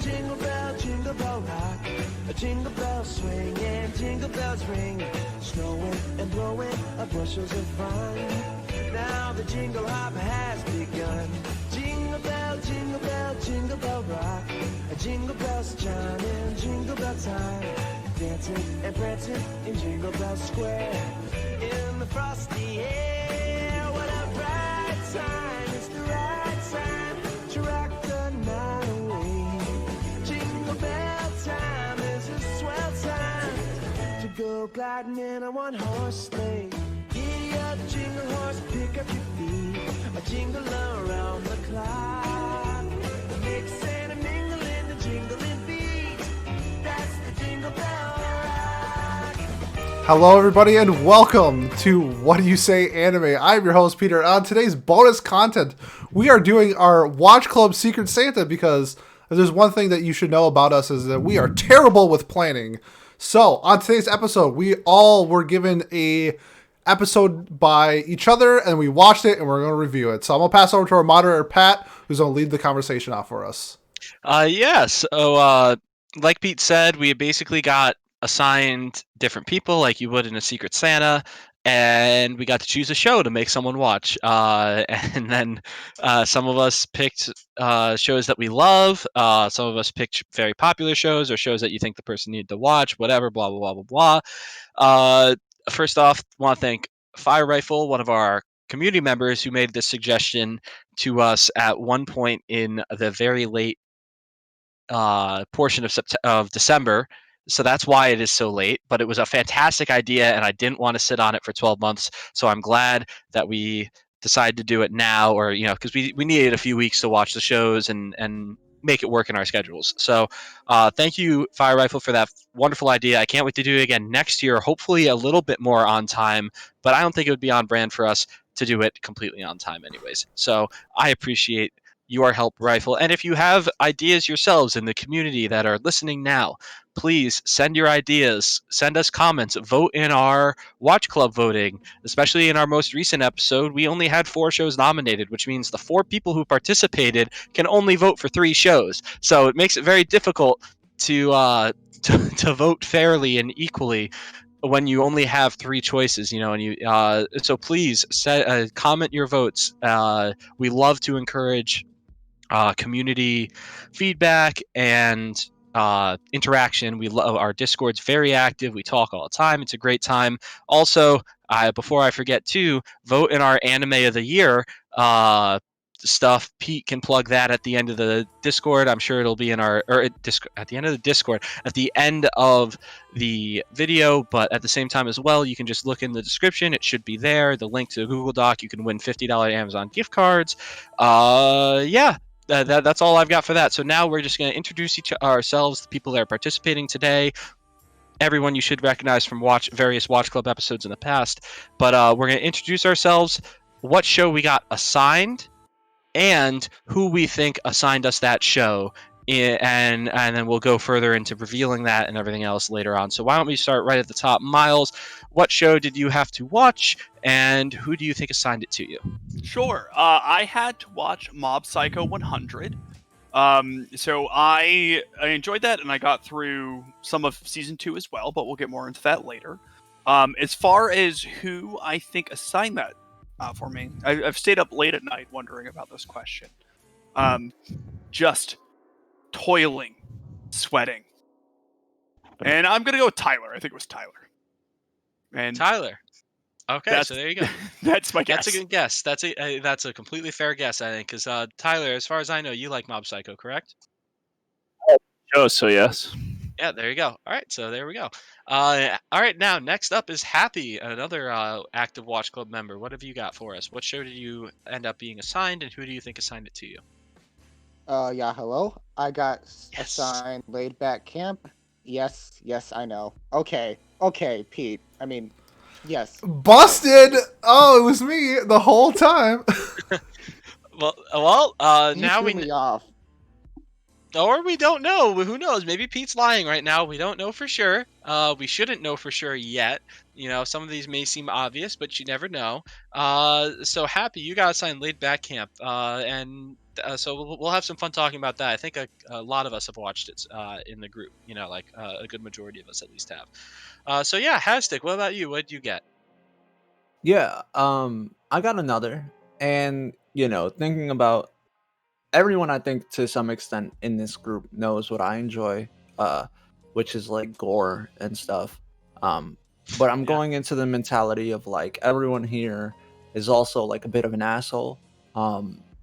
jingle bell rock. A jingle bell swing and jingle bells ring. Snowing and blowing bushels of fun. Now the jingle hop has begun. Jingle bell, jingle bell, jingle bell rock. A jingle bells chime in jingle bell time. Dancing and prancing in Jingle Bell Square. In the frosty air, what a bright time. It's the right time to rock the night away. Jingle bell time is a swell time to go gliding in a one-horse sleigh. Giddy up, jingle horse, pick up your feet. A jingle around the clock. Mix and a mingle in the jingling beat. That's the Jingle Bell Rock. Hello everybody and welcome to What Do You Say Anime. I'm your host Peter. On today's bonus content, we are doing our Watch Club Secret Santa because if there's one thing that you should know about us is that we are terrible with planning. So on today's episode, we all were given a episode by each other and we watched it and we're going to review it. So I'm going to pass over to our moderator Pat, who's going to lead the conversation off for us. So like Pete said, we basically got assigned different people like you would in a Secret Santa, and we got to choose a show to make someone watch. And then some of us picked shows that we love. Some of us picked very popular shows or shows that you think the person needed to watch, whatever, blah, blah, blah, blah, blah. First off, I want to thank Fire Rifle, one of our community members who made this suggestion to us at one point in the very late portion of December. So that's why it is so late, but it was a fantastic idea and I didn't want to sit on it for 12 months. So I'm glad that we decided to do it now, or, because we needed a few weeks to watch the shows and make it work in our schedules. So thank you, Fire Rifle, for that wonderful idea. I can't wait to do it again next year, hopefully a little bit more on time, but I don't think it would be on brand for us to do it completely on time anyways. So I appreciate your help, Rifle. And if you have ideas yourselves in the community that are listening now, please send your ideas, send us comments, vote in our Watch Club voting. Especially in our most recent episode, we only had 4 shows nominated, which means the 4 people who participated can only vote for 3 shows. So it makes it very difficult to vote fairly and equally when you only have 3 choices, and so please comment your votes. We love to encourage community feedback and interaction. We love our Discord's very active. We talk all the time. It's a great time. Also, before I forget to vote in our anime of the year stuff. Pete can plug that at the end of the Discord. I'm sure it'll be in our at the end of the Discord at the end of the video, but at the same time as well, you can just look in the description. It should be there. The link to the Google Doc. You can win $50 Amazon gift cards. That's all I've got for that. So now we're just going to introduce ourselves, the people that are participating today. Everyone you should recognize from various Watch Club episodes in the past. But we're going to introduce ourselves, what show we got assigned, and who we think assigned us that show. And then we'll go further into revealing that and everything else later on. So why don't we start right at the top. Miles, what show did you have to watch, and who do you think assigned it to you? Sure. I had to watch Mob Psycho 100. So I enjoyed that, and I got through some of Season 2 as well, but we'll get more into that later. As far as who I think assigned that for me, I've stayed up late at night wondering about this question. Just toiling, sweating. And I'm going to go with Tyler. I think it was Tyler. And Tyler. Okay, so there you go. That's my guess. That's a good guess. That's a completely fair guess, I think, because Tyler, as far as I know, you like Mob Psycho, correct? Oh, so yes. Yeah, there you go. All right, so there we go. All right, now next up is Happy, another active Watch Club member. What have you got for us? What show did you end up being assigned, and who do you think assigned it to you? Hello. I got assigned Laid Back Camp. Yes, I know. Okay, Pete. I mean, yes. Busted! Oh, it was me the whole time. Well, You now threw me off. Or we don't know. Who knows? Maybe Pete's lying right now. We don't know for sure. We shouldn't know for sure yet. Some of these may seem obvious, but you never know. So Happy, you got assigned laid back camp, and so we'll have some fun talking about that. I think a lot of us have watched it in the group. A good majority of us at least have. So yeah, Hastic, what about you? What did you get? Yeah, I got another, and thinking about everyone, I think to some extent in this group knows what I enjoy, uh, which is like gore and stuff. But I'm Yeah. going into the mentality of like everyone here is also like a bit of an asshole.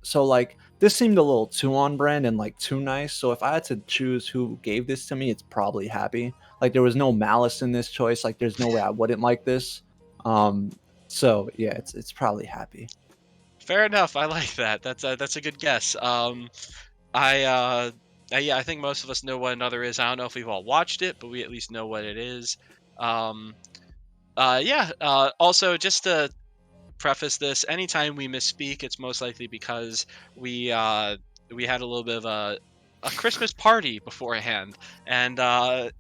So like this seemed a little too on brand and like too nice. So if I had to choose who gave this to me, it's probably Happy. Like there was no malice in this choice. Like there's no way I wouldn't like this. Um, so yeah, it's probably Happy. Fair enough. I like that. That's a good guess. Yeah, I think most of us know what another is. I don't know if we've all watched it, but we at least know what it is. Um, yeah. Also, just to preface this, anytime we misspeak, it's most likely because we had a little bit of a Christmas party beforehand, and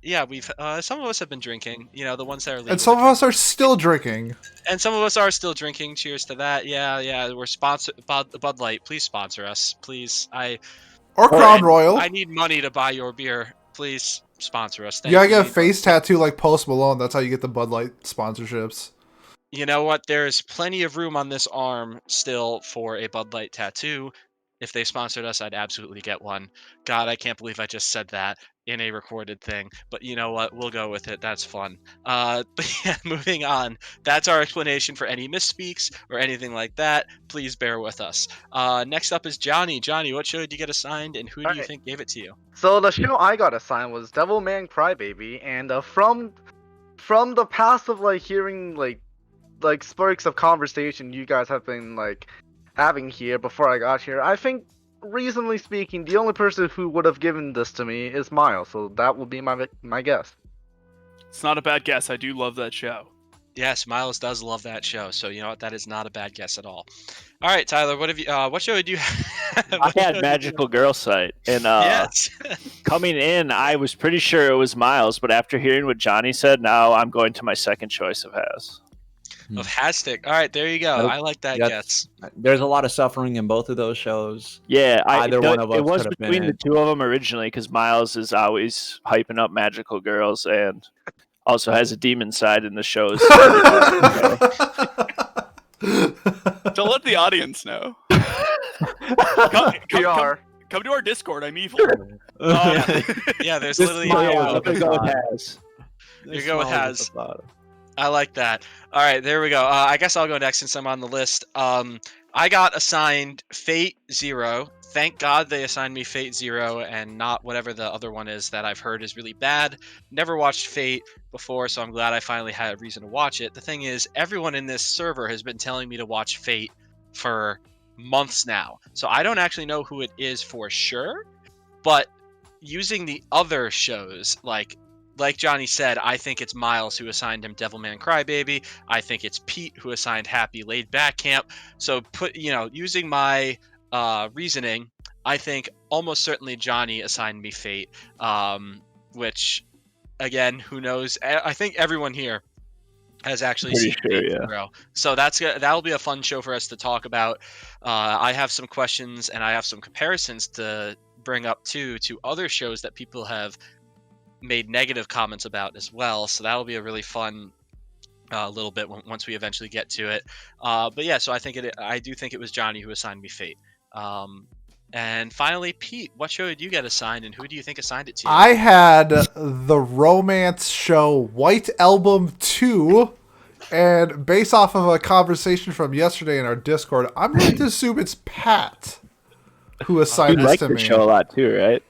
yeah, we've some of us have been drinking. The ones that are legal. And some of us are still drinking. And some of us are still drinking. Cheers to that. Yeah. We're sponsored. Bud Light, please sponsor us, please. Or Crown Royal. I need money to buy your beer. Please sponsor us. You gotta Thank get a face tattoo like Post Malone. That's how you get the Bud Light sponsorships. You know what? There's plenty of room on this arm still for a Bud Light tattoo. If they sponsored us, I'd absolutely get one. God, I can't believe I just said that in a recorded thing. But you know what? We'll go with it. That's fun. But yeah, moving on. That's our explanation for any misspeaks or anything like that. Please bear with us. Next up is Johnny. Johnny, what show did you get assigned, and who do you Alright. think gave it to you? So the show I got assigned was Devilman Crybaby, and from the past of like hearing like sparks of conversation you guys have been like having here before I got here, I think reasonably speaking, the only person who would have given this to me is Miles, so that would be my guess. It's not a bad guess. I do love that show. Yes, Miles does love that show, so you know what? That is not a bad guess at all. All right, Tyler, what have you? What show did you have? I had Magical Girl Sight, and Yes. coming in, I was pretty sure it was Miles, but after hearing what Johnny said, now I'm going to my second choice of Has. Of Hastic. All right, there you go. Nope. I like that Yep. guess. There's a lot of suffering in both of those shows. Yeah, Either one of us it was could have been between the it. two of them originally because Miles is always hyping up magical girls and also has a demon side in the shows. So let the audience know. Come to our Discord. I'm evil. Yeah, there's Just literally smile no. at the I'm gonna go with thought. Has. You go with Smile at Has. the thought. I like that. All right, there we go. I guess I'll go next since I'm on the list. I got assigned Fate Zero. Thank God they assigned me Fate Zero and not whatever the other one is that I've heard is really bad. Never watched Fate before, so I'm glad I finally had a reason to watch it. The thing is, everyone in this server has been telling me to watch Fate for months now. So I don't actually know who it is for sure, but using the other shows, like Johnny said, I think it's Miles who assigned him Devilman Crybaby. I think it's Pete who assigned Happy Laid Back Camp. So using my reasoning, I think almost certainly Johnny assigned me Fate. Which, again, who knows? I think everyone here has actually Pretty seen sure, Fate yeah. Zero. So that'll be a fun show for us to talk about. I have some questions and I have some comparisons to bring up too to other shows that people have made negative comments about as well. So that'll be a really fun little bit once we eventually get to it. But yeah, so I do think it was Johnny who assigned me Fate. And finally, Pete, what show did you get assigned, and who do you think assigned it to you? I had the romance show White Album 2, and based off of a conversation from yesterday in our Discord, I'm going to assume it's Pat who You assigned this like to the me. show a lot too, right?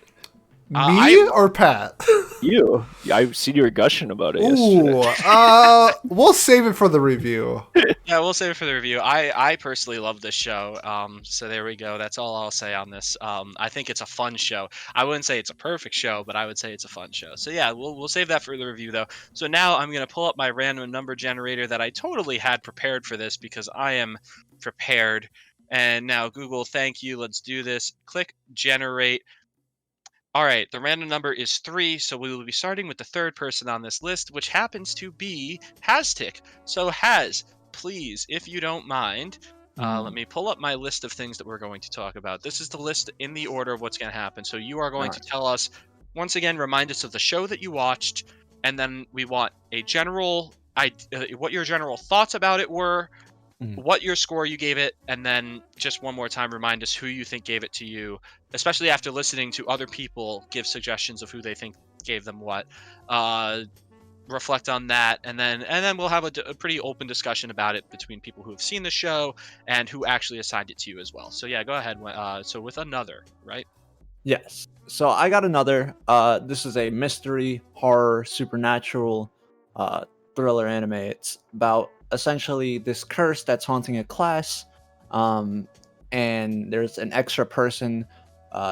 Me or Pat? You. I've seen you were gushing about it yesterday. Ooh, we'll save it for the review. Yeah, we'll save it for the review. I personally love this show. So there we go. That's all I'll say on this. I think it's a fun show. I wouldn't say it's a perfect show, but I would say it's a fun show. So yeah, we'll save that for the review though. So now I'm gonna pull up my random number generator that I totally had prepared for this because I am prepared. And now Google, thank you. Let's do this. Click generate. All right, the random number is 3, so we will be starting with the third person on this list, which happens to be Haztic. So Haz, please, if you don't mind, let me pull up my list of things that we're going to talk about. This is the list in the order of what's going to happen. So you are going to Alright. tell us, once again, remind us of the show that you watched, and then we want a general, what your general thoughts about it were, Mhm. what your score you gave it, and then just one more time remind us who you think gave it to you, especially after listening to other people give suggestions of who they think gave them what. Uh, Reflect on that, and then we'll have a pretty open discussion about it between people who have seen the show and who actually assigned it to you as well. So yeah, go ahead. So with another, right? Yes. So I got another. This is a mystery, horror, supernatural uh, thriller anime. It's about essentially this curse that's haunting a class, um, and there's an extra person.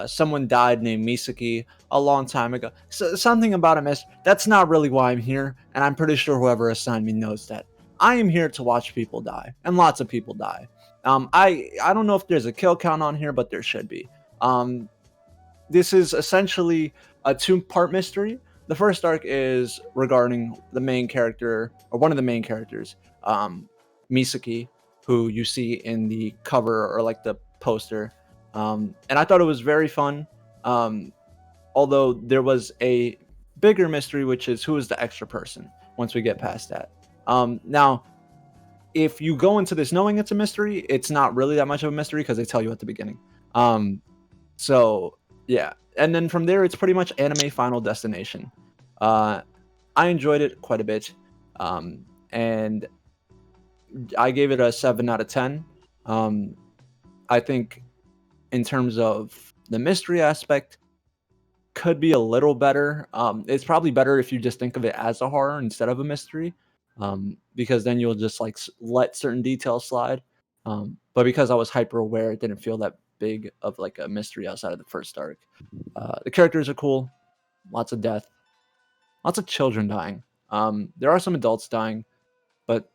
Someone died named Misaki a long time ago. So something about a mystery. That's not really why I'm here, and I'm pretty sure whoever assigned me knows that. I am here to watch people die, and lots of people die. I don't know if there's a kill count on here, but there should be. This is essentially a two-part mystery. The first arc is regarding the main character, or one of the main characters, Misaki, who you see in the cover or like the poster. And I thought it was very fun. Although there was a bigger mystery, which is who is the extra person once we get past that. Now, if you go into this knowing it's a mystery, it's not really that much of a mystery because they tell you at the beginning. So yeah, and then from there, it's pretty much anime Final Destination. Uh, I enjoyed it quite a bit, and I gave it a 7 out of 10. I think in terms of the mystery aspect, could be a little better. It's probably better if you just think of it as a horror instead of a mystery, because then you'll just like let certain details slide. But because I was hyper aware, it didn't feel that big of like a mystery outside of the first arc. The characters are cool, lots of death, lots of children dying. There are some adults dying, but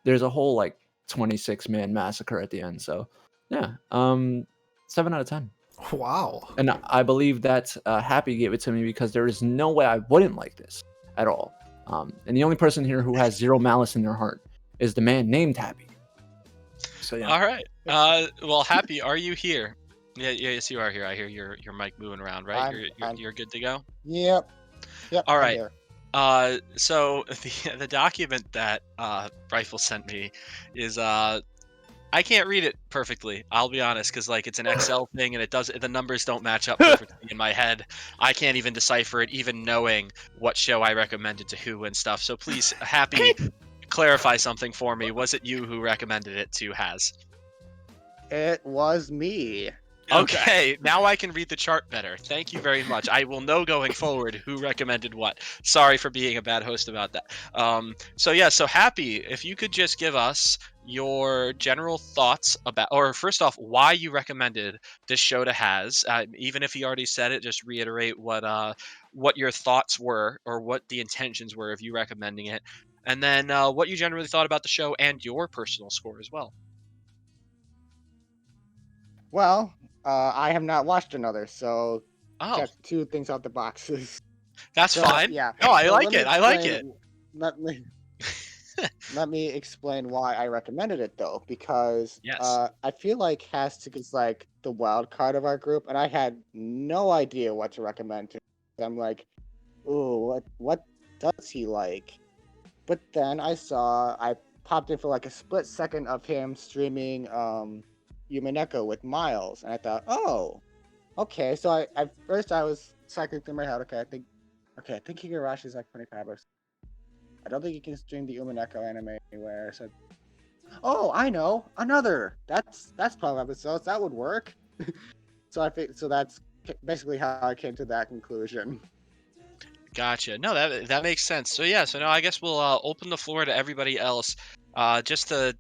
there's a whole like 26-man massacre at the end. So yeah, 7 out of 10. Wow. And I believe that Happy gave it to me because there is no way I wouldn't like this at all. And the only person here who has zero malice in their heart is the man named Happy. So yeah. All right. Well, Happy, are you here? Yeah, yes, you are here. I hear your mic moving around, right? You're good to go. Yep. Yep. All I'm right. here. So the document that Rifle sent me is I can't read it perfectly. I'll be honest, because like it's an Excel thing and the numbers don't match up perfectly in my head. I can't even decipher it, even knowing what show I recommended to who and stuff. So please, Happy, clarify something for me. Was it you who recommended it to Haz? It was me. Okay, now I can read the chart better. Thank you very much. I will know going forward who recommended what. Sorry for being a bad host about that. So Happy, if you could just give us your general thoughts about, or first off, why you recommended this show to Haz. Even if he already said it, just reiterate what your thoughts were or what the intentions were of you recommending it, and then what you generally thought about the show and your personal score as well. Well, I have not watched another, so Oh, check two things out the boxes. that's So fine. yeah. No, I So like let me it. I like it. explain. Let me let me explain why I recommended it though, because Yes. I feel like Hastic is like the wild card of our group, and I had no idea what to recommend to. I'm like, ooh, what does he like? But then I popped in for like a split second of him streaming Yumineko with Miles, and I thought, oh, okay. So at first I was cycling through my head. Okay, I think Higurashi is like 25 or so. I don't think you can stream the Umineko anime anywhere. So, oh, I know another. That's 12 episodes. That would work. So I think so. That's basically how I came to that conclusion. Gotcha. No, that makes sense. So yeah, so now I guess we'll open the floor to everybody else, just to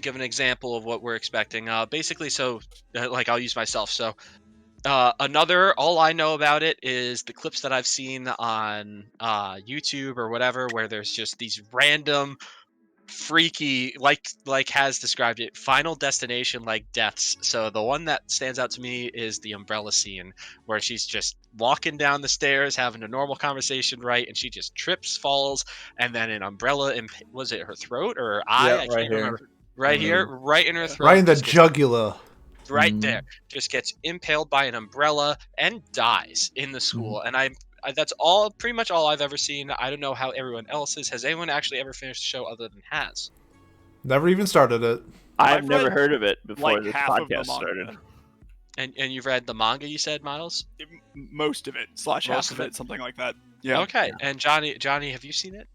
give an example of what we're expecting. Basically, so like I'll use myself. So all I know about it is the clips that I've seen on YouTube or whatever, where there's just these random freaky, like has described it, Final Destination like deaths. So the one that stands out to me is the umbrella scene where she's just walking down the stairs having a normal conversation, right, and she just trips, falls, and then an umbrella was it her throat or her eye? Yeah, I right can't here. remember. Right here, right in her throat, Right in the just gets jugular. right Mhm. there, just gets impaled by an umbrella and dies in the school. And that's all, pretty much all I've ever seen. I don't know how everyone else is. Has anyone actually ever finished the show other than Has? Never even started it. I've I've never read, heard of it before like this half of the podcast manga. started. And you've read the manga, you said, Miles? Most of it, / Most half of of it? it, something like that. Yeah. Okay. And Johnny, have you seen it?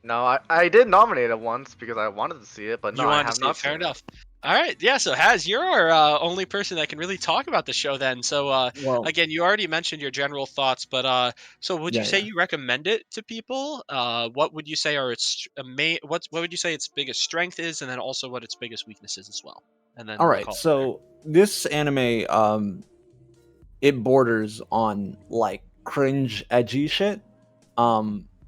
No, I did nominate it once because I wanted to see it, but no, You I wanted to have see not it. Fair seen enough. All right. Yeah. So Has, you're our only person that can really talk about the show then. So Well, again, you already mentioned your general thoughts, but so would you Yeah, say yeah. you recommend it to people? What would you say are its main? What would you say its biggest strength is, and then also what its biggest weaknesses as well? And then All we'll right, call it there. so this anime, it borders on like cringe, edgy shit.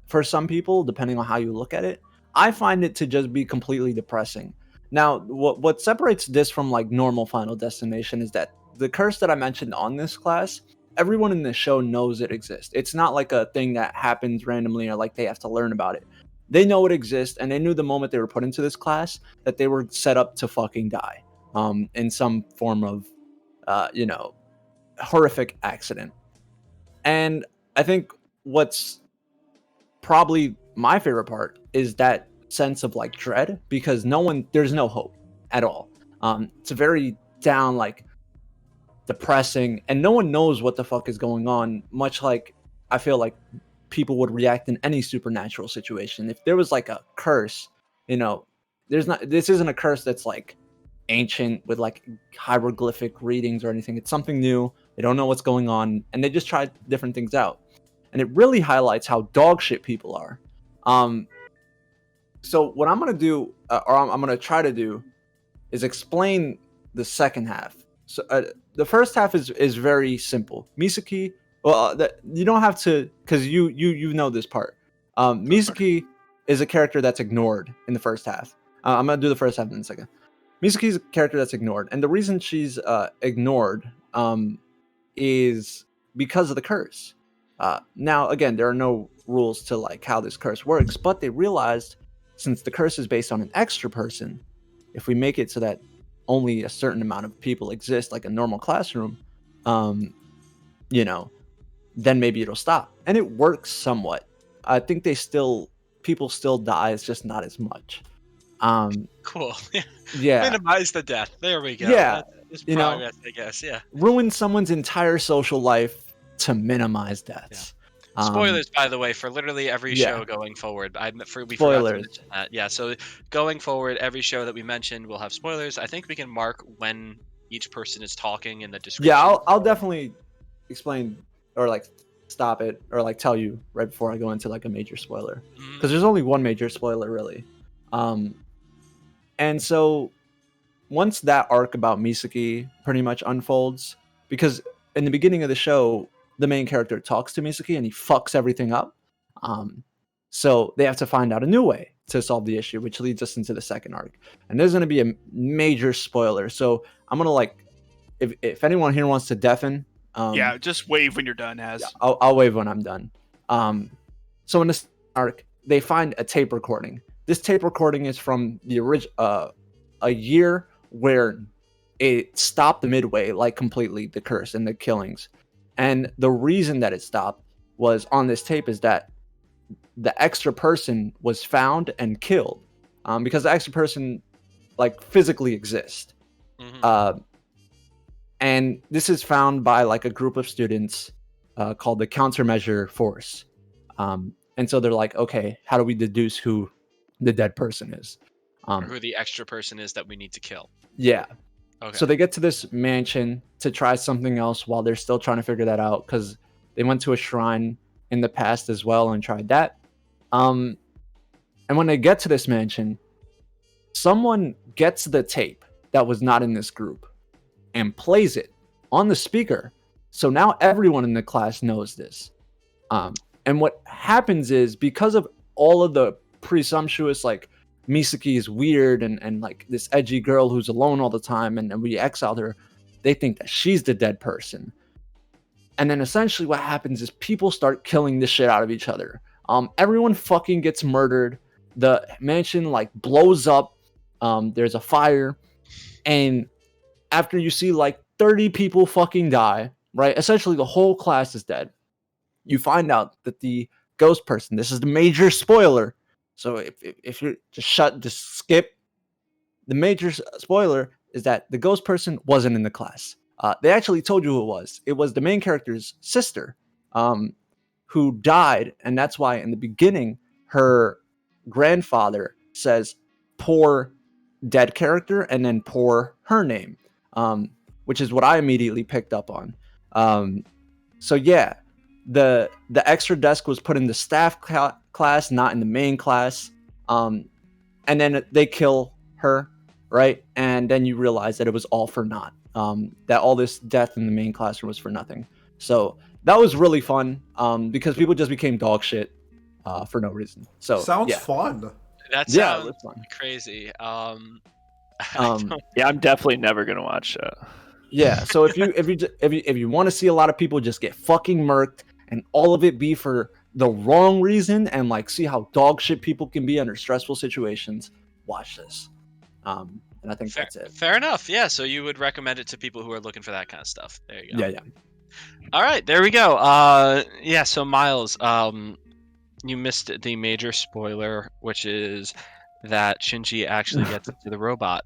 For some people, depending on how you look at it, I find it to just be completely depressing. Now, what separates this from like normal Final Destination is that the curse that I mentioned on this class, everyone in the show knows it exists. It's not like a thing that happens randomly or like they have to learn about it. They know it exists, and they knew the moment they were put into this class that they were set up to fucking die, in some form of, you know, horrific accident. And I think what's probably my favorite part is that sense of like dread, because there's no hope at all. It's a very down, like depressing, and no one knows what the fuck is going on, much like I feel like people would react in any supernatural situation. If there was like a curse, you know, this isn't a curse that's like ancient with like hieroglyphic readings or anything. It's something new. They don't know what's going on, and they just try different things out. And it really highlights how dog shit people are. So what I'm gonna do, or I'm gonna try to do, is explain the second half. So the first half is very simple. Misaki, well, you don't have to, because you know this part. Misaki is a character that's ignored in the first half. I'm gonna do the first half in a second. Misaki's a character that's ignored, and the reason she's ignored is because of the curse. Now, again, there are no rules to like how this curse works, but they realized since the curse is based on an extra person, if we make it so that only a certain amount of people exist, like a normal classroom, you know, then maybe it'll stop. And it works somewhat. I think people still die, it's just not as much. Cool. Yeah. Minimize the death. There we go. Yeah, That's you know, progress, I guess. Yeah. Ruin someone's entire social life to minimize deaths. Spoilers, by the way, for literally every yeah. show going forward. We forgot to Spoilers. mention that. Yeah, so going forward, every show that we mentioned will have spoilers. I think we can mark when each person is talking in the description. Yeah, I'll definitely explain or like stop it or like tell you right before I go into like a major spoiler, because there's only one major spoiler really. And so once that arc about Misaki pretty much unfolds, because in the beginning of the show, the main character talks to Misaki and he fucks everything up. So they have to find out a new way to solve the issue, which leads us into the second arc. And there's going to be a major spoiler. So I'm going to like, if anyone here wants to deafen. Yeah, just wave when you're done, Has. Yeah, I'll wave when I'm done. So in this arc, they find a tape recording. This tape recording is from the original, a year where it stopped midway, like completely, the curse and the killings. And the reason that it stopped was on this tape is that the extra person was found and killed, because the extra person like physically exists. And this is found by like a group of students called the Countermeasure Force. And so they're like, okay, how do we deduce who the dead person is? Or who the extra person is that we need to kill. Yeah. Okay. So they get to this mansion to try something else while they're still trying to figure that out, because they went to a shrine in the past as well and tried that. And when they get to this mansion, someone gets the tape that was not in this group and plays it on the speaker. So now everyone in the class knows this. And what happens is, because of all of the presumptuous like Misaki is weird and like this edgy girl who's alone all the time, and we exiled her. They think that she's the dead person. And then essentially what happens is people start killing the shit out of each other. Everyone fucking gets murdered. The mansion like blows up. There's a fire. And after you see like 30 people fucking die, right? Essentially the whole class is dead. You find out that the ghost person, this is the major spoiler. So if you're just skip. The major spoiler is that the ghost person wasn't in the class. They actually told you who it was. It was the main character's sister, who died, and that's why in the beginning her grandfather says poor dead character and then poor her name, which is what I immediately picked up on. So yeah, the extra desk was put in the staff class, not in the main class, and then they kill her, right? And then you realize that it was all for naught. That all this death in the main classroom was for nothing. So that was really fun, because people just became dog shit for no reason. So Sounds yeah. fun. That Yeah, sounds that's fun. crazy. Yeah, I'm definitely never gonna watch that. Yeah, so if you want to see a lot of people just get fucking murked and all of it be for the wrong reason, and like see how dog shit people can be under stressful situations, watch this. And I think that's it. Fair enough. Yeah, so you would recommend it to people who are looking for that kind of stuff. There you go. Yeah. All right, there we go. Yeah, so Miles, you missed the major spoiler, which is that Shinji actually gets into the robot.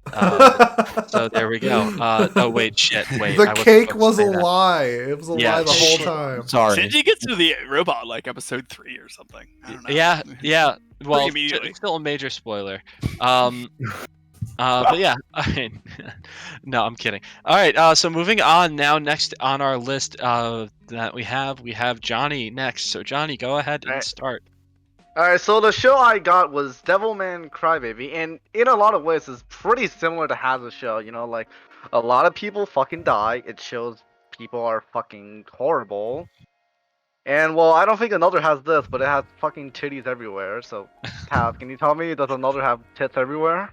So there we go. Oh wait, shit, wait. The I wasn't cake supposed to was a say that. lie. It was a Yeah, lie the whole shit. time. Sorry. Shinji gets to the robot like episode 3 or something. I don't know. Yeah. Well, immediately. it's still a major spoiler. But yeah, I mean, no, I'm kidding. All right, so moving on now. Next on our list that we have Johnny next. So Johnny, go ahead and Alright. start. Alright, so the show I got was Devilman Crybaby, and in a lot of ways it's pretty similar to Haz's show, you know, like, a lot of people fucking die, it shows people are fucking horrible, and, well, I don't think Another has this, but it has fucking titties everywhere, so, Haz, can you tell me, does Another have tits everywhere?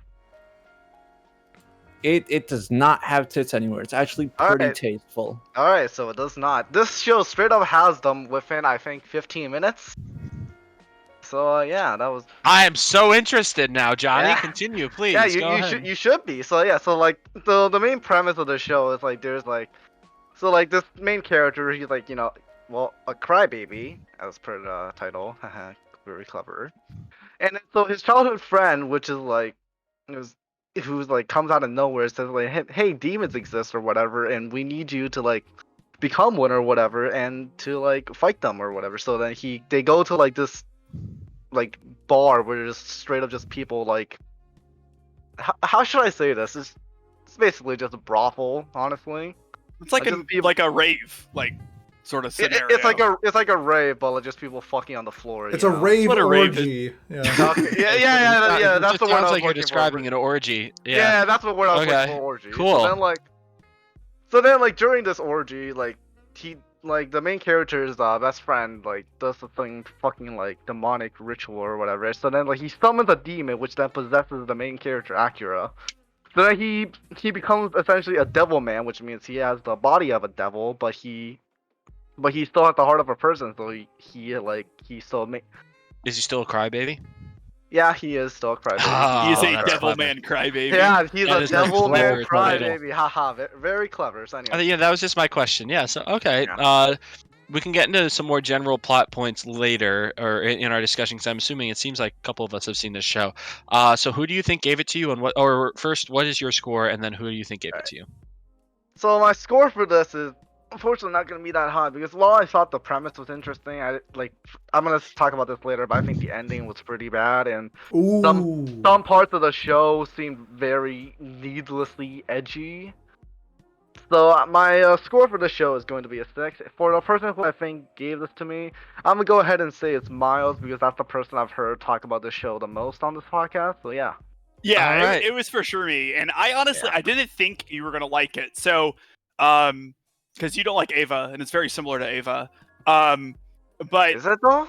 It does not have tits anywhere. It's actually pretty Alright. tasteful. Alright, so it does not. This show straight up has them within, I think, 15 minutes. So, yeah, that was... I am so interested now, Johnny. Yeah. Continue, please. Yeah, Go ahead. you should be. So yeah, so like the main premise of the show is like there's like so like this main character, he's like, you know, well, a crybaby as per the title. Haha, very clever. And then, so his childhood friend, which is like who's like comes out of nowhere, says like, hey, demons exist or whatever, and we need you to like become one or whatever and to like fight them or whatever. So then they go to like this like bar where there's straight up just people like how should I say this? It's basically just a brothel, honestly. It's like a rave, like sort of scenario. It's like a rave, but like just people fucking on the floor. It's a rave What a rave orgy. Yeah. Okay. Yeah. It That's just the word I sounds was like you're looking describing for. an orgy. Yeah, that's what word I was Okay. looking for. Orgy. Cool. So then during this orgy, like the main character's best friend like does the thing fucking like demonic ritual or whatever. So then like he summons a demon which then possesses the main character Akira. So then he becomes essentially a devil man, which means he has the body of a devil, but he still has the heart of a person. So he still Is he still a crybaby? yeah, he is still a crybaby. Ah, He is a that's devil clever. man crybaby. Yeah, he's That a is very devil man clever title. crybaby. Haha, very clever. So anyway. Yeah, that was just my question. Yeah, so okay. Yeah. We can get into some more general plot points later, or in our discussion, because I'm assuming it seems like a couple of us have seen this show. So who do you think gave it to you, and what? Or first, what is your score, and then who do you think gave it to you? So my score for this is unfortunately not gonna be that high because while I thought the premise was interesting, I'm gonna talk about this later, but I think the ending was pretty bad, and Ooh. some parts of the show seemed very needlessly edgy. So my score for the show is going to be a 6. For the person who I think gave this to me, I'm gonna go ahead and say it's Miles because that's the person I've heard talk about the show the most on this podcast. So yeah. Yeah, Alright. it was for sure me, and I honestly I didn't think you were gonna like it. So, because you don't like Ava, and it's very similar to Ava. But Is it though?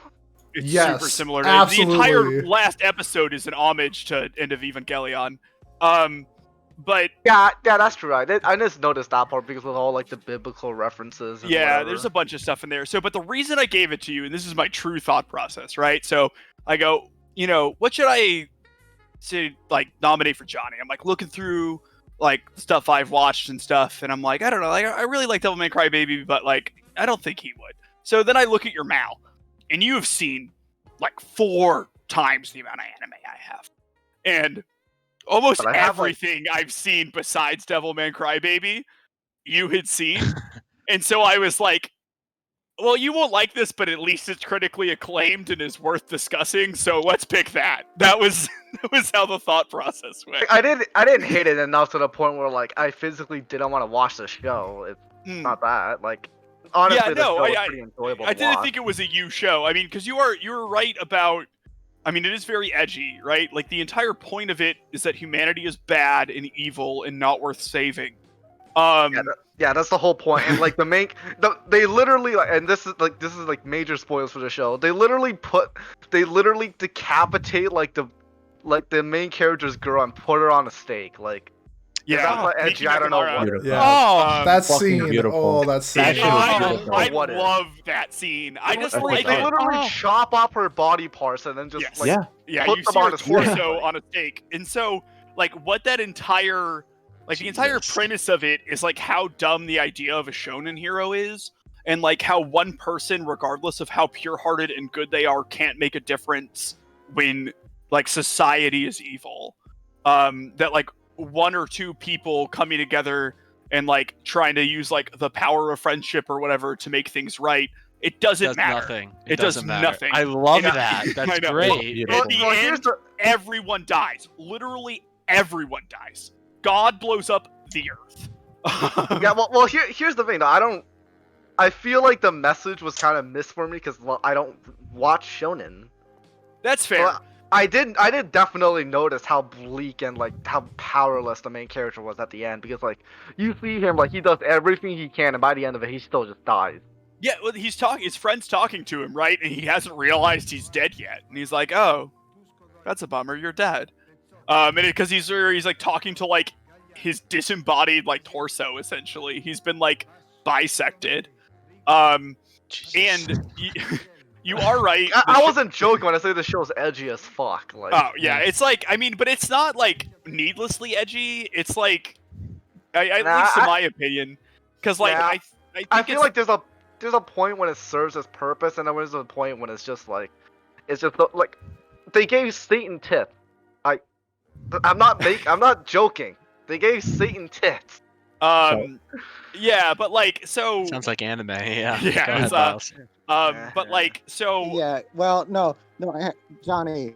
It's Yes, super similar. absolutely. The entire last episode is an homage to End of Evangelion. But Yeah, that's true. I just noticed that part because of all like the biblical references. And yeah, whatever. there's a bunch of stuff in there. So, but the reason I gave it to you, and this is my true thought process, right? So I go, what should I say, like, nominate for Johnny? I'm like looking through like stuff I've watched and stuff, and I'm like, I don't know, like I really like Devilman Crybaby, but like I don't think he would. So then I look at your Mal, and you have seen like 4 times the amount of anime I have, and almost But I have, like- everything I've seen besides Devilman Crybaby, you had seen. And so I was like, well, you won't like this, but at least it's critically acclaimed and is worth discussing, so let's pick that. That was how the thought process went. I didn't hate it enough to the point where like I physically didn't want to watch the show. It's not that. Like honestly, Yeah, the no, show was pretty enjoyable. I to didn't watch. think it was a you show. I mean, because you were right about. I mean, it is very edgy, right? Like the entire point of it is that humanity is bad and evil and not worth saving. Yeah, that's the whole point. And like they literally like, and this is like major spoilers for the show. They literally decapitate like the main character's girl and put her on a stake. Like Yeah, that's not edgy. I don't know what. Beautiful. Yeah. Oh, That fucking scene. beautiful. Oh, that scene. That shit was I beautiful. What is? love that scene. I just That's like like- They it. literally chop off her body parts and then just Yes. like Yeah. Yeah, put you them see on her a stake. torso on a stake, and so like what that entire the entire premise of it is like how dumb the idea of a shonen hero is, and like how one person, regardless of how pure-hearted and good they are, can't make a difference when like society is evil. That like 1 or 2 people coming together and like trying to use like the power of friendship or whatever to make things right. It doesn't does matter. nothing. It doesn't does matter. nothing. I love And that. I That's know. great. Beautiful. At the Well, here's end, the- everyone dies. Literally everyone dies. God blows up the earth. Yeah, well, here's the thing though. I feel like the message was kind of missed for me because I don't watch shonen. That's fair. But I did definitely notice how bleak and like how powerless the main character was at the end because like you see him like he does everything he can and by the end of it he still just dies. Yeah, well, he's talking. His friend's talking to him, right? And he hasn't realized he's dead yet. And he's like, "Oh, that's a bummer. You're dead." And because he's like talking to like his disembodied like torso. Essentially, he's been like bisected. Jesus. And you are right. I wasn't joking when I say the show's edgy as fuck. Like, Oh yeah, it's like but it's not like needlessly edgy. It's like, at Nah, least in my opinion, because like Nah, I think I feel it's- like there's a point when it serves its purpose and then there's a point when it's just like like they gave Satan tits. I'm not joking. They gave Satan tits. yeah, but like so Sounds like anime. Yeah. Yeah, Go it's, ahead, Miles. but like so Yeah. Well, no, Johnny.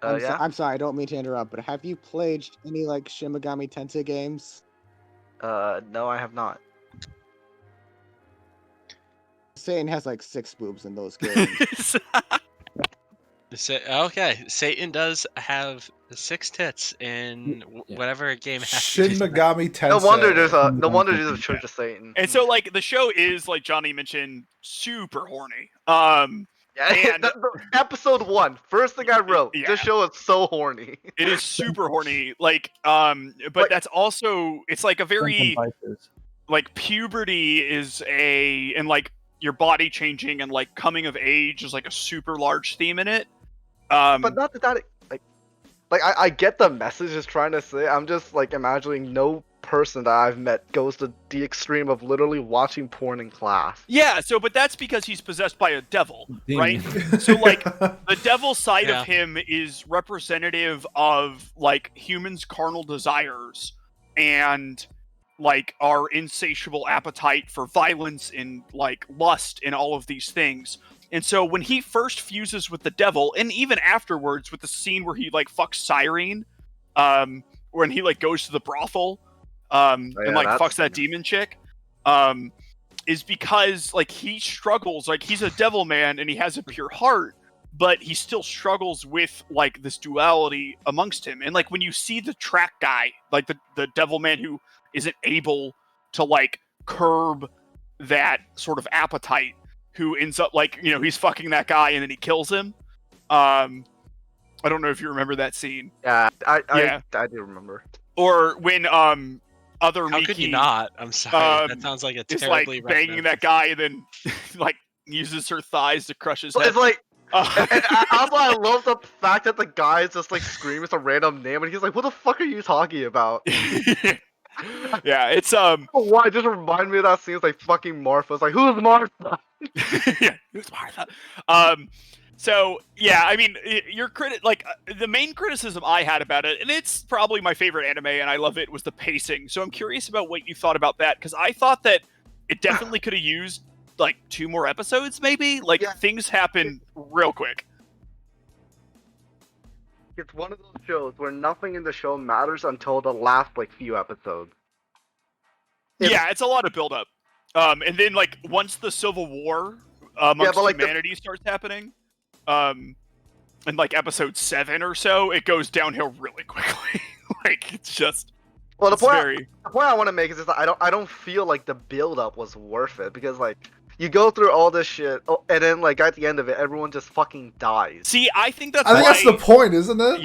Yeah. I'm sorry, I don't mean to interrupt, but have you played any like Shin Megami Tensei games? No, I have not. Satan has like 6 boobs in those games. Okay, Satan does have 6 tits in Yeah. whatever game has. Shin Megami Tensei. No wonder there's a Church of Satan. and so like the show is like Johnny mentioned super horny. Yeah, and- the episode 1, first thing I wrote. Yeah. This show is so horny. It is super horny. Like but Like- that's also it's like a very Vices. like puberty is and like your body changing and like coming of age is like a super large theme in it. But not that I get the message it's trying to say. I'm just like imagining no person that I've met goes to the extreme of literally watching porn in class. Yeah, so but that's because he's possessed by a devil, right? Demon. So like the devil side Yeah. of him is representative of like humans' carnal desires and like our insatiable appetite for violence and like lust and all of these things. And so when he first fuses with the devil, and even afterwards with the scene where he like fucks Cyrene, when he like goes to the brothel, and like that's- fucks that demon chick, is because like he struggles, like he's a devil man and he has a pure heart, but he still struggles with like this duality amongst him. And like when you see the track guy, like the devil man who isn't able to like curb that sort of appetite, who ends up like he's fucking that guy and then he kills him. I don't know if you remember that scene. Yeah, Yeah. I do remember. Or when other How Miki could you not? I'm sorry. That sounds like a is like terribly banging that guy and then like uses her thighs to crush his head. It's like, and also I love the fact that the guy is just like screaming some random name, and he's like, "What the fuck are you talking about?" Yeah, it's Why? It just reminded me of that scene. It's like fucking Martha. It's like, who's Martha? yeah, who's Martha? So yeah, I mean, your the main criticism I had about it, and it's probably my favorite anime, and I love it, was the pacing. So I'm curious about what you thought about that, because I thought that it definitely could have used like 2 more episodes, maybe. Like things happen real quick. It's one of those shows where nothing in the show matters until the last like few episodes. Yeah, it's a lot of build up. And then like once the Civil War amongst humanity starts happening, in like episode 7 or so, it goes downhill really quickly. Like it's just the point I want to make is just that I don't feel like the build up was worth it, because like you go through all this shit and then like at the end of it everyone just fucking dies. See, I think that's the point, isn't it?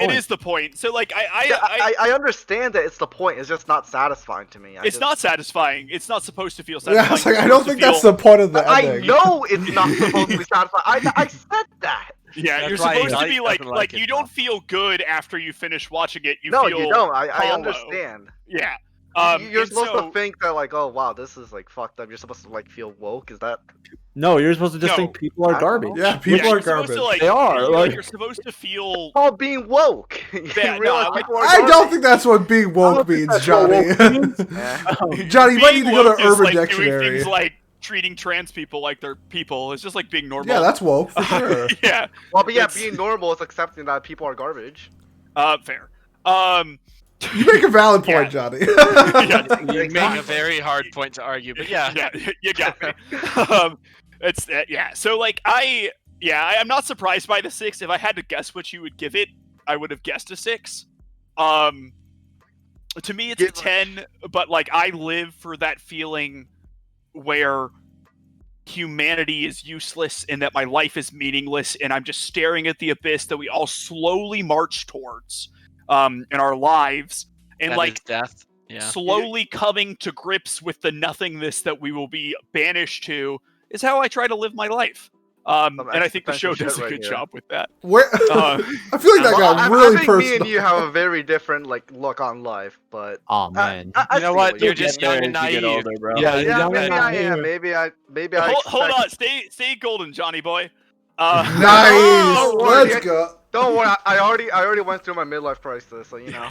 It is the point. So like I understand that it's the point. It's just not satisfying to me. It's not satisfying. It's not supposed to feel satisfying. Yeah, it's like, I don't think that's the point of the ending. I know it's not supposed to be satisfying. I said that. Yeah, That's you're why supposed to he be doesn't like it, you don't feel good after you finish watching it. You no, feel you don't. I hollow. understand. Yeah. You're supposed to think that like, oh wow, this is like fucked up. You're supposed to like feel woke. Is that? No, you're supposed to just think people are garbage. Yeah, people are garbage. They are. Like, you're supposed to feel. Oh, being woke. Yeah, I don't think that's what being woke means, Johnny. Johnny, you might need to go to Urban Dictionary. Doing things like treating trans people like they're people. It's just like being normal. Yeah, that's woke for sure. Yeah. Well, but yeah, being normal is accepting that people are garbage. Fair. You make a valid point, Johnny. You make a very hard point to argue, but yeah. Yeah, you got me. So like I'm not surprised by the 6. If I had to guess what you would give it, I would have guessed a 6. To me it's a 10, but like I live for that feeling where humanity is useless and that my life is meaningless and I'm just staring at the abyss that we all slowly march towards in our lives, and That like is death. Yeah. slowly coming to grips with the nothingness that we will be banished to is how I try to live my life. And I think the show does a good job with that. Where I feel like that got really I think personal. me and you have a very different like look on life, but oh man, You know what? You're just young and naive. Older, bro. yeah, maybe I am. Maybe I. Hold on, stay golden, Johnny boy. Nice. Let's go. Don't worry, I already went through my midlife crisis, so you know.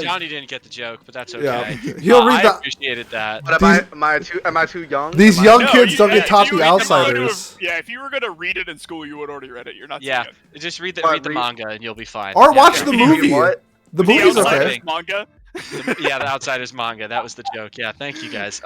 Johnny didn't get the joke, but that's okay. Yeah. He'll read I that. appreciated that. But am I too young? These young kids don't get if taught you The read Outsiders. manga, if you were gonna read it in school, you would already read it. You're not. Yeah, too young. just read the But manga and you'll be fine. Or watch Yeah. the movie. What? The The movie's Outsiders okay. manga. Yeah, the Outsiders manga. That was the joke. Yeah, thank you guys.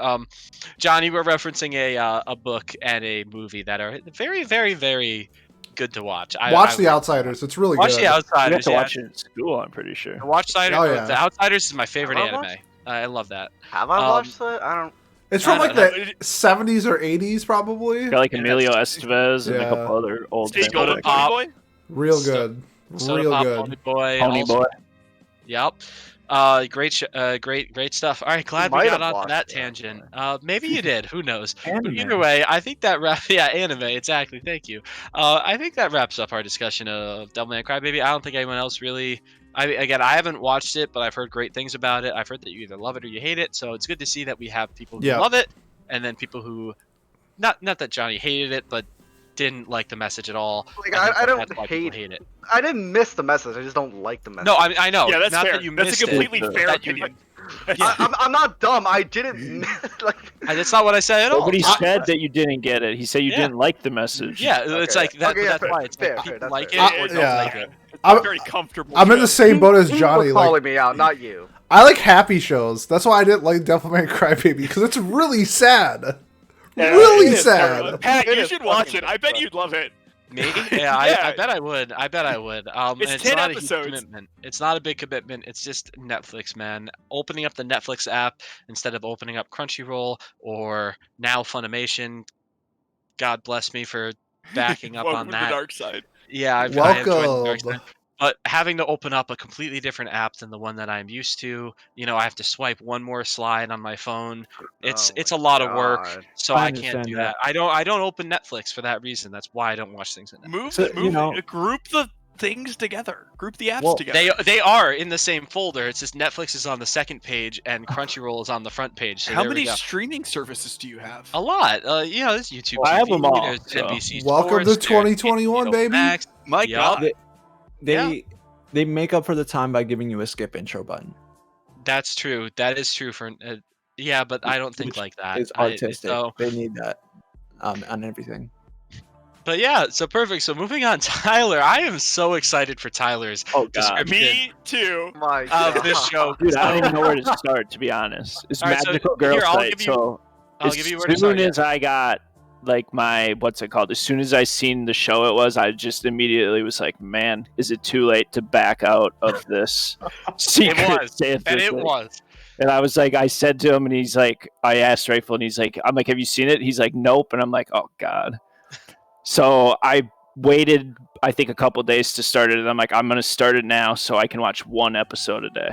Johnny, we're referencing a book and a movie that are very, very, very good to watch. Watch The Outsiders. It's really Watch good. The You have Outsiders. to Yeah. watch it in school, I'm pretty sure. The Outsiders. Oh, yeah. The Outsiders is my favorite Have I anime. I love that. Have I watched it? I don't. It's from I like don't the 70s or 80s, probably. Got like Yeah, Emilio that's- Estevez and Yeah. a couple other old Stay fans. golden, Pop. Pony boy. Real So- good. Soda Real Pop, good. Pony Boy. Pony also- Boy. Yep. Great stuff. All right, glad we might got have onto watched that that, tangent. Maybe you did. Who knows? But Anime. either way, I think that yeah, anime. Exactly. Thank you. I think that wraps up our discussion of Devilman Crybaby. I don't think anyone else really. I haven't watched it, but I've heard great things about it. I've heard that you either love it or you hate it. So it's good to see that we have people who Yeah. love it, and then people who, not that Johnny hated it, but didn't like the message at all. Like, think I don't that's why people hate- it. I didn't miss the message. I just don't like the message. No, I know. Yeah, that's not fair. That you That's missed a completely it. fair That you- opinion. I'm not dumb. I didn't miss, like. That's not what I said at all. Nobody said that you didn't get it. He said you Yeah. didn't like the message. Yeah, it's Okay. like that. Okay, But yeah, that's fair, why it's fair, like fair, people that's like fair. it or don't Yeah. like it. I'm- Very comfortable. I'm in the same boat as You Johnny. were Like, calling me out, not you. I like happy shows. That's why I didn't like Devilman Crybaby, because it's really sad. Really it is sad. terrible. Pat, It you is should watch fucking it. I bet sad. you'd love it. Me? Yeah, I Yeah. bet I would. I bet I would. It's and 10 not a episodes. huge commitment. It's not a big commitment. It's just Netflix, man. Opening up the Netflix app instead of opening up Crunchyroll or now Funimation. God bless me for backing up Welcome on to the that. dark side. Yeah, I have joined the dark Welcome. side. But having to open up a completely different app than the one that I'm used to, I have to swipe one more slide on my phone. It's Oh it's my a lot of work, god. so I I can't understand do that. that. I don't open Netflix for that reason. That's why I don't watch things on Netflix. So, Group the things together. Group the apps Well, together. They are in the same folder. It's just Netflix is on the second page and Crunchyroll is on the front page. So How there we many go. streaming services do you have? A lot. There's YouTube I have TV, them all, there's so. NBC Welcome to Sports, there's 2021, HBO baby. Max. My Yup. God. they make up for the time by giving you a skip intro button. That's true. That is true for yeah, but I don't think Which like that. is artistic. They need that on everything. But yeah, so perfect. So moving on, Tyler. I am so excited for Tyler's Oh, God. description Me too. My of god. this show. Dude, I don't even know where to start, to be honest. It's All right, so magical girl here, I'll site. give you- So I'll as give you where to soon start. as I got like my what's it called? As soon as I seen the show it was, I just immediately was like, man, is it too late to back out of this secret It was, Santa and it thing? was. And I was like, I said to him, and he's like, I asked Rifle, and he's like, I'm like, have you seen it? He's like, nope. And I'm like, oh God. So I waited, I think, a couple days to start it, and I'm like, I'm gonna start it now so I can watch one episode a day.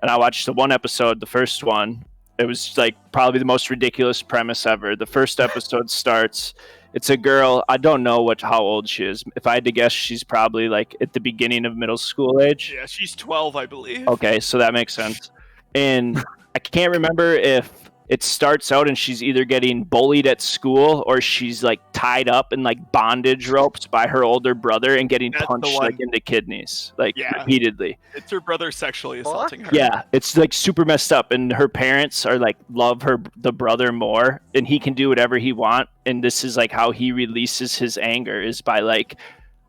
And I watched the one episode, the first one. It was like probably the most ridiculous premise ever. The first episode starts. It's a girl. I don't know how old she is. If I had to guess, she's probably like at the beginning of middle school age. Yeah, she's 12, I believe. Okay, so that makes sense. And I can't remember if it starts out and she's either getting bullied at school or she's like tied up in like bondage ropes by her older brother and getting That's the punched one. like in the kidneys, like Yeah. repeatedly. It's her brother sexually assaulting her. Yeah, it's like super messed up, and her parents are like love the brother more, and he can do whatever he want, and this is like how he releases his anger is by like,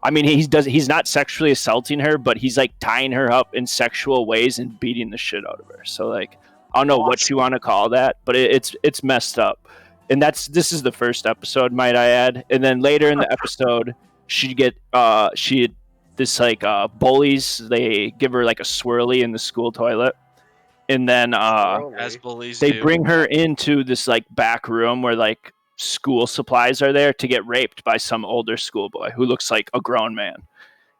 I mean, he's not sexually assaulting her, but he's like tying her up in sexual ways and beating the shit out of her. So like, I don't know what you want to call that, but it's messed up, and this is the first episode, might I add, and then later in the episode, this like bullies, they give her like a swirly in the school toilet, and then As bullies they do. bring her into this like back room where like school supplies are there to get raped by some older schoolboy who looks like a grown man,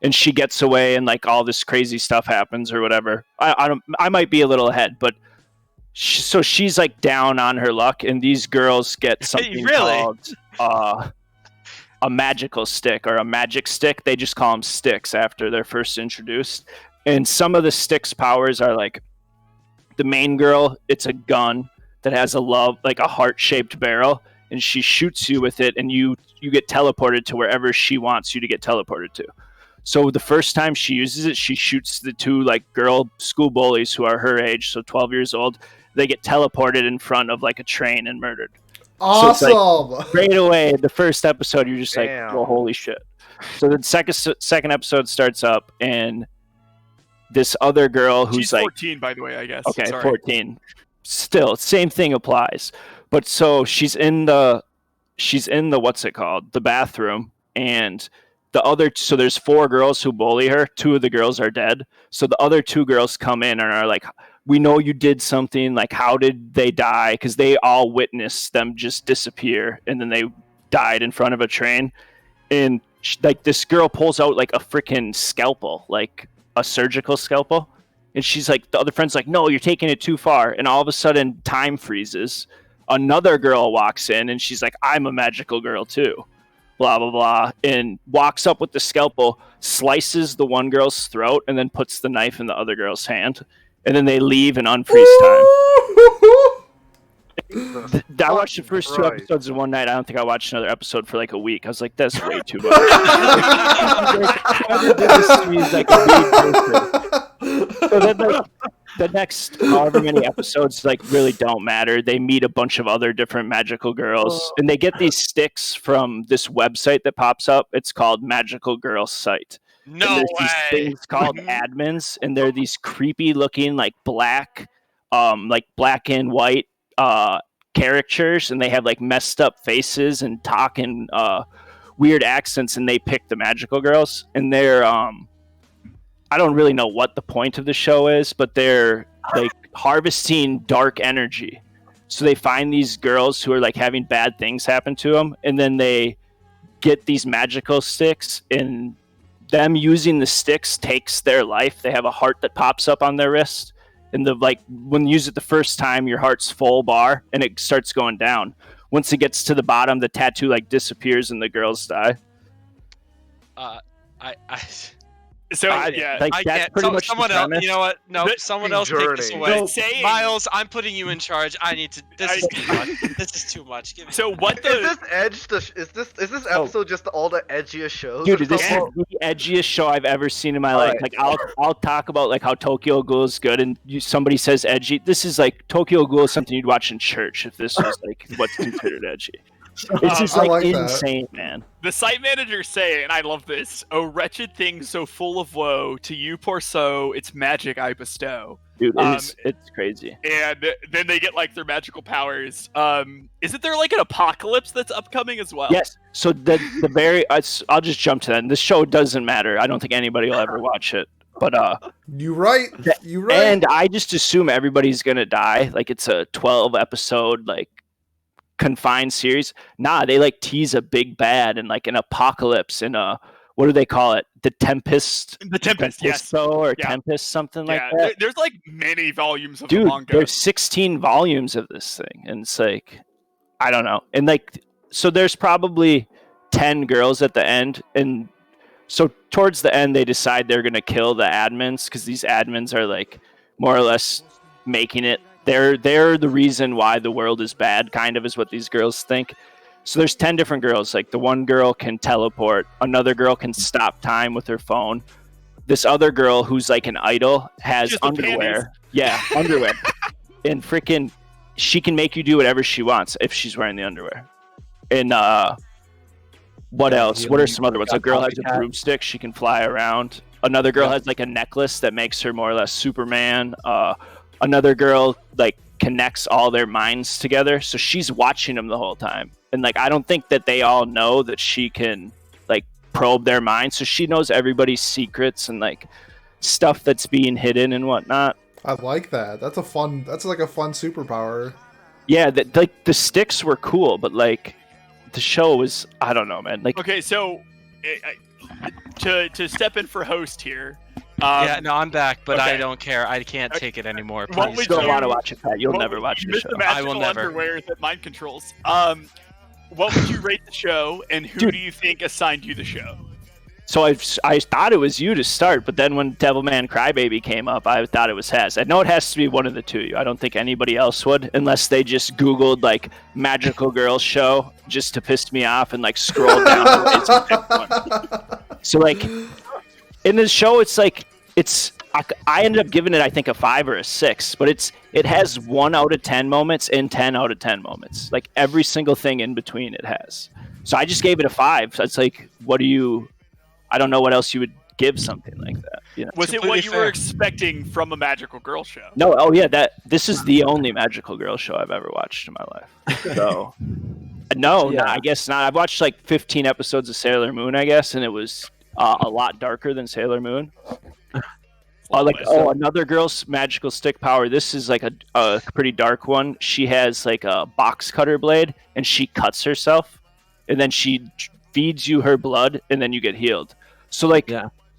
and she gets away, and like all this crazy stuff happens or whatever. I might be a little ahead, but so she's like down on her luck, and these girls get something Really? called a magical stick or a magic stick. They just call them sticks after they're first introduced. And some of the sticks' powers are like the main girl, it's a gun that has a heart-shaped barrel, and she shoots you with it, and you get teleported to wherever she wants you to get teleported to. So the first time she uses it, she shoots the two like girl school bullies who are her age, so 12 years old. They get teleported in front of like a train and murdered. So it's Awesome. Right away, the first episode, you're just Damn. like, well, holy shit. So the second episode starts up, and this other girl who's She's like 14, by the way, I guess. okay, Sorry. 14. Still, same thing applies. But so she's in the what's it called? The bathroom, and so there's 4 girls who bully her. 2 of the girls are dead. So the other 2 girls come in and are like, we know you did something. Like, how did they die? Because they all witnessed them just disappear, and then they died in front of a train. And like this girl pulls out like a freaking scalpel, like a surgical scalpel. And she's like, the other friend's like, no, you're taking it too far. And all of a sudden, time freezes. Another girl walks in, and she's like, I'm a magical girl too. Blah, blah, blah. And walks up with the scalpel, slices the one girl's throat, and then puts the knife in the other girl's hand. And then they leave and unfreeze time. I watched the first 2 Christ. episodes in one night. I don't think I watched another episode for like a week. I was like, that's way too much. Whoever did this to me is like a weird person. So then the next however many episodes like really don't matter. They meet a bunch of other different magical girls, and they get these sticks from this website that pops up. It's called Magical Girl Site. And No there's these way. things called admins, and they're these creepy looking like black and white characters, and they have like messed up faces and talk in weird accents, and they pick the magical girls, and they're I don't really know what the point of the show is, but they're like harvesting dark energy. So they find these girls who are like having bad things happen to them, and then they get these magical sticks, and them using the sticks takes their life. They have a heart that pops up on their wrist, and when you use it the first time, your heart's full bar, and it starts going down. Once it gets to the bottom, the tattoo like disappears, and the girls die. So yeah, like I that's can't. pretty much Someone the else. premise. You know what? No, someone else take this Journey. away. No, saying- Miles, I'm putting you in charge. I need to. This is too much. This is too much. Give me. So what Is the this Edge? Is this episode just all the edgiest shows? Dude, or this is something? the edgiest show I've ever seen in my life. Alright. Like I'll talk about like how Tokyo Ghoul is good, and somebody says edgy. This is like Tokyo Ghoul is something you'd watch in church if this was like what's considered edgy. It's just I like, like that. insane, man. The site managers say, and I love this: "Oh, wretched thing so full of woe, to you poor so, its magic I bestow." Dude, Um, it's crazy. And then they get like their magical powers. Isn't there like an apocalypse that's upcoming as well? Yes. So the very I'll just jump to that. And this show doesn't matter. I don't think anybody will ever watch it. But You right. You right. and I just assume everybody's gonna die. Like it's a 12 episode like confined series. Nah, they like tease a big bad and like an apocalypse and what do they call it? The Tempest. The Tempest, yes. Tempesto or Yeah. Tempest, something like Yeah, that. there's like many volumes of the Dude, manga. there's 16 volumes of this thing, and it's like, I don't know. And like, so there's probably 10 girls at the end, and so towards the end, they decide they're gonna kill the admins because these admins are like more or less making it. They're the reason why the world is bad, kind of, is what these girls think. So there's 10 different girls. Like the one girl can teleport, another girl can stop time with her phone. This other girl who's like an idol has Just the underwear. panties. Yeah, underwear. And freaking, she can make you do whatever she wants if she's wearing the underwear. And what else? What are some other ones? A girl has a broomstick. She can fly around. Another girl has like a necklace that makes her more or less Superman. Another girl like connects all their minds together, so she's watching them the whole time. And like, I don't think that they all know that she can like probe their minds, so she knows everybody's secrets and like stuff that's being hidden and whatnot. I like that. That's like a fun superpower. Yeah, like the sticks were cool, but like the show was, I don't know, man. Like, Okay, so to step in for host here. Yeah, no, I'm back, but I okay. don't care. I can't take it anymore. What Please would don't you- want to watch it, Pat. You'll What never would- watch you the missed show. the magical I will never. underwear that mind controls. What would you rate the show, and who Dude. do you think assigned you the show? So I thought it was you to start, but then when Devilman Crybaby came up, I thought it was Has. I know it has to be one of the two. I don't think anybody else would, unless they just Googled like magical girls show just to piss me off and like scroll down. It's a pick one. So like in this show, it's like I ended up giving it I think a 5 or a 6, but it has 1 out of 10 moments and 10 out of 10 moments. Like every single thing in between it has. So I just gave it a 5. So it's like, I don't know what else you would give something like that. You know? Was it completely what you were fair. expecting from a magical girl show? No, oh yeah, this is the only magical girl show I've ever watched in my life. So no, I guess not. I've watched like 15 episodes of Sailor Moon, I guess, and it was a lot darker than Sailor Moon. Another girl's magical stick power. This is like a pretty dark one. She has like a box cutter blade, and she cuts herself, and then she feeds you her blood, and then you get healed. So like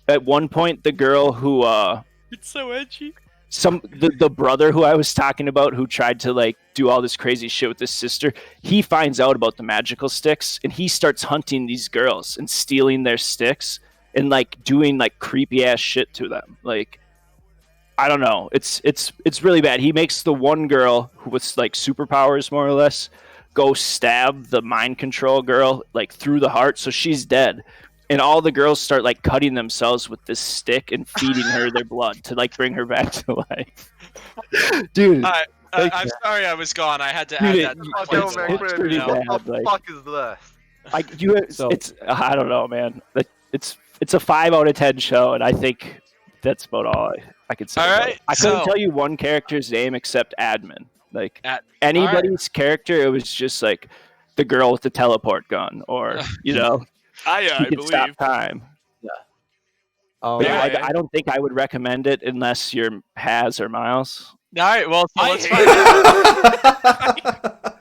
at one point, the girl who It's so edgy. the brother who I was talking about, who tried to like do all this crazy shit with his sister, he finds out about the magical sticks, and he starts hunting these girls and stealing their sticks and like doing like creepy ass shit to them. Like, I don't know. It's really bad. He makes the one girl who with like superpowers more or less go stab the mind control girl like through the heart, so she's dead. And all the girls start like cutting themselves with this stick and feeding her their blood to like bring her back to life. Dude, I'm sorry I was gone. I had to add Dude, that. Fuck, It's yo, man, pretty you know, bad, what the like- fuck is this? like you, it's I don't know, man. Like, it's a 5 out of 10 show, and I think that's about all I could say. All about right, it. I couldn't so- tell you one character's name except admin. Like At- anybody's character, it was just like the girl with the teleport gun, or you know, I she can believe. stop time. Oh, But Yeah, I don't think I would recommend it unless you're Has or Miles. All right, well, so I let's hate find out.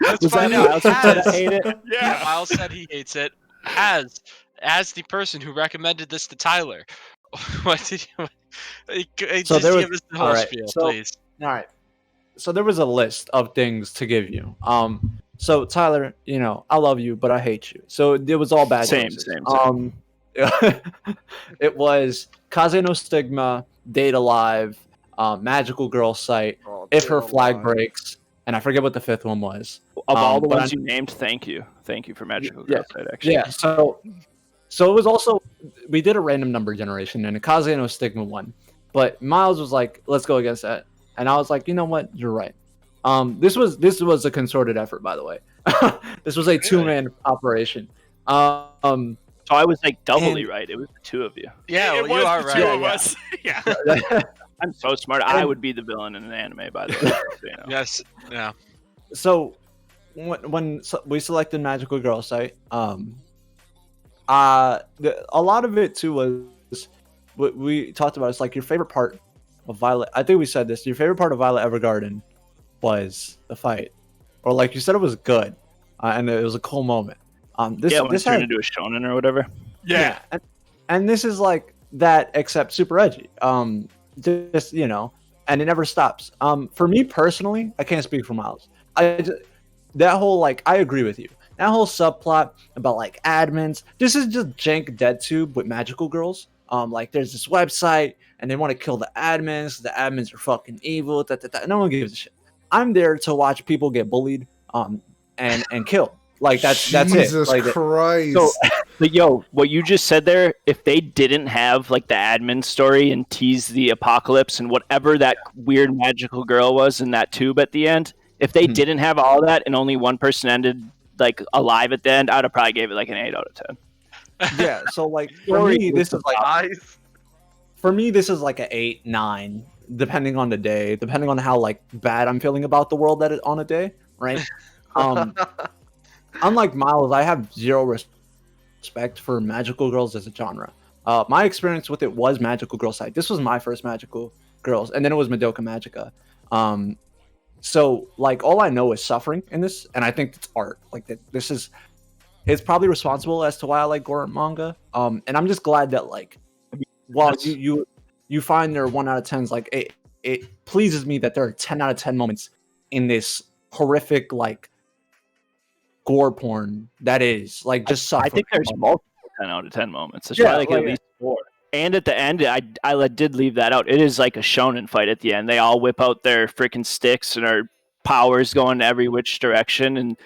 Let's Was that find out. Miles who said I hate it? Yeah, Miles said he hates it. As the person who recommended this to Tyler, what did you? So Just there was give us the all whole right. spiel, So please. all right. So there was a list of things to give you. So Tyler, I love you, but I hate you. So it was all bad Same, choices. same. It was Kaze no Stigma, Date Alive, Magical Girl Sight, Oh, If Her Date Flag Alive. Breaks, and I forget what the fifth one was. Of all the but ones I- you named, thank you for Magical yeah, Girl Side. Actually, Yeah, so it was also we did a random number generation and a Kaze no Stigma one, but Miles was like, "Let's go against that," and I was like, "You know what? You're right." This was a concerted effort, by the way. This was a two-man operation. Um, so I was like doubly And- right. It was the two of you. Yeah, it well, was you are the right. two of Yeah. us. Yeah. I'm so smart. I would be the villain in an anime, by the way. So, Yes. Yeah. so when we selected Magical Girl Sight, a lot of it too was what we talked about. It's like your favorite part of Violet. I think we said this. Your favorite part of Violet Evergarden was the fight, or like you said, it was good, and it was a cool moment. when This it turned had, into a shonen or whatever. Yeah. and this is like that, except super edgy. Just and it never stops. For me personally, I can't speak for Miles. That whole I agree with you. That whole subplot about admins. This is just jank dead tube with magical girls. There's this website and they want to kill the admins. The admins are fucking evil. No one gives a shit. I'm there to watch people get bullied. And killed. That's it. Jesus Christ. So, but yo, what you just said there, if they didn't have the admin story and tease the apocalypse and whatever that weird magical girl was in that tube at the end, if they didn't have all that and only one person ended alive at the end, I'd have probably gave it an 8 out of 10. Yeah. So for me, this is Nice. for me, this is an 8, 9, depending on the day, depending on how bad I'm feeling about the world on a day, right? Unlike Miles, I have zero respect for magical girls as a genre. My experience with it was Magical Girl Side. This was my first Magical Girls, and then it was Madoka Magica. So all I know is suffering in this, and I think it's art. It's probably responsible as to why I like gore manga. And I'm just glad that while you find there are 1 out of 10s, it pleases me that there are 10 out of 10 moments in this horrific gore porn that is just suffering. I think there's multiple 10 out of 10 moments. There's probably at least 4. And at the end, I did leave that out. It is like a shonen fight at the end. They all whip out their freaking sticks and are powers going every which direction. And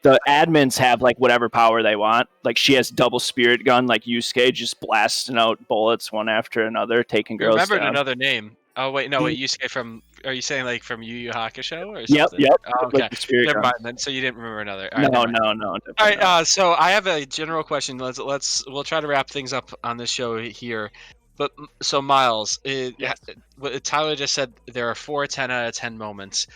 the admins have whatever power they want. She has double spirit gun, like Yusuke, just blasting out bullets one after another, taking You girls remembered down. another name. Oh wait, no, wait. Yusuke from? Are you saying from Yu Yu Hakusho or Yep, something? yep. Oh, okay. The spirit Never gun. mind then. So you didn't remember another. All right, No. never mind. All right. So I have a general question. We'll try to wrap things up on this show here. But so Miles, what Tyler just said, there are 4 10 out of 10 moments.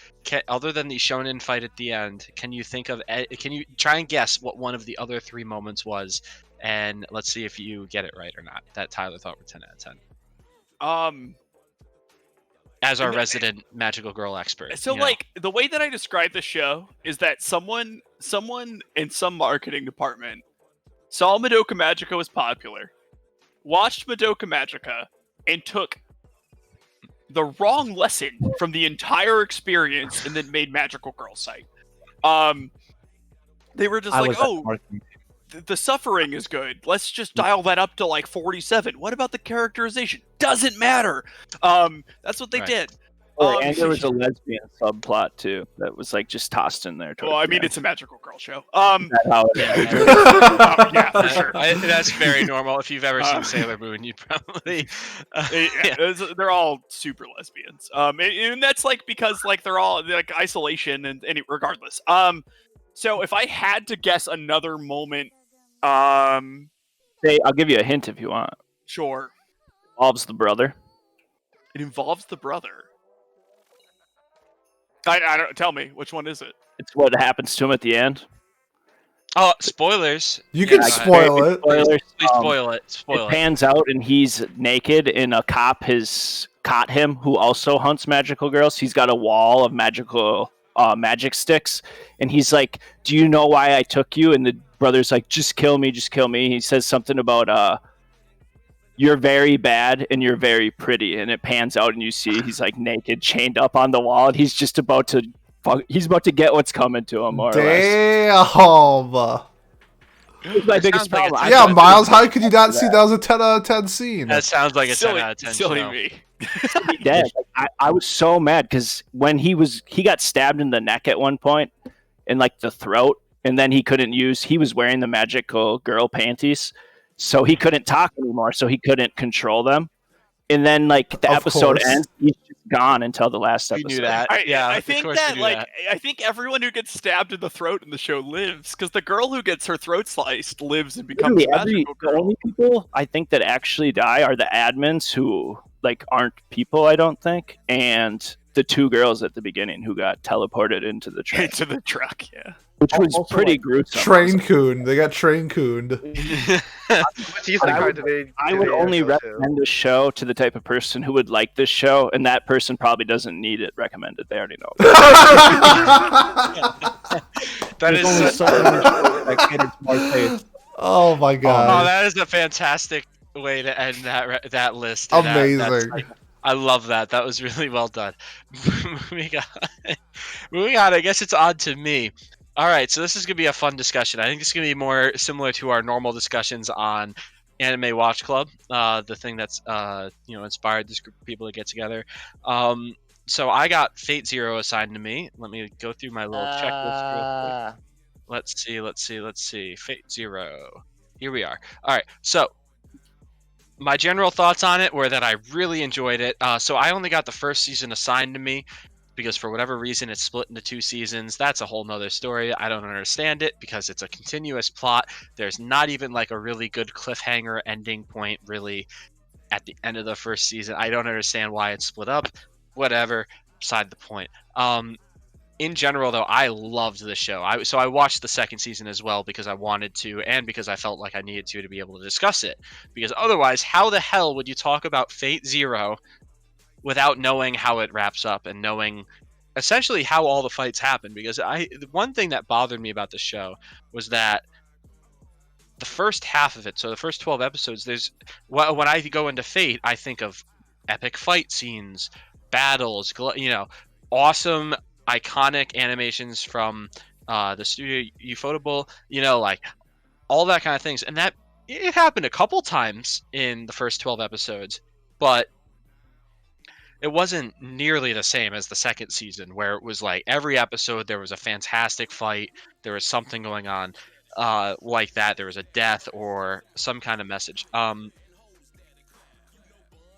Other than the shonen fight at the end, can you think of? Can you try and guess what one of the other 3 moments was? And let's see if you get it right or not. That Tyler thought were 10 out of 10. As our resident magical girl expert. So the way that I describe the show is that someone in some marketing department saw Madoka Magica was popular, watched Madoka Magica, and took the wrong lesson from the entire experience and then made Magical Girl Sight. They were just the suffering is good. Let's just dial that up to 47. What about the characterization? Doesn't matter. That's what they did. And there was a lesbian subplot too that was just tossed in there. Well, I mean, it's a magical girl show. That's how it is. Yeah, for sure. That's very normal. If you've ever seen Sailor Moon, you'd probably. They're all super lesbians. And that's because they're all isolation and regardless. So if I had to guess another moment, Hey, I'll give you a hint if you want. sure, Involves the brother. it involves the brother. I don't tell me which one is it. It's what happens to him at the end. Oh, spoilers. You Yeah, can go ahead. spoil it. Spoilers. Please spoil it. It Spoil it. pans out and he's naked, and a cop has caught him who also hunts magical girls. He's got a wall of magical magic sticks, and he's like, "Do you know why I took you?" And the brother's like, "Just kill me, just kill me." He says something about "You're very bad and you're very pretty," and it pans out and you see he's like naked, chained up on the wall, and he's just about to get what's coming to him, more or less. Damn. It's my That biggest sounds like problem. a Yeah, I thought- Miles, how could you not see that was a 10 out of 10 scene? That sounds like a 10 silly, out of 10 silly show. me. dead. Like, I was so mad because when he got stabbed in the neck at one point, in like the throat, and then he was wearing the magical girl panties, so he couldn't talk anymore, so he couldn't control them. And then like the Of episode course. ends, he's just gone until the last We episode. knew that. Yeah, I of think course we that knew like that. I think everyone who gets stabbed in the throat in the show lives, because the girl who gets her throat sliced lives and becomes Literally a magical the girl. only people I think that actually die are the admins who like aren't people, I don't think, and the two girls at the beginning who got teleported into the train, Into the truck, yeah. which was Also, pretty like, gruesome. Train coon. They got train cooned. What season I card would- did they? I did would they only go to? recommend this show to the type of person who would like this show, and that person probably doesn't need it recommended. They already know. That There's is only such- so many shows that cater to my taste. Oh my Oh, god. that is a fantastic way to end that list. And Amazing. I love that. That was really well done. moving on. I guess it's on to me. All right, so this is gonna be a fun discussion. I think it's gonna be more similar to our normal discussions on Anime Watch Club, the thing that's inspired this group of people to get together. So I got Fate Zero assigned to me. Let me go through my little checklist real quick. Let's see. Fate Zero. Here we are. All right. So my general thoughts on it were that I really enjoyed it. So I only got the first season assigned to me because for whatever reason it's split into 2 seasons. That's a whole nother story. I don't understand it because it's a continuous plot. There's not even like a really good cliffhanger ending point really at the end of the first season. I don't understand why it's split up. Whatever, beside the point. In general, though, I loved the show. I watched the second season as well because I wanted to, and because I felt like I needed to be able to discuss it. Because otherwise, how the hell would you talk about Fate Zero without knowing how it wraps up and knowing essentially how all the fights happen? Because the one thing that bothered me about the show was that the first half of it, so the first 12 episodes, when I go into Fate, I think of epic fight scenes, battles, awesome iconic animations from the studio Ufotable, like all that kind of things. And that it happened a couple times in the first 12 episodes, but it wasn't nearly the same as the second season, where it was like every episode there was a fantastic fight, there was something going on like that, there was a death or some kind of message.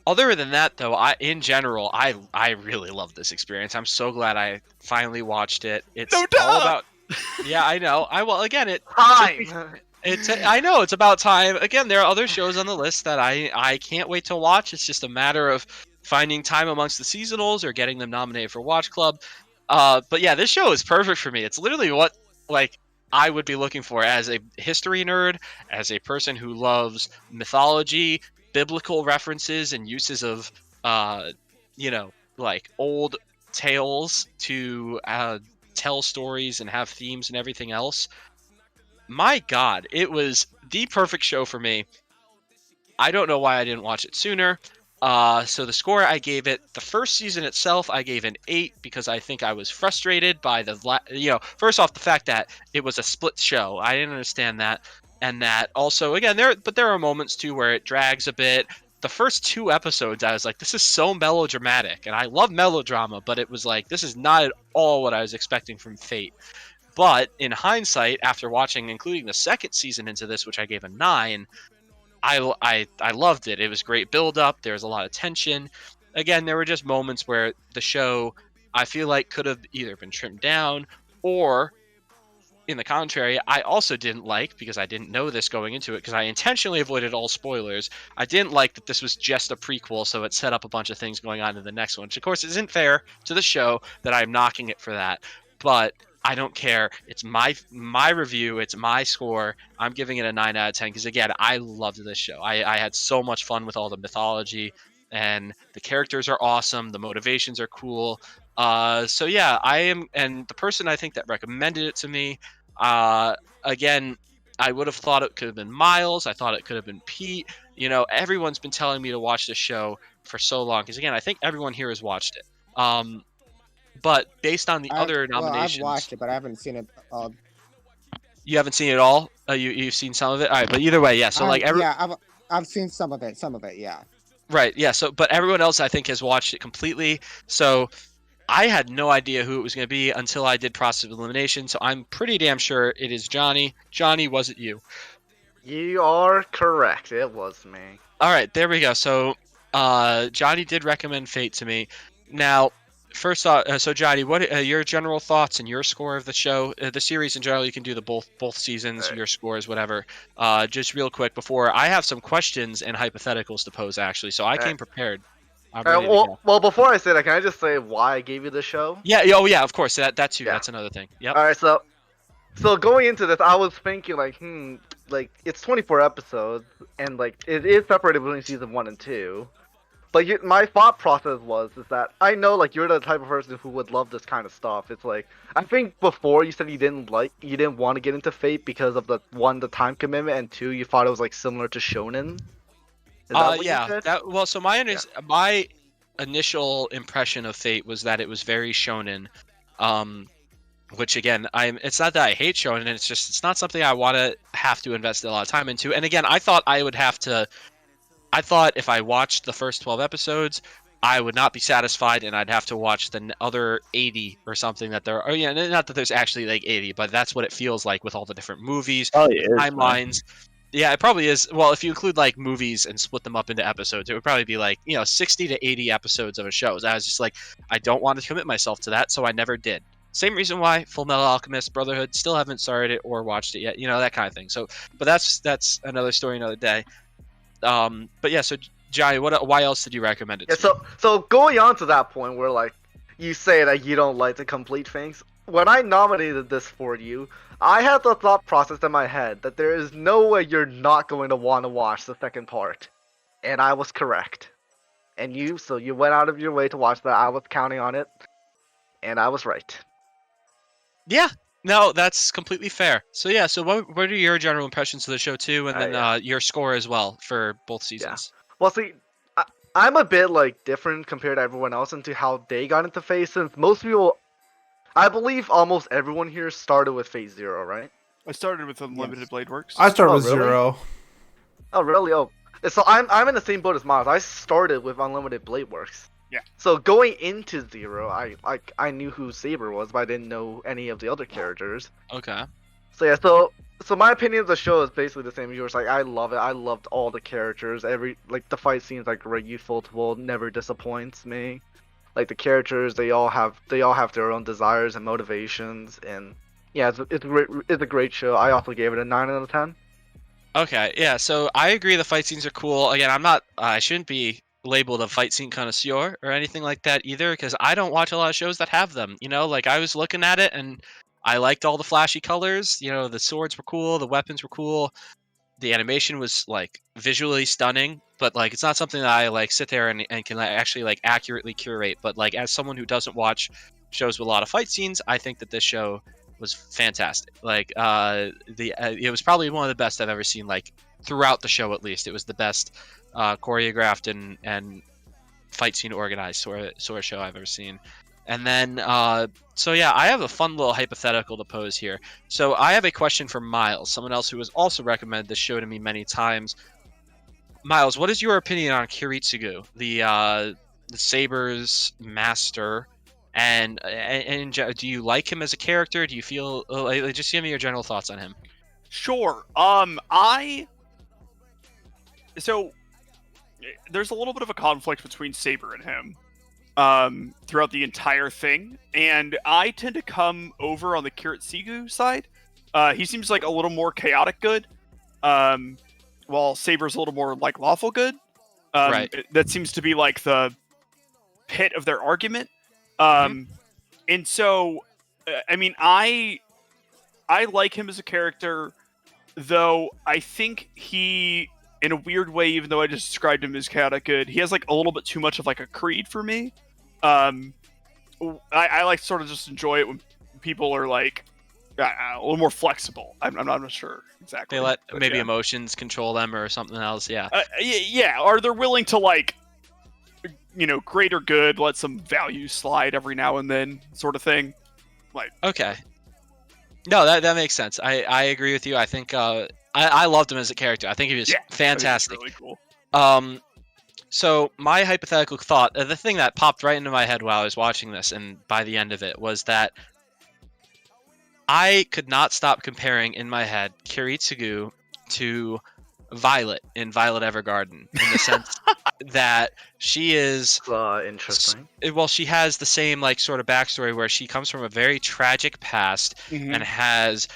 Other than that, though, in general, I really love this experience. I'm so glad I finally watched it. It's No all doubt! about. Yeah, I know. Time. I know it's about time. Again, there are other shows on the list that I can't wait to watch. It's just a matter of finding time amongst the seasonals or getting them nominated for Watch Club. But yeah, this show is perfect for me. It's literally what I would be looking for as a history nerd, as a person who loves mythology, biblical references, and uses of old tales to tell stories and have themes and everything else. My god, it was the perfect show for me. I don't know why I didn't watch it sooner. So the score I gave it, the first season itself, I gave an 8 because I think I was frustrated by first off, the fact that it was a split show. I didn't understand that. And that also, again, there are moments too where it drags a bit. The first 2 episodes, I was like, this is so melodramatic. And I love melodrama, but it was like, this is not at all what I was expecting from Fate. But in hindsight, after watching, including the second season into this, which I gave a 9, I loved it. It was great build up. There was a lot of tension. Again, there were just moments where the show, I feel like, could have either been trimmed down, or in the contrary, I also didn't like, because I didn't know this going into it, because I intentionally avoided all spoilers. I didn't like that this was just a prequel, so it set up a bunch of things going on in the next one, which of course isn't fair to the show that I'm knocking it for that. But I don't care. It's my review. It's my score. I'm giving it a 9 out of 10 because again, I loved this show. I had so much fun with all the mythology, and the characters are awesome. The motivations are cool. So yeah, I am, and the person I think that recommended it to me, again, I would have thought it could have been Miles. I thought it could have been Pete. You know, everyone's been telling me to watch this show for so long because again, I think everyone here has watched it. But based on the other I've nominations, watched it, but I haven't seen it all. you haven't seen it all. You've seen some of it. All right, but either way, yeah. So like I've seen some of it. Some of it, yeah. right, yeah. So but everyone else I think has watched it completely. So I had no idea who it was going to be until I did process of elimination. So I'm pretty damn sure it is Johnny. Johnny, was it you? You are correct. It was me. All right, there we go. So Johnny did recommend Fate to me. Now, first off, so Johnny, what are your general thoughts and your score of the show, the series in general? You can do the both seasons, Right. your scores, whatever. Just real quick before I have some questions and hypotheticals to pose actually, so I came prepared. I'm ready to go. Well, before I say that, can I just say why I gave you the show? Yeah. Oh yeah. Of course. That too. Yeah. That's another thing. Yep. All right. So going into this, I was thinking like, like it's 24 episodes, and like it is separated between season 1 and 2. But my thought process is that I know like you're the type of person who would love this kind of stuff. It's like I think before you said you didn't want to get into Fate because of the time commitment, and 2, you thought it was like similar to Shonen. Is that what you Yeah. said? Well, so my initial impression of Fate was that it was very shonen. Which again, it's not that I hate shonen, it's just it's not something I want to have to invest a lot of time into. And again, I thought if I watched the first 12 episodes, I would not be satisfied and I'd have to watch the other 80 or something that there are. Oh yeah, not that there's actually like 80, but that's what it feels like with all the different movies, Probably is, man. timelines. Yeah, it probably is. Well, if you include like movies and split them up into episodes, it would probably be like, 60 to 80 episodes of a show. So I was just like, I don't want to commit myself to that, so I never did. Same reason why Full Metal Alchemist Brotherhood still haven't started it or watched it yet, that kind of thing. So, but that's another story, another day. But yeah, so Johnny, why else did you recommend it? Yeah, so going on to that point where like you say that you don't like to complete things, when I nominated this for you, I had the thought process in my head that there is no way you're not going to want to watch the second part, and I was correct. And you went out of your way to watch that. I was counting on it, and I was right. Yeah, no, that's completely fair. So yeah, so what are your general impressions of the show too, and then your score as well for both seasons? Well, see, I'm a bit like different compared to everyone else into how they got into Phase, since most people, I believe almost everyone here started with Phase 0, right? I started with Unlimited Blade Works. I started with really? 0. Oh, really? Oh, so I'm in the same boat as Miles. I started with Unlimited Blade Works. Yeah. So going into 0, I knew who Saber was, but I didn't know any of the other characters. Okay. So yeah, so my opinion of the show is basically the same as yours. Like I love it. I loved all the characters. The fight scenes are great. Youthful never disappoints me. Like the characters, they all have their own desires and motivations, and yeah, it's a great show. I also gave it a 9 out of 10. Okay, yeah, so I agree the fight scenes are cool. Again, I shouldn't be labeled a fight scene connoisseur or anything like that either, because I don't watch a lot of shows that have them. Like I was looking at it and I liked all the flashy colors. The swords were cool, the weapons were cool, the animation was like visually stunning, but like it's not something that I like sit there and can actually like accurately curate. But like as someone who doesn't watch shows with a lot of fight scenes, I think that this show was fantastic. Like it was probably one of the best I've ever seen. Like throughout the show, at least, it was the best choreographed and fight scene organized sort of show I've ever seen. And then, so yeah, I have a fun little hypothetical to pose here. So I have a question for Miles, someone else who has also recommended this show to me many times. Miles, what is your opinion on Kiritsugu, the Saber's master? And do you like him as a character? Do you feel just give me your general thoughts on him? Sure. So there's a little bit of a conflict between Saber and him throughout the entire thing, and I tend to come over on the Kiritsugu side. He seems like a little more chaotic good, while Saber's a little more like lawful good. Right. That seems to be like the pit of their argument. And so I mean, I like him as a character, though I think he, in a weird way, even though I just described him as chaotic good, he has like a little bit too much of like a creed for me. I like sort of just enjoy it when people are like a little more flexible. I'm not sure exactly. They let but maybe yeah. emotions control them or something else. Yeah. Yeah, or they're willing to like, greater good, let some values slide every now and then, sort of thing. Like, Okay. No, that makes sense. I agree with you. I think I loved him as a character. I think he was yeah, I think it's fantastic. really cool. So my hypothetical thought, the thing that popped right into my head while I was watching this, and by the end of it, was that I could not stop comparing in my head Kiritsugu to Violet in Violet Evergarden, in the sense that she is Interesting. well, she has the same like sort of backstory where she comes from a very tragic past Mhm. and has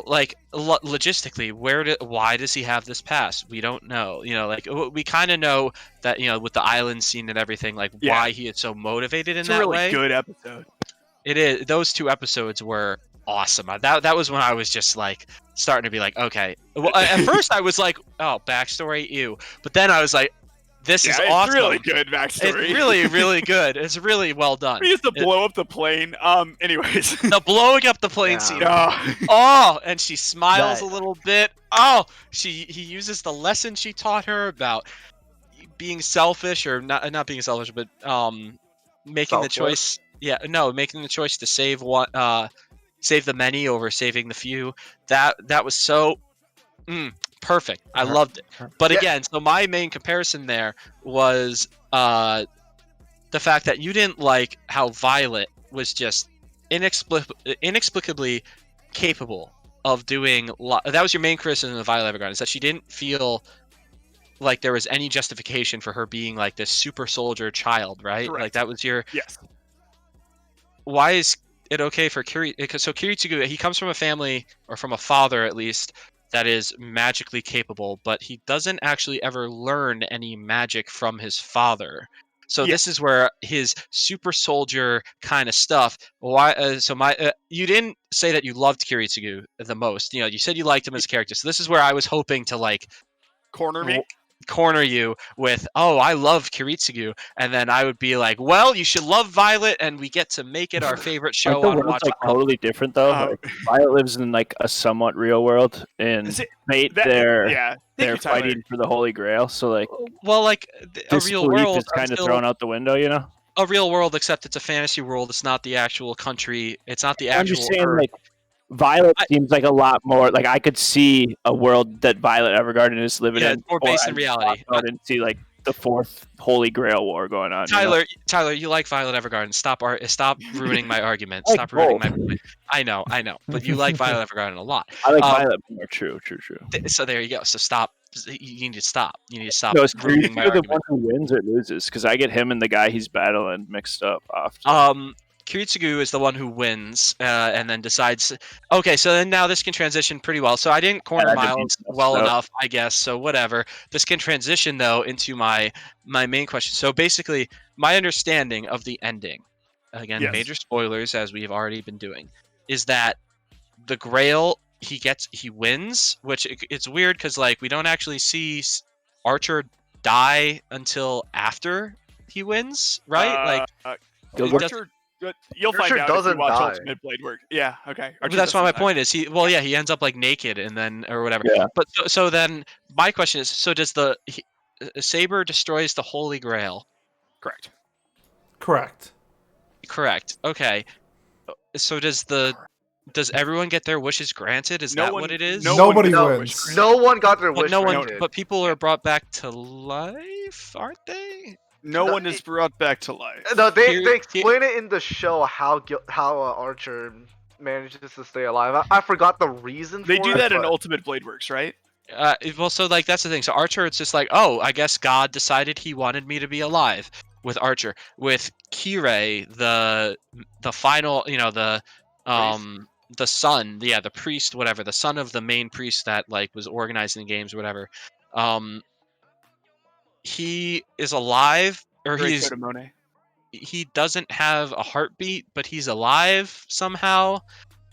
like logistically, why does he have this past? We don't know. Like we kind of know that with the island scene and everything, like Yeah. why he is so motivated in It's a that really way. good episode. It is. Those 2 episodes were awesome. That was when I was just like starting to be like, okay. Well, at first I was like, oh, backstory, ew. But then I was like, this is it's awesome. really good backstory. It's really, really good. It's really well done. He used to blow up the plane. Anyways. The blowing up the plane Yeah. scene. Oh, Oh, and she smiles That- a little bit. Oh, he uses the lesson she taught her about being selfish, or not being selfish, but making the Selfless? choice. Yeah, no, making the choice to save save the many over saving the few. That was so perfect. I loved it. But Yeah. again, so my main comparison there was the fact that you didn't like how Violet was just inexplicably capable of doing. That was your main criticism of Violet Evergarden, is that she didn't feel like there was any justification for her being like this super soldier child, right? Correct. Like that was your. yes. Why is it okay for Kiritsugu? He comes from a family, or from a father at least, that is magically capable, but he doesn't actually ever learn any magic from his father. So Yeah. this is where his super soldier kind of stuff. Why? You didn't say that you loved Kiritsugu the most. You said you liked him as a character. So this is where I was hoping to like Corner me. corner you with, oh, I love Kiritsugu, and then I would be like, well, you should love Violet, and we get to make it our favorite show Aren't the on worlds Watch like Club. totally different though? Um, Like, Violet lives in like a somewhat real world, and Is it- Fate yeah. Thank they're you, Tyler. fighting for the Holy Grail. So like Well, like a this real belief world is kind of until thrown out the window, you know. a real world, except it's a fantasy world. It's not the actual country. It's not the I'm actual just saying, Earth. like Violet I- seems like a lot more. Like I could see a world that Violet Evergarden is living Yeah, in, it's more or based I in could reality. walk out and see like the 4th Holy Grail war going on. Tyler, you like Violet Evergarden. Stop ruining my argument. I like Stop ruining my both. point. I know, but you like Violet Evergarden a lot. I like Um, Violet more. True. So there you go. So stop. You need to stop. You need to stop No, is ruining my Kiritsugu the argument. one who wins or loses? Because I get him and the guy he's battling mixed up often. Kiritsugu is the one who wins, and then decides. Okay, so then now this can transition pretty well. So I didn't corner that didn't Miles mean well so. enough, I guess. So whatever. This can transition though into my main question. So basically, my understanding of the ending, again, Yes. major spoilers as we've already been doing, is that the Grail he wins, which it's weird because like we don't actually see Archer die until after he wins, right? It does- Gilbert? You'll find Archer out if you doesn't watch die. Ultimate Blade Work. Yeah, okay. But Archer that's what doesn't my die. point is. He ends up like naked and then or whatever. Yeah. But so then my question is, so does Saber destroys the Holy Grail? Correct. Correct. Correct. Okay. So does everyone get their wishes granted? Is No that one- what it is? no Nobody one wins. gets No one got their But wish no one. granted. But people are brought back to life, aren't they? No No, one is brought back to life. No, they Here- explain it in the show how Archer manages to stay alive. I forgot the reason. They for do it, that in but- Ultimate Blade Works, right? Well, so like that's the thing. So Archer, it's just like, oh, I guess God decided He wanted me to be alive. With Archer, with Kirei, the final, the son, the priest, whatever, the son of the main priest that like was organizing the games, or whatever. He is alive, or Great he's Kodamone. he doesn't have a heartbeat, but he's alive somehow.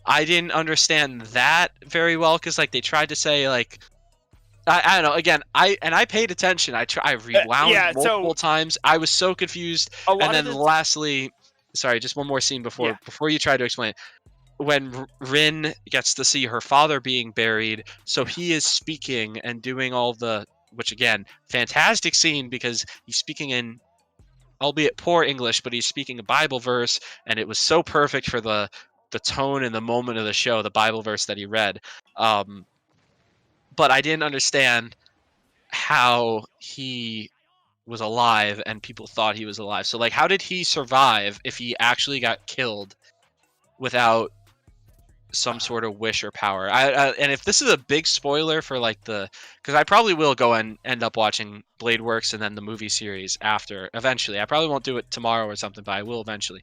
I didn't understand that very well because like they tried to say like I don't know. Again, I paid attention. I rewound yeah, so multiple times. I was so confused. a And lot then of this, lastly, sorry, just one more scene Yeah. before you try to explain it. When Rin gets to see her father being buried, so he is speaking and doing all the, which again, fantastic scene because he's speaking in, albeit poor English, but he's speaking a Bible verse, and it was so perfect for the tone and the moment of the show, the Bible verse that he read. But I didn't understand how he was alive and people thought he was alive. So like how did he survive if he actually got killed without some sort of wish or power? And if this is a big spoiler for like because I probably will go and end up watching Blade Works and then the movie series after eventually. I probably won't do it tomorrow or something, but I will eventually.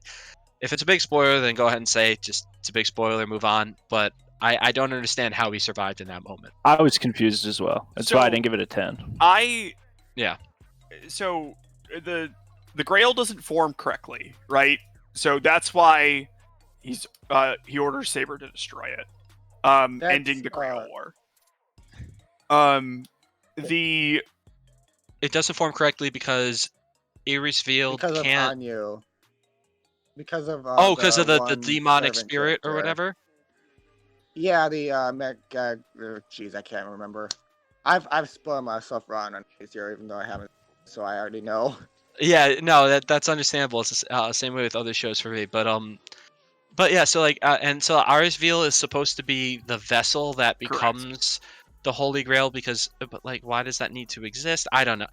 If it's a big spoiler, then go ahead and say just it's a big spoiler, move on. But I don't understand how he survived in that moment. I was confused as well. That's why I didn't give it a 10. Yeah. So the Grail doesn't form correctly, right? So that's why he orders Saber to destroy it, ending the Grail War. It doesn't form correctly because Iris Veiled Because of can't. Anu. Because of Because of the one demonic servant spirit or character. whatever. Yeah, the jeez, I can't remember. I've spoiled myself wrong on this year, even though I haven't, so I already know. Yeah, no, that's understandable. It's the same way with other shows for me, but yeah. So like, and so Iris Veil is supposed to be the vessel that becomes the Holy Grail because, but like, why does that need to exist? I don't know.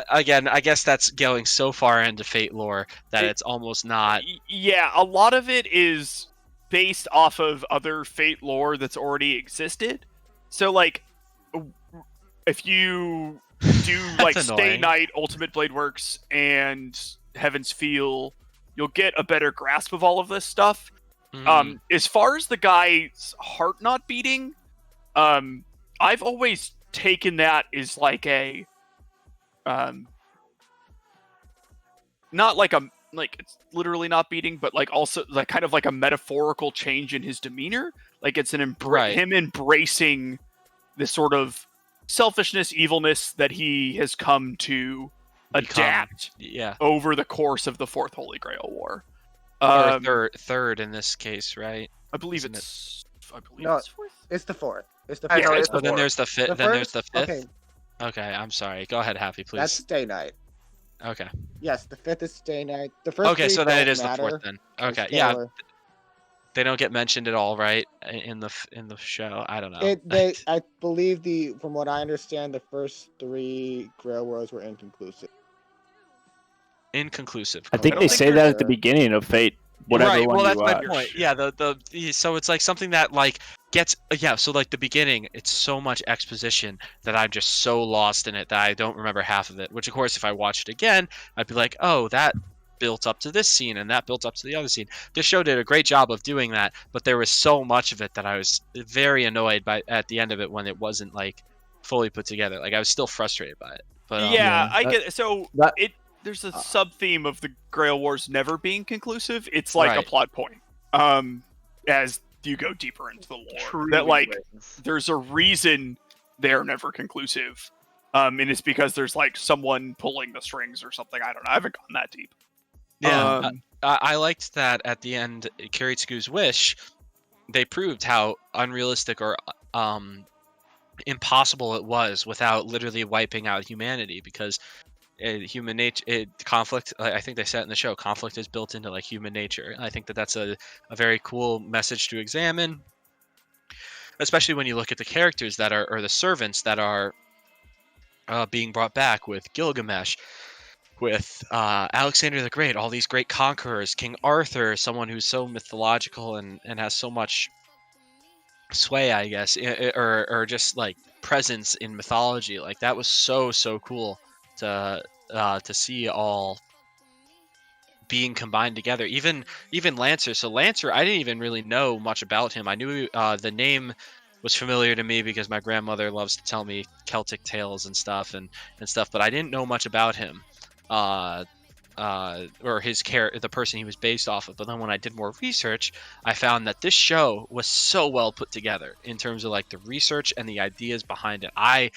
Again, I guess that's going so far into Fate lore that it's almost not. Yeah, a lot of it is based off of other Fate lore that's already existed. So like, if you do like Stay Night, Ultimate Blade Works, and Heaven's Feel, you'll get a better grasp of all of this stuff. As far as the guy's heart not beating, I've always taken that as like a not like a like it's literally not beating, but like also like kind of like a metaphorical change in his demeanor. Like it's an him embracing this sort of selfishness, evilness that he has come to adapt over the course of the Fourth Holy Grail War. Or third in this case, right? I believe it's fourth. It's the fourth. It's the I fourth. know, it's So then there's the fifth. Then there's the fifth. Okay, Okay, I'm sorry. Go ahead, Happy, please. that's Stay Night. Okay. Yes, the fifth is Stay Night. The first Okay, three so then don't it is the matter. fourth then. Okay, yeah. They don't get mentioned at all, right? In the show, I don't know. I believe from what I understand, the first three Grail Wars were inconclusive. Inconclusive. I think they say that at the beginning of Fate. Whatever right. one Well, you that's my watch. point. Yeah. So it's like something that like gets So like the beginning, it's so much exposition that I'm just so lost in it that I don't remember half of it. Which of course, if I watched it again, I'd be like, oh, that built up to this scene and that built up to the other scene. This show did a great job of doing that, but there was so much of it that I was very annoyed by at the end of it when it wasn't like fully put together. Like I was still frustrated by it. But I get it. So there's a sub theme of the Grail Wars never being conclusive. It's like a plot point. As you go deeper into the lore, that like there's a reason they're never conclusive. And it's because there's like someone pulling the strings or something. I don't know. I haven't gone that deep. Yeah, I liked that at the end, Kiritsugu's wish, they proved how unrealistic or impossible it was without literally wiping out humanity because human nature, conflict, I think they said in the show, conflict is built into like human nature. I think that's a very cool message to examine, especially when you look at the characters that are, or the servants that are being brought back with Gilgamesh, with Alexander the Great, all these great conquerors, King Arthur, someone who's so mythological and has so much sway, I guess, or just like presence in mythology. Like that was so cool to see all being combined together. Even Lancer. So Lancer, I didn't even really know much about him. I knew the name was familiar to me because my grandmother loves to tell me Celtic tales and stuff, but I didn't know much about him. or the person he was based off of. But then when I did more research, I found that this show was so well put together in terms of like the research and the ideas behind it. I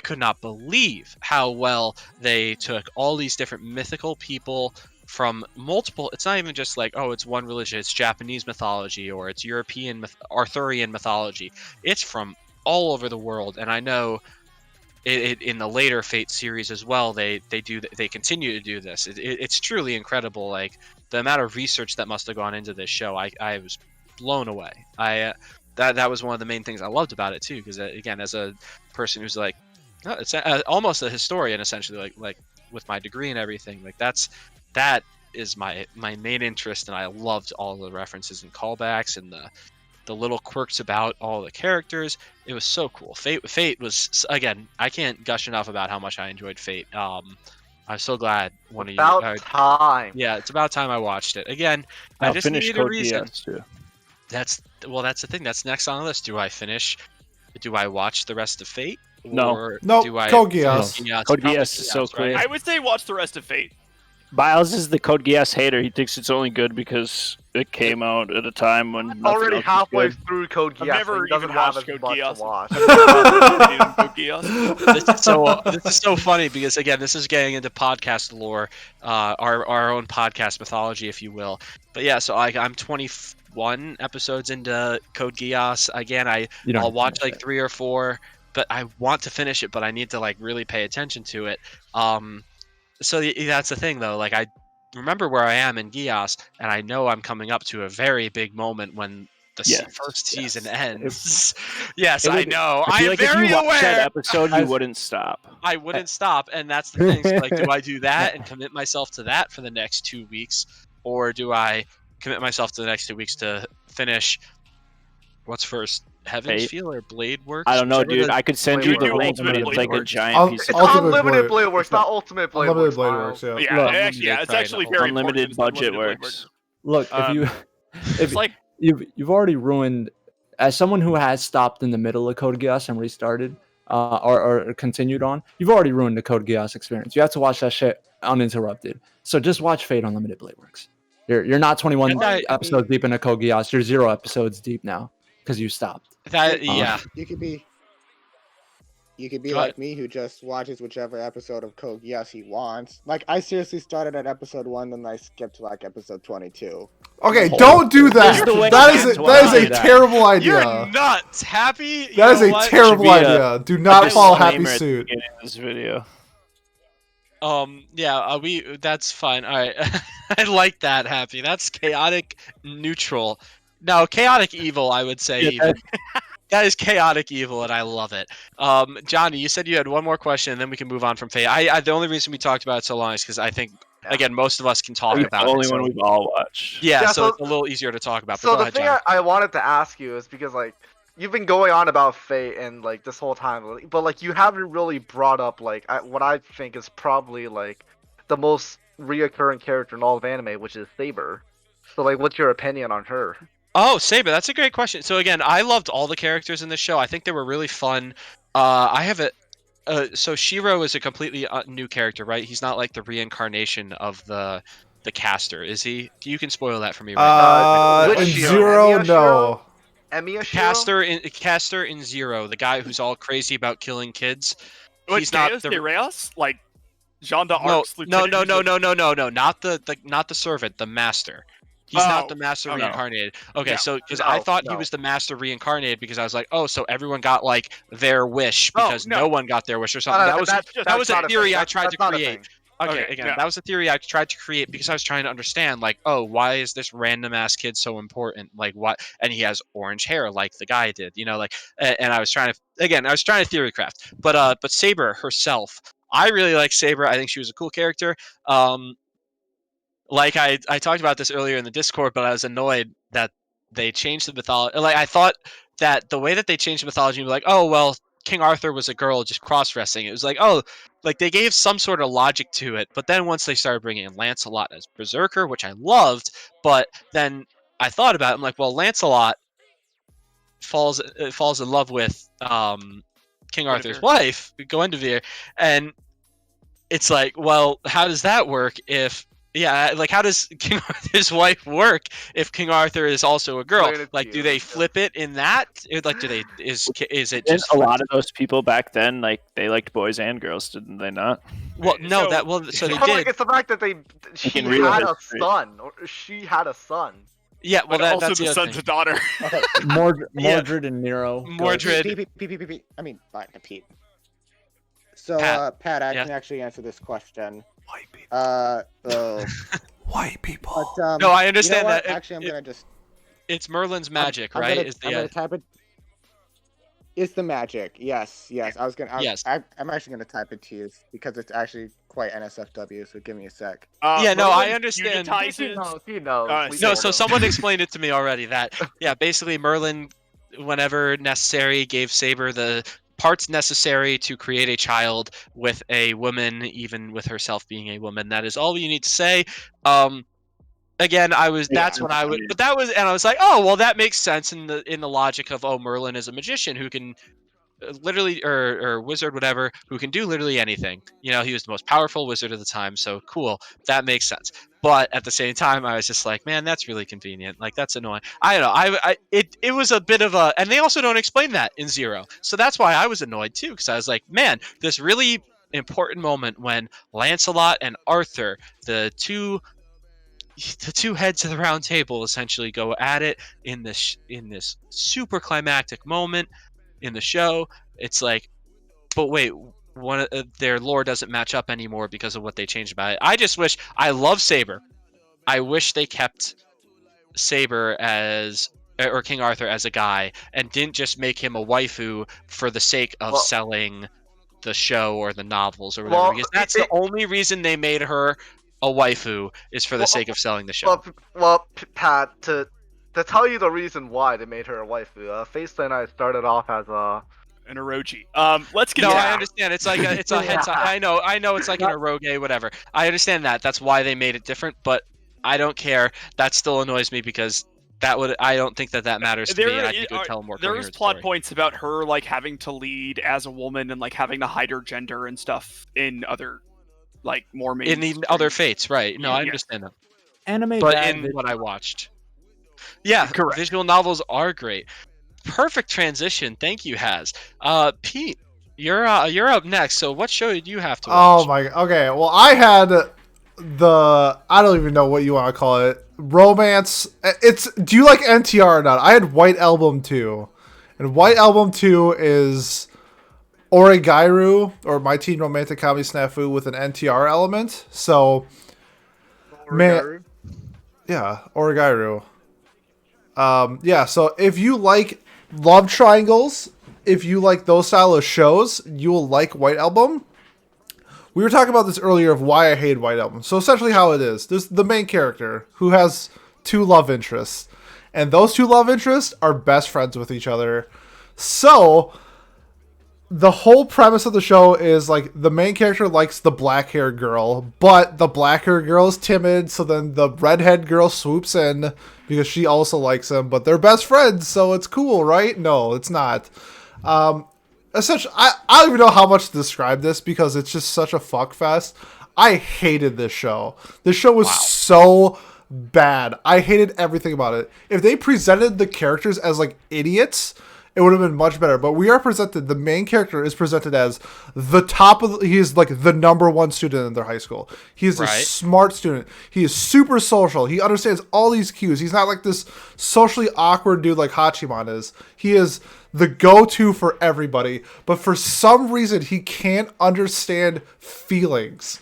could not believe how well they took all these different mythical people from multiple. It's not even just like, oh, it's one religion, it's Japanese mythology or it's European Arthurian mythology. It's from all over the world. And I know in the later Fate series as well, they continue to do this. It's truly incredible. Like the amount of research that must have gone into this show, I was blown away. That was one of the main things I loved about it too, because again, as a person who's like, it's almost a historian essentially, like with my degree and everything, like that is my main interest, and I loved all the references and callbacks and the little quirks about all the characters. It was so cool. Fate was, again, I can't gush enough about how much I enjoyed Fate. I'm so glad one About of you. time. Yeah, it's about time I watched it again. I I'll just finish needed a Code reason. Geass too. That's the thing. That's next on the list. Do I watch the rest of Fate? No. Or Nope, do I Code Geass. Code Probably Geass is so Geass, right? cool. I would say watch the rest of Fate. Biles is the Code Geass hater. He thinks it's only good because it came out at a time when nothing Already else was halfway good. through Code Geass. I've never so he doesn't even have watched as Code much Geass. to watch. Code Geass. This is so funny because again, this is getting into podcast lore, our own podcast mythology, if you will. But yeah, so I'm 21 episodes into Code Geass. Again, You don't I'll have to watch finish like it. 3 or 4, but I want to finish it, but I need to like really pay attention to it. So that's the thing though. Like I remember where I am in Geass, and I know I'm coming up to a very big moment when the first season ends. Yes, It I would- know. I feel I'm like if very you watched that aware. episode, you wouldn't stop. I wouldn't stop, and that's the thing. So, like, do I do that and commit myself to that for the next 2 weeks, or do I commit myself to the next 2 weeks to finish? What's first, Heaven's Fate? Feel or Blade Works? I don't know, Whichever dude. the- I could send Blade you the Works. link, but Ultimate it's like Blade a Works. giant piece It's of Ultimate Unlimited Blade- Blade Works, not Ultimate Blade Unlimited Works. Blade Miles. Works, yeah. Yeah, Look, actually, yeah, it's Unlimited actually Blade very unlimited important. budget Unlimited Blade works. Look, if you It's if like you've already ruined, as someone who has stopped in the middle of Code Geass and restarted, or continued on, you've already ruined the Code Geass experience. You have to watch that shit uninterrupted. So just watch Fate Unlimited Blade Works. You're not 21 And I- episodes deep into Code Geass. You're 0 episodes deep now because you stopped. yeah. You could be Go like ahead. me, who just watches whichever episode of Code Geass he wants. Like I seriously started at episode 1, then I skipped to like episode 22. Okay, don't do that. the way That is that's a, what that is I a do that. terrible You're idea. nuts, Happy. That is a terrible Should be a- idea. Do not A follow disclaimer Happy at the suit. beginning of this video. Yeah, that's fine. All right. I like that, Happy. That's chaotic neutral. No, chaotic evil, I would say. Yeah, even. That is chaotic evil, and I love it. Johnny, you said you had one more question, and then we can move on from Fate. The only reason we talked about it so long is because I think, again, most of us can talk It's about the only it. one So, we've all watched. yeah, Yeah, so so- it's a little easier to talk about. But So go the ahead, thing Johnny. I wanted to ask you is because like you've been going on about Fate and like this whole time, but like you haven't really brought up like what I think is probably like the most reoccurring character in all of anime, which is Saber. So like, what's your opinion on her? Oh, Saber, that's a great question. So again, I loved all the characters in this show. I think they were really fun. I have a so Shiro is a completely new character, right? He's not like the reincarnation of the caster, is he? You can spoil that for me right Which In Shiro? Zero, Emiya no. Shiro? Emiya now. Shiro? Caster in Zero, the guy who's all crazy about killing kids. what, He's not Deus the de Reyes? Like Jean no, d'Arc's no, lieutenant? no, who's no, like- no, not the servant, the master. He's not the master okay. reincarnated. Okay, Yeah. so because I No, thought he no. was the master reincarnated because I was like, oh, so everyone got like their wish Oh, because no. no one got their wish or something. No, that was just- that was that's not a theory thing. I tried That's to not a create. thing. Okay, Okay, again, yeah. that was a theory I tried to create because I was trying to understand, like, oh, why is this random ass kid so important? Like, what? And he has orange hair, like the guy did, you know, like. And I was trying to theory craft, but Saber herself, I really like Saber. I think she was a cool character. Like I talked about this earlier in the Discord, but I was annoyed that they changed the mythology. Like I thought that the way that they changed the mythology, like, oh well, King Arthur was a girl just cross dressing. It was like, oh, like they gave some sort of logic to it. But then once they started bringing in Lancelot as Berserker, which I loved, but then I thought about it. I'm like, well, Lancelot falls in love with King Arthur's wife, Guinevere, and it's like, well, how does that work if Yeah, like how does King Arthur's wife work if King Arthur is also a girl? Explain it Like, to do you, they yeah. flip it in that? Like, do they is it Didn't just a lot flipped? of those people back then, like, they liked boys and girls, didn't they not? Well, no, So- so they But like did. it's the fact that she In real had a history. son, or she had a son. Yeah, well, But also that's the other son's thing. a daughter. Okay. Mordred and Nero. go. Mordred. Pete. I mean, Pete. So, Pat. Pat, I Yeah. can actually answer this question. White people. Oh, White people. but No, I you know understand what? that. Actually, I'm gonna just It's Merlin's magic, I'm right? gonna- Is I'm the gonna type it. It's the magic. Yes. I was gonna. Yes. I'm actually gonna type it to you because it's actually quite NSFW. So give me a sec. Yeah, no, I Merlin understand. unitizes- He knows. We No, told so him. someone explained it to me already that yeah, basically Merlin, whenever necessary, gave Saber the parts necessary to create a child with a woman, even with herself being a woman. That is all you need to say. Again, that's when I would, but that was, and I was like, oh well, that makes sense in the logic of, oh, Merlin is a magician who can literally, or wizard, whatever, who can do literally anything. You know, he was the most powerful wizard of the time, so cool, that makes sense. But at the same time, I was just like, man, that's really convenient. Like, that's annoying. I don't know. It was a bit of a, and they also don't explain that in Zero, so that's why I was annoyed too, because I was like, man, this really important moment when Lancelot and Arthur, the two heads of the round table, essentially go at it in this super climactic moment in the show. It's like, but wait, their lore doesn't match up anymore because of what they changed about it. I love Saber. I wish they kept Saber or King Arthur as a guy and didn't just make him a waifu for the sake of selling the show or the novels or whatever, because that's the only reason they made her a waifu, is for the sake of selling the show. Pat, to tell you the reason why they made her a waifu, Faceless and I started off as a An Orochi. Let's get. No, to I understand. It's like it's a head. I know. It's like an eroge, whatever. I understand that. That's why they made it different, but I don't care. That still annoys me because I don't think that matters to me, and I think it would tell a more There's coherent plot story. points about her like having to lead as a woman and like having to hide her gender and stuff in other like more in the mainstream- other fates, right? No, I Yeah. understand that. Anime But bad in vid- what I watched, yeah, Correct. visual novels are great. Perfect transition. Thank you, Haz. Pete, you're up next. So what show did you have to watch? Oh my. Okay. Well, I had I don't even know what you want to call it. Romance. Do you like NTR or not? I had White Album 2. And White Album 2 is Origairu, or My Teen Romantic Comedy Snafu, with an NTR element. So, man, yeah, Origairu. Yeah, so if you like love triangles, if you like those style of shows, you will like White Album. We were talking about this earlier of why I hate White Album. So essentially how it is, there's the main character who has two love interests. And those two love interests are best friends with each other. So the whole premise of the show is like the main character likes the black haired girl, but the black haired girl is timid. So then the redhead girl swoops in because she also likes him, but they're best friends. So it's cool, right? No, it's not. Essentially, I don't even know how much to describe this because it's just such a fuck fest. I hated this show. This show was so bad. I hated everything about it. If they presented the characters as like idiots, it would have been much better. But we are presented, the main character is presented as the top of, he is like the number one student in their high school. He is a Right. smart student. He is super social. He understands all these cues. He's not like this socially awkward dude like Hachiman is. He is the go-to for everybody. But for some reason, he can't understand feelings.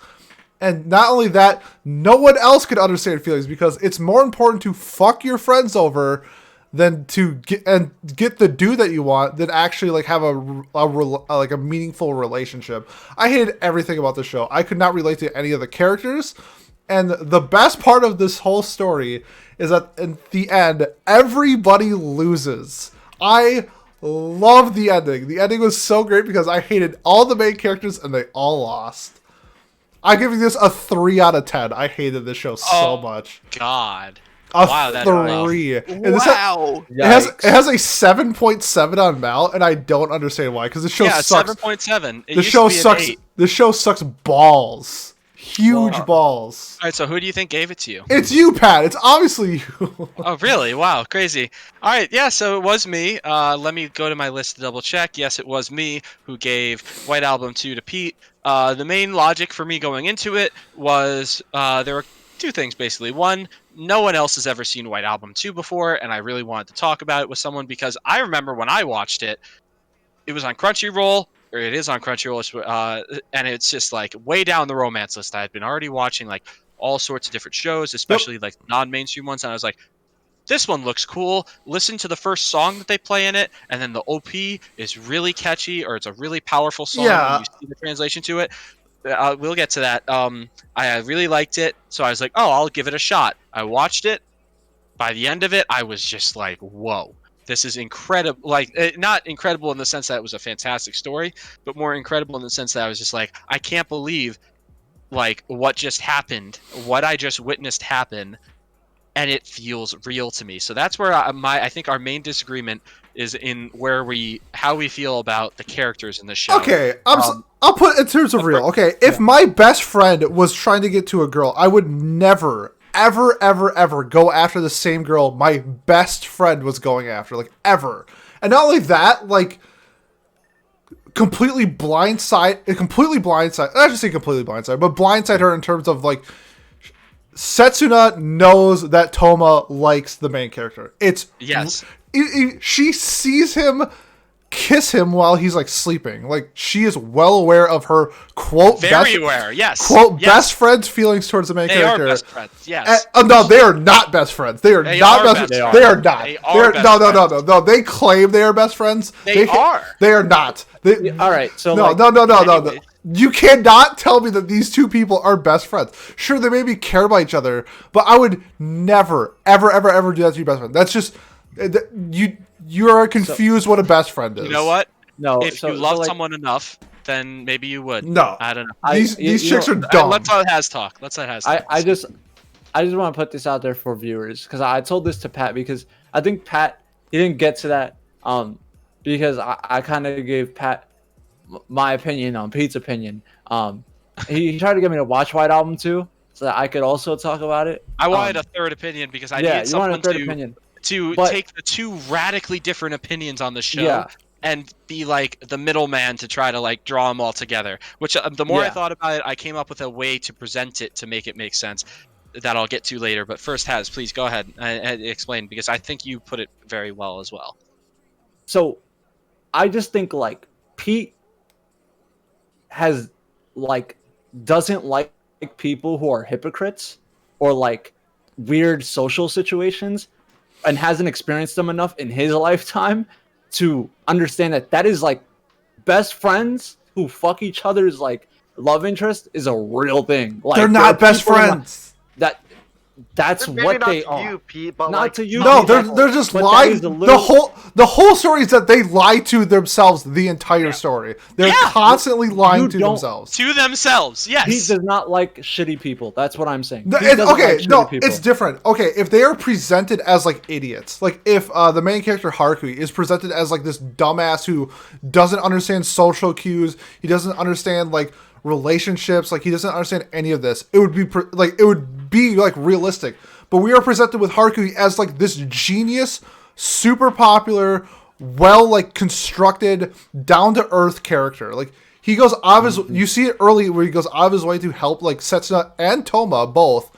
And not only that, no one else could understand feelings because it's more important to fuck your friends over than to get the dude that you want than actually like have a meaningful relationship. I hated everything about the show. I could not relate to any of the characters. And the best part of this whole story is that in the end, everybody loses. I love the ending. The ending was so great because I hated all the main characters and they all lost. I'm giving this a 3 out of 10. I hated this show so much. God. A Wow, that's rough. 3. And Wow. it has a 7.7 on Mal, and I don't understand why. Because the show Yeah, sucks. 7.7. The show sucks. The show sucks balls. huge Wow. balls. All right, so who do you think gave it to you? It's you, Pat. It's obviously you. Oh, really? Wow, crazy. All right, yeah, so it was me. Let me go to my list to double check. Yes, it was me who gave White Album 2 to Pete. The main logic for me going into it was there were two things, basically. One, no one else has ever seen White Album 2 before, and I really wanted to talk about it with someone because I remember when I watched it, it was on Crunchyroll, or it is on Crunchyroll, and it's just like way down the romance list. I had been already watching like all sorts of different shows, especially like non-mainstream ones, and I was like, this one looks cool. Listen to the first song that they play in it, and then the OP is really catchy, or it's a really powerful song Yeah. when you see the translation to it. We'll get to that. I really liked it, so I was like, oh, I'll give it a shot. I watched it. By the end of it, I was just like, whoa. This is incredible. Like, not incredible in the sense that it was a fantastic story, but more incredible in the sense that I was just like, I can't believe, like, what just happened, what I just witnessed happen, and it feels real to me. So that's where I think our main disagreement is in how we feel about the characters in the show. Okay, I'll put in terms of real. Okay, if my best friend was trying to get to a girl, I would never, ever, ever, ever go after the same girl my best friend was going after, like, ever. And not only that, like, completely blindside, I should say completely blindside, but blindside her in terms of, like, Setsuna knows that Toma likes the main character. Yes. She sees him kiss him while he's like sleeping. Like, she is well aware of her quote Very aware. Yes. quote Yes. best friend's feelings towards the main They character. are best friends. Yes. No, they are not best friends. They are They not are best. best They are friends. not. They are best No. They claim they are best friends. They are. They are not. All right, so No, like, no. Anyway. You cannot tell me that these two people are best friends. Sure, they maybe care about each other, but I would never, ever, ever, ever do that to your best friend. That's just you are confused what a best friend is. You know what? no, If so, you love like, someone enough, then maybe you would. No. I don't know. These you chicks know, are dumb. Let's let Has talk. Let's let Has talk. I just want to put this out there for viewers because I told this to Pat because I think Pat he didn't get to that because I kind of gave Pat my opinion on Pete's opinion. He tried to get me to watch White Album 2 so that I could also talk about it. I wanted a third opinion because I yeah, need you wanted someone a third opinion. to But- take the two radically different opinions on the show Yeah. and be like the middleman to try to like draw them all together. Which the more I Yeah. thought about it, I came up with a way to present it to make it make sense that I'll get to later. But first, Has, please go ahead and explain because I think you put it very well as well. So I just think like Pete has like doesn't like people who are hypocrites or like weird social situations and hasn't experienced them enough in his lifetime to understand that is like best friends who fuck each other's like love interest is a real thing. Like They're there not are best people in friends. that's Maybe what not they to are. you, Pete, but Not like, to you. No, Pete, they're just but that lying. is a little- The whole story is that they lie to themselves the entire story. They're Yeah. constantly lying You to don't- themselves. To themselves, yes. Pete does not like shitty people. That's what I'm saying. No, Pete doesn't okay, like no, shitty people. it's different. Okay, if they are presented as like idiots, like if the main character Haruki is presented as like this dumbass who doesn't understand social cues, he doesn't understand like relationships, like he doesn't understand any of this, it would be like realistic. But we are presented with Haruki as like this genius, super popular, well like constructed, down to earth character. Like he goes out of his, you see it early where he goes out of his way to help like Setsuna and Toma both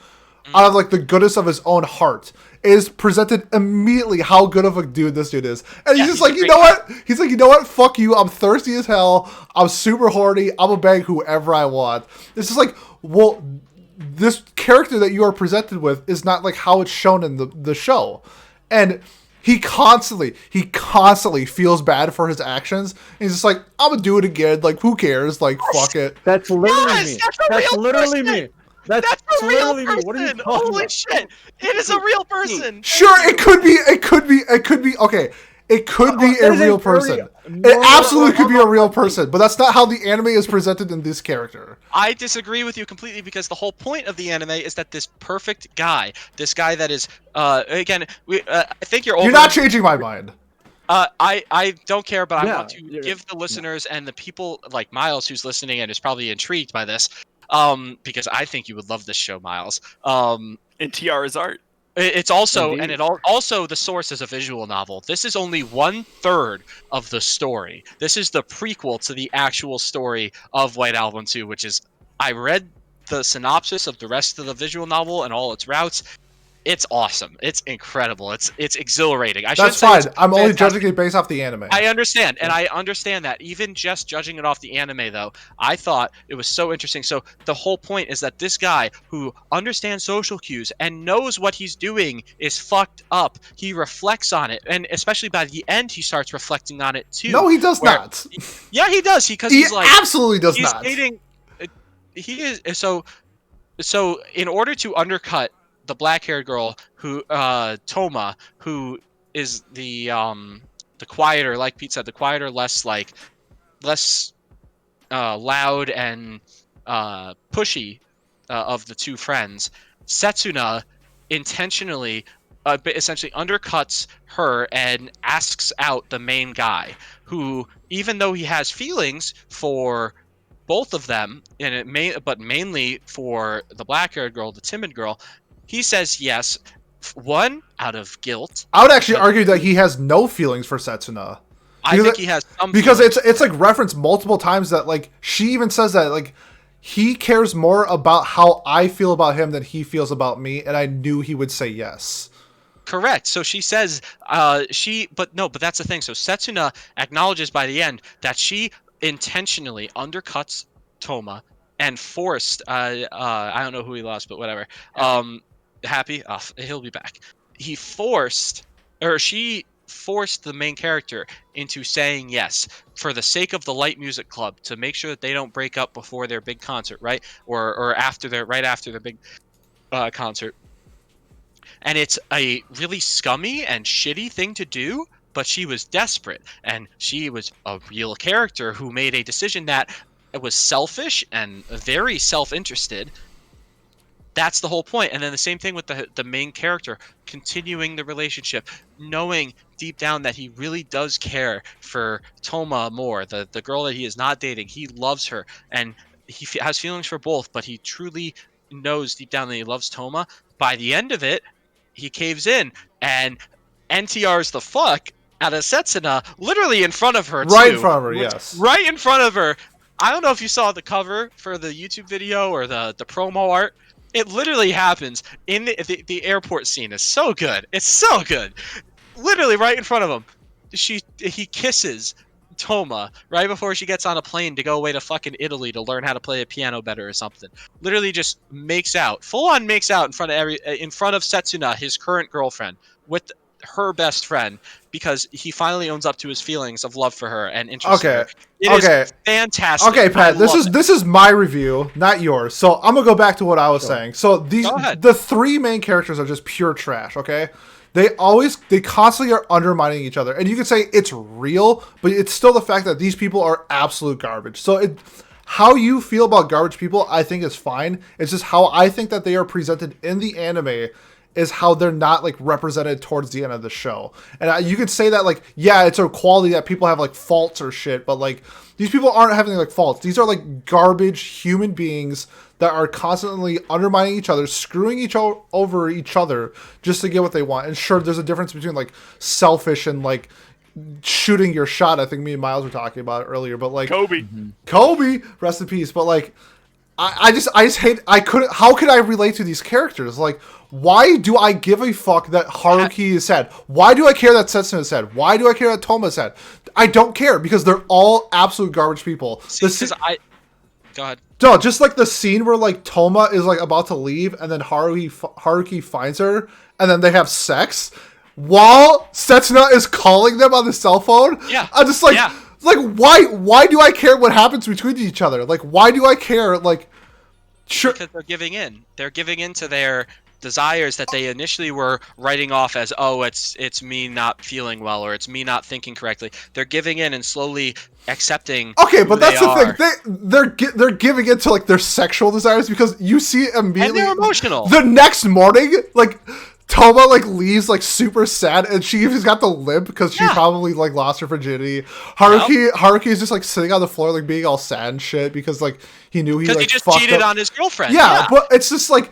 out of like the goodness of his own heart. It is presented immediately how good of a dude this dude is. And he's just he's a like, you great know guy. what? He's like, you know what? Fuck you. I'm thirsty as hell. I'm super horny. I'm gonna bang whoever I want. It's just like, well, this character that you are presented with is not like how it's shown in the show. And he constantly feels bad for his actions. And he's just like, I'm gonna do it again. Like, who cares? Like, fuck it. That's literally Yes, me. that's a That's real literally person. me. That's That's a real literally me. What are you person. talking Holy about? shit! It is a real person. Sure, it could be. Okay, it could be that a is real a very person. It normal- absolutely could be a real person, but that's not how the anime is presented in this character. I disagree with you completely because the whole point of the anime is that this perfect guy, this guy that is, again, I think you're over. You're not changing my mind. I don't care, but I Yeah, want to you're- give the listeners and the people like Miles who's listening and is probably intrigued by this. because I think you would love this show, Miles. In Tiara's art. It's also, Indeed. and also the source is a visual novel. This is only 1/3 of the story. This is the prequel to the actual story of White Album 2, which is, I read the synopsis of the rest of the visual novel and all its routes. It's awesome. It's incredible. It's exhilarating. I shouldn't That's say fine. it's I'm only fantastic. judging it based off the anime. I understand, and I understand that. Even just judging it off the anime, though, I thought it was so interesting. So the whole point is that this guy who understands social cues and knows what he's doing is fucked up. He reflects on it, and especially by the end, he starts reflecting on it too. No, he does where- not. Yeah, he does. Because He he's like absolutely does he's not. dating. He is so. So in order to undercut the black-haired girl who Toma, who is the quieter, like Pete said, the quieter, less loud and pushy of the two friends, Setsuna intentionally essentially undercuts her and asks out the main guy, who, even though he has feelings for both of them, but mainly for the black-haired girl, the timid girl, he says yes. One, out of guilt. I would actually argue that he has no feelings for Setsuna. I Because think he has some Because feelings. it's like referenced multiple times that like she even says that like he cares more about how I feel about him than he feels about me, and I knew he would say yes. Correct. So she says but that's the thing. So Setsuna acknowledges by the end that she intentionally undercuts Toma and forced I don't know who he lost, but whatever. Happy? Oh, he'll be back. She forced the main character into saying yes for the sake of the Light Music Club, to make sure that they don't break up before their big concert, right? Or after their big concert. And it's a really scummy and shitty thing to do, but she was desperate, and she was a real character who made a decision that was selfish and very self-interested. That's the whole point. And then the same thing with the main character, continuing the relationship, knowing deep down that he really does care for Toma more, the girl that he is not dating. He loves her, and he has feelings for both, but he truly knows deep down that he loves Toma. By the end of it, he caves in and NTRs the fuck out of Setsuna, literally in front of her, Right in too. front of her, yes. Right in front of her. I don't know if you saw the cover for the YouTube video or the promo art. It literally happens in the airport scene. Is so good. It's so good. Literally right in front of him. He kisses Toma right before she gets on a plane to go away to fucking Italy to learn how to play a piano better or something. Literally just full on makes out in front of Setsuna, his current girlfriend, with her best friend, because he finally owns up to his feelings of love for her and interest in her. It is fantastic. Okay, Pat, I this love it. is my review, not yours. So I'm gonna go back to what I was saying. So Go ahead. the three main characters are just pure trash, okay? They constantly are undermining each other. And you could say it's real, but it's still the fact that these people are absolute garbage. So how you feel about garbage people, I think is fine. It's just how I think that they are presented in the anime is how they're not like represented towards the end of the show. And you could say that like, yeah, it's a quality that people have like faults or shit, but like these people aren't having like faults. These are like garbage human beings that are constantly undermining each other, screwing over each other just to get what they want. And sure, there's a difference between like selfish and like shooting your shot. I think me and Miles were talking about it earlier, but like Kobe, rest in peace. But like, I just hate. How could I relate to these characters? Like, why do I give a fuck that Haruki is sad? Why do I care that Setsuna is sad? Why do I care that Toma is sad? I don't care, because they're all absolute garbage people. Go ahead. No, just like the scene where like Toma is like about to leave, and then Haruki finds her, and then they have sex while Setsuna is calling them on the cell phone. Yeah, I'm just like. Yeah. Like, why do I care what happens between each other? Like, why do I care? Like, sure. Because they're giving in. They're giving in to their desires that they initially were writing off as, oh, it's me not feeling well, or it's me not thinking correctly. They're giving in and slowly accepting. Okay, but that's the are. thing. They're giving in to like their sexual desires, because you see it immediately. And they're emotional. The next morning, like Toma like leaves like super sad, and she's got the limp because she Yeah. probably like lost her virginity. Haruki is just like sitting on the floor like being all sad and shit because like he knew he Because like he just fucked cheated up. on his girlfriend. Yeah, but it's just like,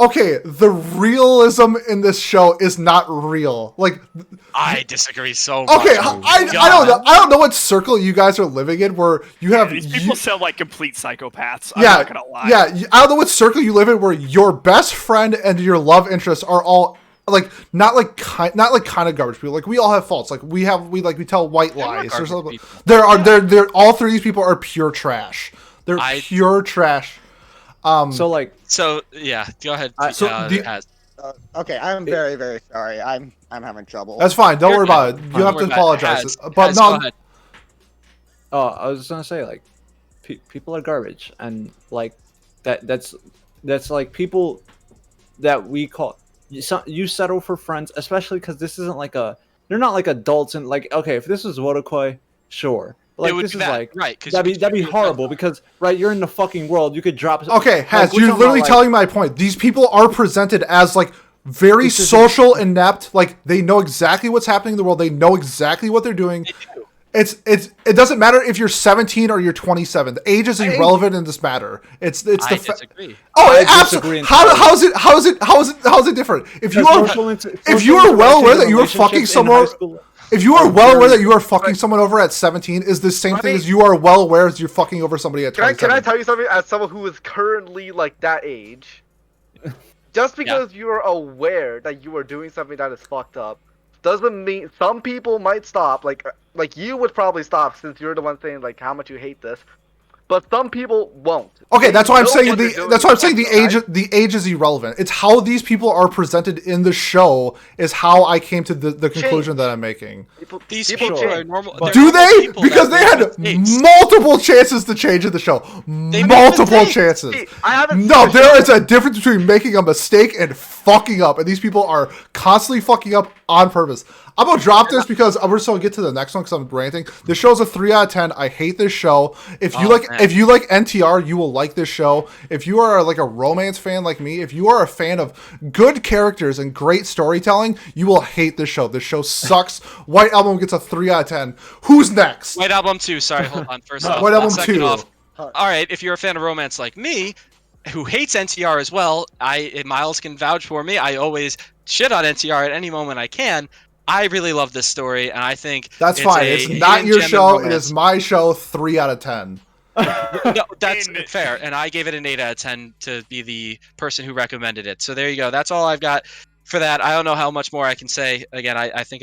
okay, the realism in this show is not real. Like, I disagree so much. okay, Oh I don't know what circle you guys are living in where you have These people sound like complete psychopaths. I'm yeah, not gonna lie. yeah. I don't know what circle you live in where your best friend and your love interest are all like not kind of garbage people. Like we all have faults. Like we tell white lies or something. They're all three of these people are pure trash. They're pure trash. So yeah, go ahead. Okay, I'm very, very sorry. I'm having trouble. That's fine. Don't worry about it. You don't have to apologize. But no. Oh, I was just gonna say like, people are garbage, and like that's like people that we call you settle for friends, especially because this isn't like they're not like adults and like okay, if this was Wodokoi, sure. Like this is like right, that'd be horrible because right, you're in the fucking world. You could drop. Okay, Haz, you're literally telling my point. These people are presented as like very social, inept. Like they know exactly what's happening in the world. They know exactly what they're doing. It doesn't matter if you're 17 or you're 27. The age is irrelevant in this matter. I disagree. Oh, absolutely. How is it different? If you are well aware that you are fucking someone. If you are well aware that you are fucking someone over at 17, is the same thing as you are well aware as you're fucking over somebody at 27. Can I tell you something? As someone who is currently like that age, just because you are aware that you are doing something that is fucked up, doesn't mean some people might stop. Like you would probably stop since you're the one saying like how much you hate this. But some people won't. Okay, that's why I'm saying the age is irrelevant. It's how these people are presented in the show is how I came to the conclusion that I'm making. These people are normal. Do they? Because they had multiple chances to change in the show. Multiple chances. No, there is a difference between making a mistake and fucking up, and these people are constantly fucking up on purpose. I'm gonna drop this because we're just gonna get to the next one because I'm ranting. This show's a 3 out of 10. I hate this show. If you like NTR, you will like this show. If you are like a romance fan like me, if you are a fan of good characters and great storytelling, you will hate this show. This show sucks. White Album gets a 3 out of 10. Who's next? White Album 2. Sorry, hold on. First off, White Album second 2. Off, all right, if you're a fan of romance like me, who hates NTR as well, Miles can vouch for me. I always shit on NTR at any moment I can. I really love this story, and I think that's fine. It's not your show. It is my show. 3 out of 10. No, that's fair, and I gave it an 8 out of 10 to be the person who recommended it. So there you go. That's all I've got for that. I don't know how much more I can say. Again, I think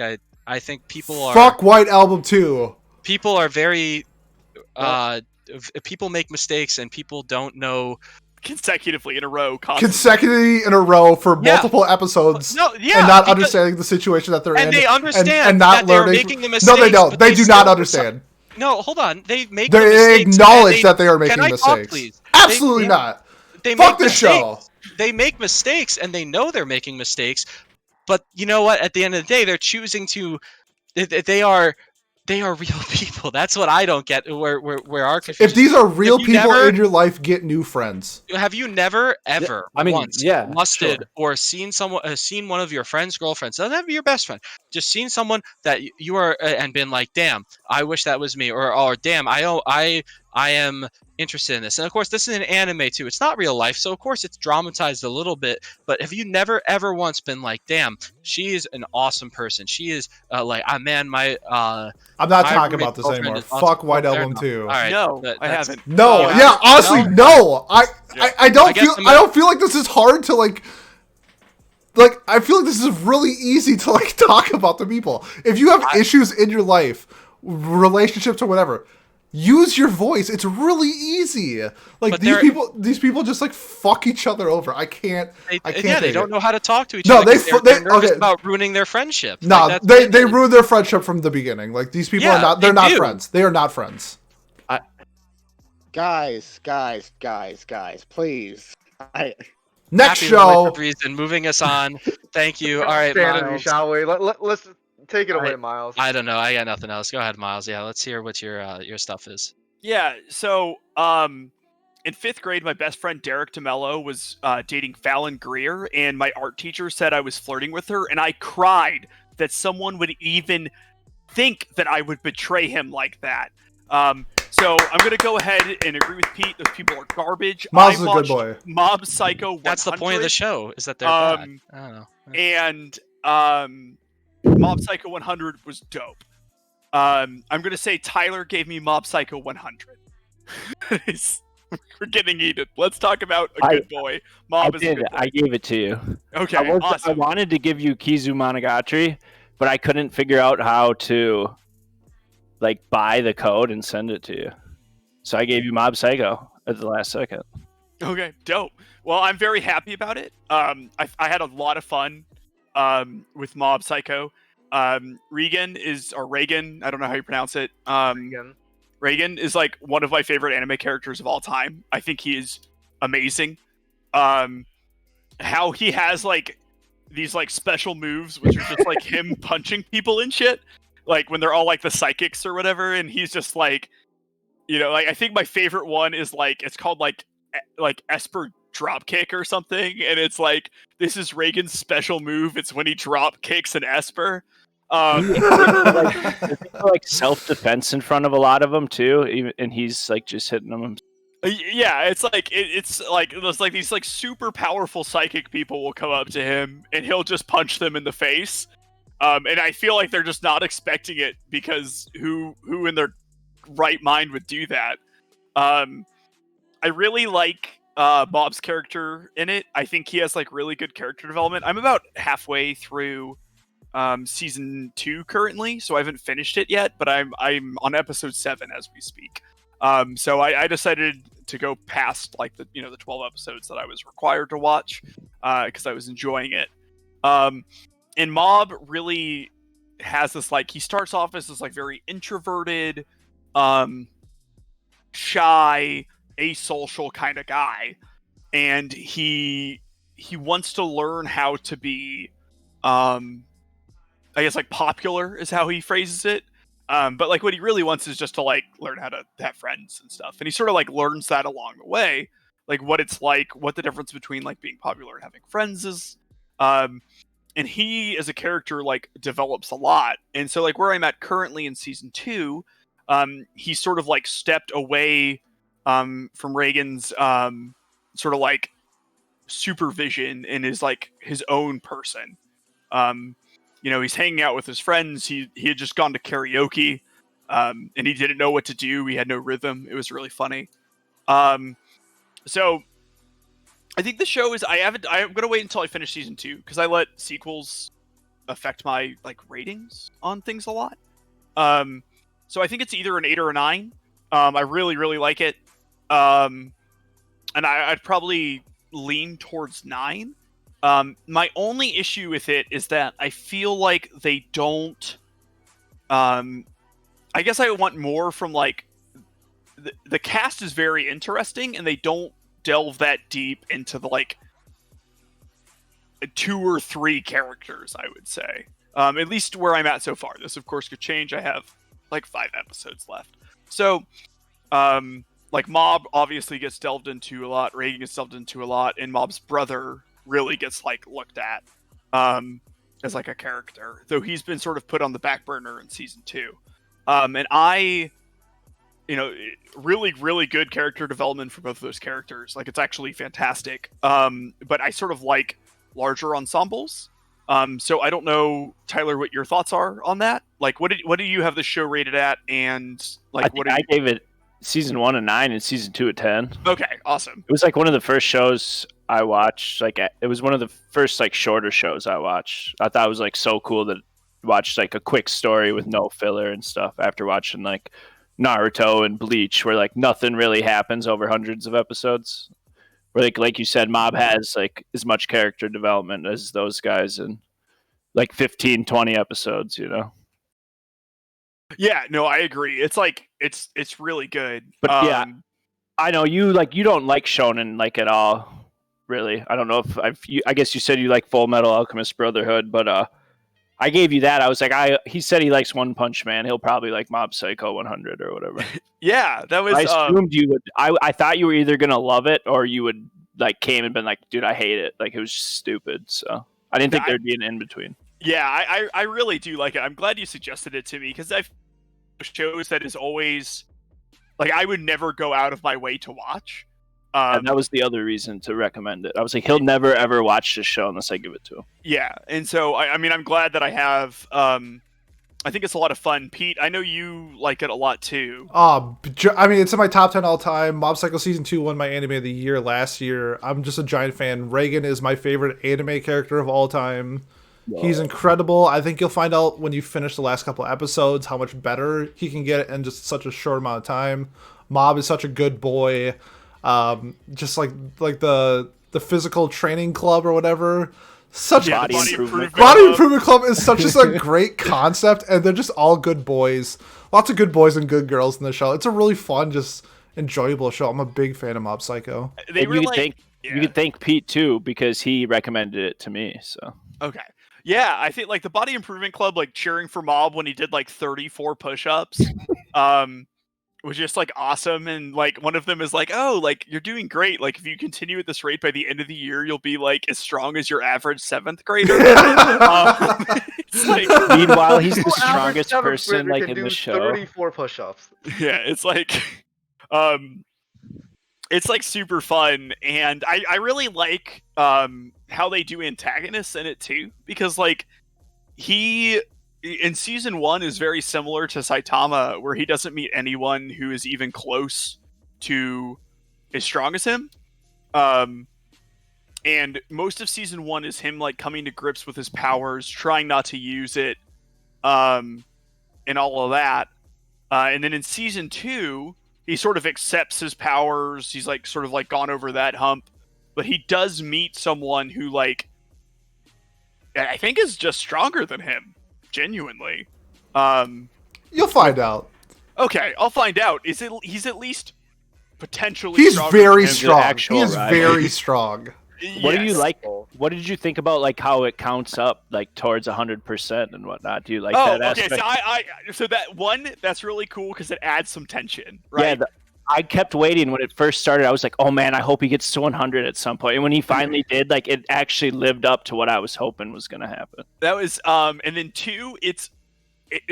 people are fuck White Album 2. People are very people make mistakes, and people don't know. Consecutively in a row for multiple episodes and not understanding the situation that they're in. And they understand and not that learning. They're making the mistakes. No, they don't. They do not understand. No, hold on. They acknowledge that they are making mistakes. Talk, please? Absolutely not. Fuck this show. They make mistakes, and they know they're making mistakes. But you know what? At the end of the day, they're choosing to. They are real people. That's what I don't get. Where our confusion. If these are real people in your life, get new friends. Have you never ever once lusted or seen one of your friends' girlfriends? Doesn't have to be your best friend. Just seen someone that you are and been like, damn, I wish that was me, or damn, I am interested in this. And of course, this is an anime too. It's not real life, so of course it's dramatized a little bit. But have you never ever once been like, damn, she is an awesome person. She is like, man, my I'm not talking about this anymore. Fuck White Album 2. All right, no, I haven't. No, yeah, honestly, no. I don't feel like this is hard to like. I feel like this is really easy to like talk about the people. If you have issues in your life, relationships or whatever, use your voice. It's really easy. Like these people just like fuck each other over. I can't. They don't know how to talk to each other. They're nervous about ruining their friendship. No, they ruined their friendship from the beginning. Like these people are not. They're not friends. They are not friends. Guys, please. Next show. And moving us on. Thank you. All right, Miles. Shall we? Let's take it away, Miles. I don't know. I got nothing else. Go ahead, Miles. Yeah, let's hear what your stuff is. Yeah. So in 5th grade, my best friend Derek DeMello was dating Fallon Greer, and my art teacher said I was flirting with her, and I cried that someone would even think that I would betray him like that. So I'm going to go ahead and agree with Pete. Those people are garbage. Mob's I a good watched boy. Mob Psycho 100. That's the point of the show, is that they're bad. I don't know. And Mob Psycho 100 was dope. I'm going to say Tyler gave me Mob Psycho 100. We're getting heated. Let's talk about a good boy. Mob is a good boy. I gave it to you. Okay, I awesome. wanted to give you Kizu Monogatari, but I couldn't figure out how to like buy the code and send it to you. So I gave you Mob Psycho at the last second. Okay, dope. Well, I'm very happy about it. I had a lot of fun with Mob Psycho. Regan, I don't know how you pronounce it. Regan is like one of my favorite anime characters of all time. I think he is amazing. How he has like these like special moves, which are just like him punching people and shit. Like when they're all like the psychics or whatever, and he's just like, like I think my favorite one is like it's called like Esper dropkick or something, and it's like this is Reagan's special move. It's when he drop kicks an Esper. Like self-defense in front of a lot of them too, and he's like just hitting them. Yeah, it's like there's like these like super powerful psychic people will come up to him and he'll just punch them in the face. And I feel like they're just not expecting it because who in their right mind would do that? I really like Bob's character in it. I think he has like really good character development. I'm about halfway through season 2 currently, so I haven't finished it yet, but I'm on episode 7 as we speak. So I decided to go past like the 12 episodes that I was required to watch because I was enjoying it. And Mob really has this like he starts off as this like very introverted, shy, asocial kind of guy, and he wants to learn how to be I guess like popular is how he phrases it. But like what he really wants is just to like learn how to have friends and stuff. And he sort of like learns that along the way, like what it's like, what the difference between like being popular and having friends is. And he as a character like develops a lot. And so like where I'm at currently in season 2, he sort of like stepped away from Reagan's sort of like supervision and is like his own person. He's hanging out with his friends. He had just gone to karaoke, and he didn't know what to do. He had no rhythm. It was really funny. So I think the show is. I'm gonna wait until I finish season 2 because I let sequels affect my like ratings on things a lot. So I think it's either an 8 or a 9. I really really like it, and I'd probably lean towards 9. My only issue with it is that I feel like they don't. I guess I want more from like the cast is very interesting, and they don't delve that deep into the like 2 or 3 characters. I would say, at least where I'm at so far. This, of course, could change. I have like 5 episodes left, so like Mob obviously gets delved into a lot. Reagan gets delved into a lot, and Mob's brother really gets like looked at as like a character, though he's been sort of put on the back burner in season 2. And I really really good character development for both of those characters. Like it's actually fantastic. But I sort of like larger ensembles. So I don't know, Tyler, what your thoughts are on that. Like what do you have the show rated at? And like I gave it season 1 a 9 and season 2 a 10. Okay, awesome. It was like one of the first shows I watched. Like it was one of the first like shorter shows I watched. I thought it was like so cool that I watched like a quick story with no filler and stuff after watching like Naruto and Bleach, where like nothing really happens over hundreds of episodes. Where like you said, Mob has like as much character development as those guys in like 15-20 episodes, Yeah, no, I agree. It's like it's really good. But yeah, I know you don't like shonen like at all, really. I don't know if I guess you said you like Full Metal Alchemist Brotherhood, but I gave you that. I was like, he said he likes One Punch Man. He'll probably like Mob Psycho 100 or whatever. Yeah, that was. I assumed you would. I thought you were either gonna love it or you would like came and been like, dude, I hate it. Like it was stupid. So I didn't think there'd be an in between. Yeah, I really do like it. I'm glad you suggested it to me because I've shows that is always like I would never go out of my way to watch. And that was the other reason to recommend it. I was like, he'll never ever watch this show unless I give it to him. Yeah, and so I mean, I'm glad that I have. I think it's a lot of fun. Pete, I know you like it a lot too. I mean, it's in my top 10 all time. Mob Psycho Season 2 won my anime of the year last year. I'm just a giant fan. Reagan is my favorite anime character of all time. Whoa. He's incredible. I think you'll find out when you finish the last couple episodes how much better he can get in just such a short amount of time. Mob is such a good boy. Just like the physical training club or whatever. Such body improvement club is such just a great concept, and they're just all good boys. Lots of good boys and good girls in the show. It's a really fun, just enjoyable show. I'm a big fan of Mob Psycho. You could thank Pete too because he recommended it to me. So okay, yeah, I think like the Body Improvement Club, like cheering for Mob when he did like 34 push-ups. Was just like awesome, and like one of them is like, oh, like you're doing great, like if you continue at this rate by the end of the year you'll be like as strong as your average 7th grader. It's like, meanwhile he's the strongest person like in the show. 34 push-ups. Yeah, it's like super fun, and I really like how they do antagonists in it too, because like he in season 1 is very similar to Saitama, where he doesn't meet anyone who is even close to as strong as him. And most of season 1 is him like coming to grips with his powers, trying not to use it, and all of that. And then in season 2, he sort of accepts his powers. He's like sort of like gone over that hump, but he does meet someone who like I think is just stronger than him. Genuinely. You'll find out. Okay, I'll find out. He's at least potentially He's stronger very than strong. He is very strong. What do you like? What did you think about like how it counts up like towards 100% and whatnot? Do you like that aspect? So that one that's really cool because it adds some tension, right? Yeah, I kept waiting when it first started. I was like, oh man, I hope he gets to 100 at some point. And when he finally did, like it actually lived up to what I was hoping was going to happen. That was and then 2, it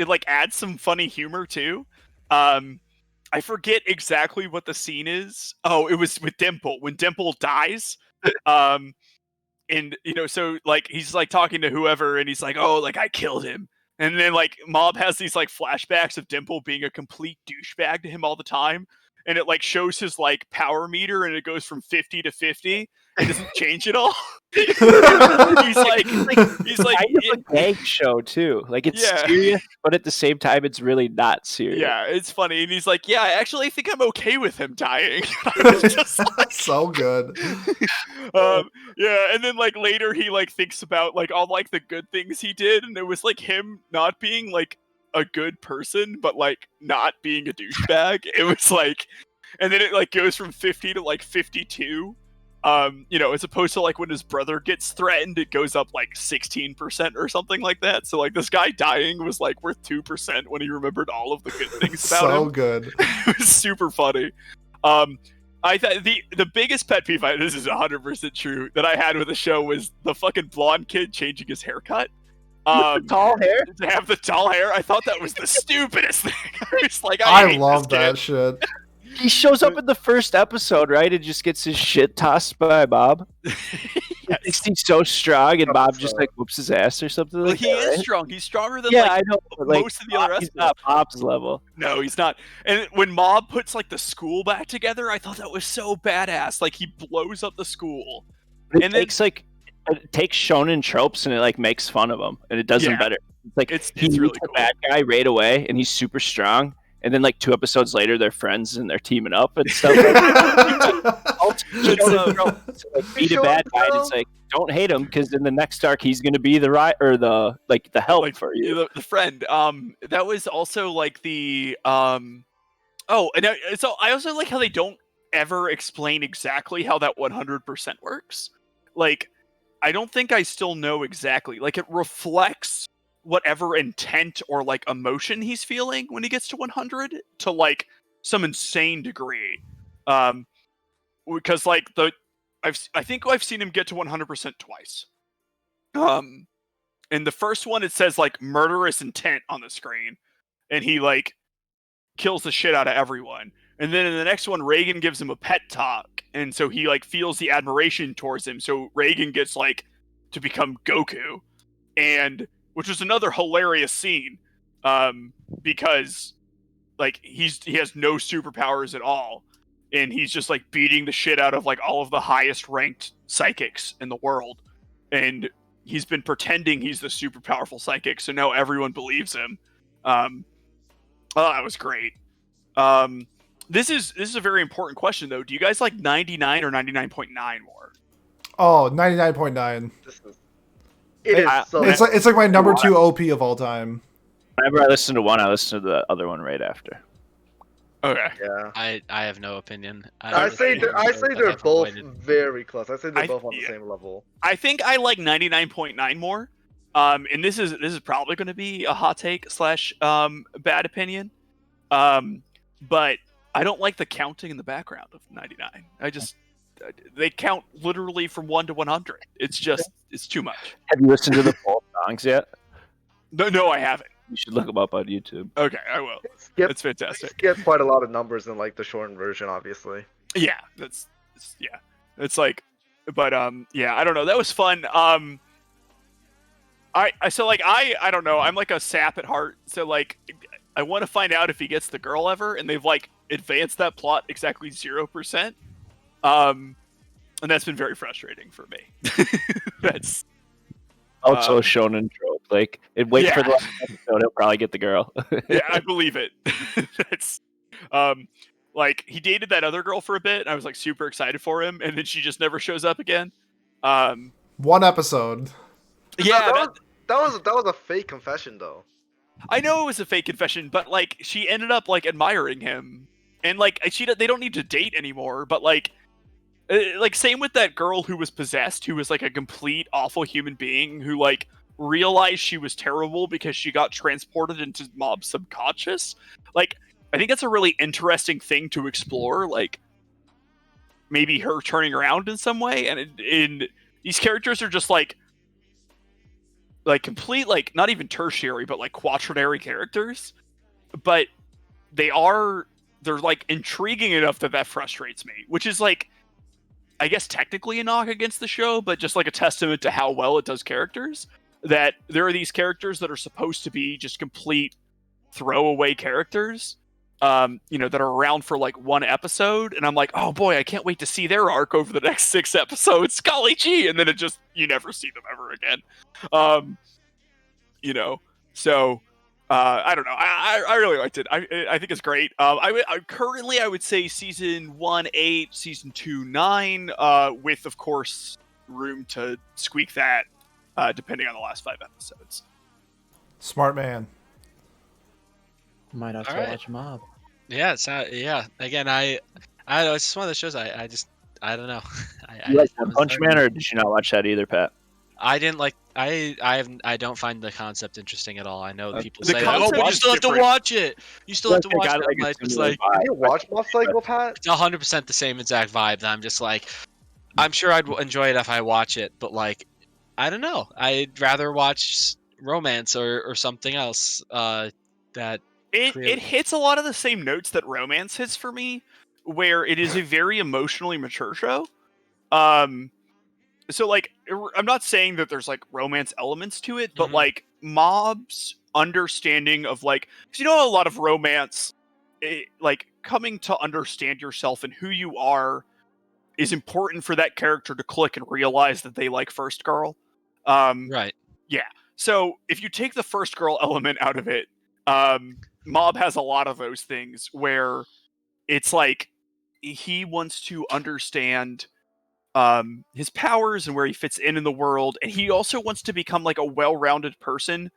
like adds some funny humor too. I forget exactly what the scene is. Oh, it was with Dimple when Dimple dies. And you know, so like he's like talking to whoever, and he's like, oh, like I killed him. And then like Mob has these like flashbacks of Dimple being a complete douchebag to him all the time. And it like shows his like power meter, and it goes from 50 to 50. It doesn't change at all. he's like it's a gag show too. Like it's serious, but at the same time, it's really not serious. Yeah, it's funny. And he's like, yeah, I actually think I'm okay with him dying. I was just like, so good. Yeah, and then like later he like thinks about like all like the good things he did, and it was like him not being like a good person, but like not being a douchebag. It was like, and then it like goes from 50 to like 52. You know, as opposed to like when his brother gets threatened, it goes up like 16% or something like that. So like this guy dying was like worth 2% when he remembered all of the good things about him. So good. It was super funny. I thought the biggest pet peeve, this is 100% true, that I had with the show was the fucking blonde kid changing his haircut. Tall hair? To have the tall hair, I thought that was the stupidest thing. I was like, I love that shit. He shows up in the first episode, right? And just gets his shit tossed by Bob. Yes. He's so strong, and Bob just like whoops his ass or something. Well, like he that, is right? strong. He's stronger than I know, like, most of the other. He's not Bob's level. No, he's not. And when Mob puts like the school back together, I thought that was so badass. Like he blows up the school, but and it takes shonen tropes and it like makes fun of them, and it does them better. It's like it's he really meets cool. a bad guy right away, and he's super strong. And then, like 2 episodes later, they're friends and they're teaming up and stuff. Beat a bad guy. And it's like, don't hate him because in the next arc he's going to be the the help for you, the friend. That was also like the so I also like how they don't ever explain exactly how that 100% works. Like, I don't think I still know exactly. Like, it reflects whatever intent or like emotion he's feeling when he gets to 100 to like some insane degree. Because like I think I've seen him get to 100% twice. In the first one, it says like murderous intent on the screen, and he like kills the shit out of everyone. And then in the next one, Reagan gives him a pet talk, and so he like feels the admiration towards him. So Reagan gets like to become Goku, and which was another hilarious scene, because like he has no superpowers at all, and he's just like beating the shit out of like all of the highest ranked psychics in the world, and he's been pretending he's the super powerful psychic, so now everyone believes him. That was great. This is a very important question though. Do you guys like 99 or 99.9 more? Oh, 99.9. It is so. It's like my number 2 OP of all time. Whenever I listen to one, I listen to the other one right after. Okay. Yeah. I have no opinion. I say they're both very close. I say they're both on the same level. I think I like 99.9 more. And this is probably going to be a hot take / bad opinion. But I don't like the counting in the background of 99. They count literally from 1 to 100. It's too much. Have you listened to the full songs yet? No, I haven't. You should look them up on YouTube. Okay, I will. It's fantastic. Skip quite a lot of numbers in like the shortened version, obviously. Yeah, it's like, but yeah, I don't know. That was fun. I don't know. I'm like a sap at heart, so like I want to find out if he gets the girl ever, and they've like advanced that plot exactly 0%. And that's been very frustrating for me. That's also shonen trope. Like, wait for the last episode, he'll probably get the girl. Yeah, I believe it. That's like he dated that other girl for a bit, and I was like super excited for him, and then she just never shows up again. One episode. Yeah, that was a fake confession though. I know it was a fake confession, but like she ended up like admiring him, and like they don't need to date anymore. But like same with that girl who was possessed, who was like a complete awful human being who like realized she was terrible because she got transported into Mob's subconscious. Like, I think that's a really interesting thing to explore. Like, maybe her turning around in some way, and these characters are just like complete, like not even tertiary, but like quaternary characters. But they're like intriguing enough that frustrates me, which is like, I guess technically a knock against the show, but just like a testament to how well it does characters. That there are these characters that are supposed to be just complete throwaway characters, that are around for like one episode, and I'm like, oh boy, I can't wait to see their arc over the next 6 episodes. Golly gee, and then you never see them ever again. So I don't know. I really liked it. I think it's great. I would say season 1 8, season 2 9, with of course room to squeak that. Depending on the last 5 episodes. Smart man. Might have to watch Mob. Yeah, Again, I don't know. It's just one of those shows. I don't know. You like One Punch Man, or did you not watch that either, Pat? I didn't like. I don't find the concept interesting at all. I know people The say, concept "Oh, but you is still have to different. watch it. You still have to watch it." Like, It's like You watch Mob Psycho, Pat? it's 100% the same exact vibe. And I'm just like, I'm sure I'd enjoy it if I watch it, but like, I don't know. I'd rather watch romance or something else. It hits a lot of the same notes that romance hits for me, where it is a very emotionally mature show. So like, I'm not saying that there's like romance elements to it, but like Mob's understanding of like, 'cause a lot of romance, like coming to understand yourself and who you are is important for that character to click and realize that they like first girl. right. Yeah. So if you take the first girl element out of it, Mob has a lot of those things where it's like he wants to understand his powers and where he fits in the world, and he also wants to become like a well-rounded person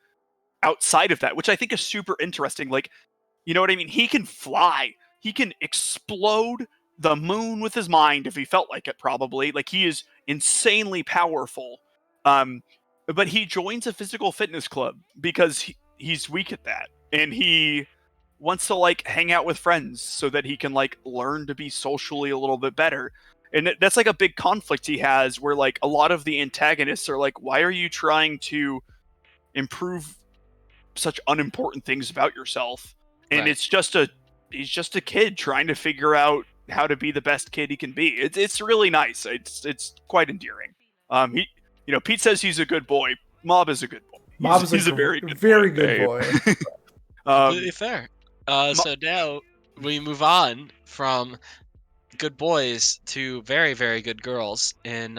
outside of that, which I think is super interesting. Like, you know what I mean? He can fly. He can explode the moon with his mind if he felt like it, probably. Like, he is insanely powerful. but he joins a physical fitness club because he's weak at that, and he wants to like hang out with friends so that he can like learn to be socially a little bit better. And that's like a big conflict he has, where like a lot of the antagonists are like, why are you trying to improve such unimportant things about yourself? And Right. he's just a kid trying to figure out how to be the best kid he can be. It's really nice. It's quite endearing. He, Pete says he's a good boy. Mob is a good boy. He's a very good boy. Completely fair. So now we move on from good boys to very, very good girls in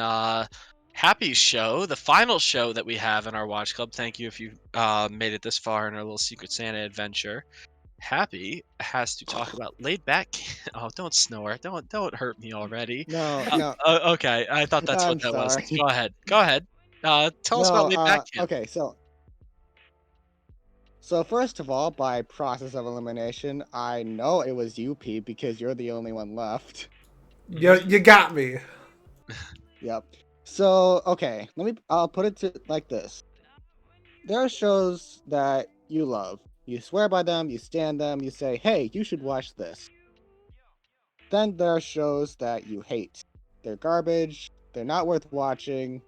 Happy's show, the final show that we have in our watch club. Thank you if you made it this far in our little Secret Santa adventure. Happy has to talk about laid back. Oh, don't snore! Don't hurt me already. No. Okay, I thought that's I'm what that was. sorry. Go ahead. Go ahead. Tell us about No, laid back camp. okay, so first of all, by process of elimination, I know it was you, Pete, because you're the only one left. You got me. Yep. So, okay, I'll put it to like this. There are shows that you love. You swear by them, you stand them, you say, hey, you should watch this. Then there are shows that you hate. They're garbage, they're not worth watching,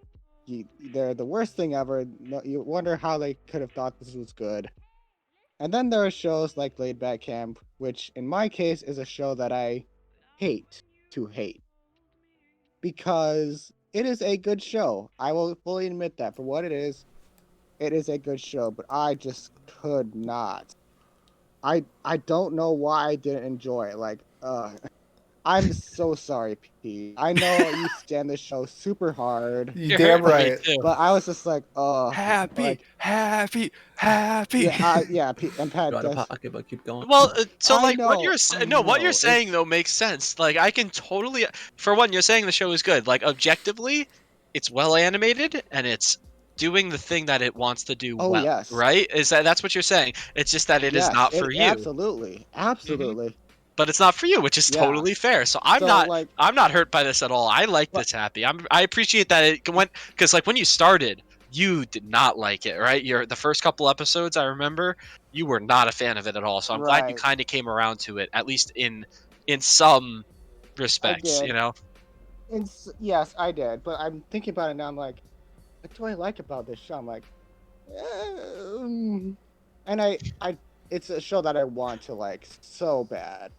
they're the worst thing ever. You wonder how they could have thought this was good. And then there are shows like Laid Back Camp, which in my case is a show that I hate to hate. Because it is a good show. I will fully admit that. For what it is a good show, but I just could not. I don't know why I didn't enjoy it. Like, I'm so sorry, Pete. I know you stand the show super hard, You You're damn hurting me right. too. but I was just like, happy, like, happy. yeah, Pete and Pat. Go out of Just, pocket, but keep going. Well, so I like what know, you're I what you're know, saying it's- though makes sense. Like I can totally, for one, you're saying the show is good. Like objectively, it's well animated and it's doing the thing that it wants to do Oh, well. yes. Right? That's what you're saying? It's just that it is not for you. Absolutely, absolutely. But it's not for you, which is Yeah. totally fair. So I'm So, not like- I'm not hurt by this at all. I like But- this Happy. I appreciate that it went because like when you started, you did not like it, right? The first couple episodes I remember, you were not a fan of it at all. So I'm glad you Right. kind of came around to it, at least in some respects, did. you know. Yes, I did. But I'm thinking about it now. I'm like, what do I like about this show? I'm like, and I, it's a show that I want to like so bad.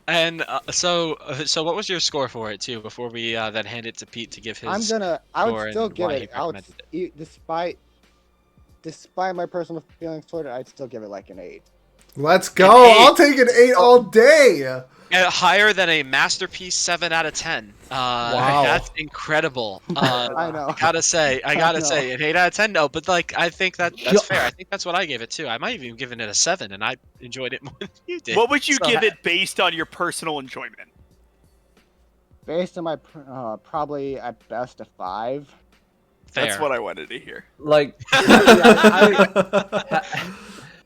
And so what was your score for it too? Before we then hand it to Pete to give his. I would score still and give why it. he recommended it. Despite my personal feelings toward it, I'd still give it like an 8. Let's go. An 8. I'll take an 8 all day. Higher than a masterpiece 7 out of 10. Wow. That's incredible. I know. I gotta say, an 8 out of 10. No, but like I think that's Yo- fair. I think that's what I gave it too. I might have even given it a 7, and I enjoyed it more than you did. What would you So- give it based on your personal enjoyment? Based on my probably at best a 5. Fair. That's what I wanted to hear. Like,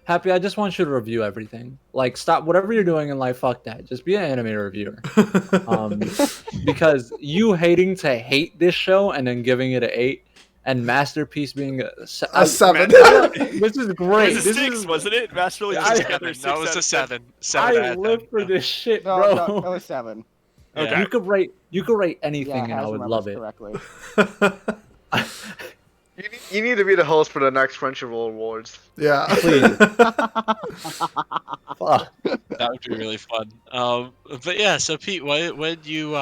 Happy, I just want you to review everything. Like, stop whatever you're doing in life. Fuck that. Just be an anime reviewer. Because you hating to hate this show and then giving it an 8, and Masterpiece being A 7. This is It great. was a This 6, is wasn't it? Master League I- was Seven. together. No, it was a 7. 7 I out of live 10. for this shit, No, bro. no, it was 7. Okay. You could rate anything, Yeah, and I Has would remembers love it. correctly. You need to be the host for the next Crunchyroll Awards. Yeah. Please. Fuck. That would be really fun. But yeah, so Pete, why do you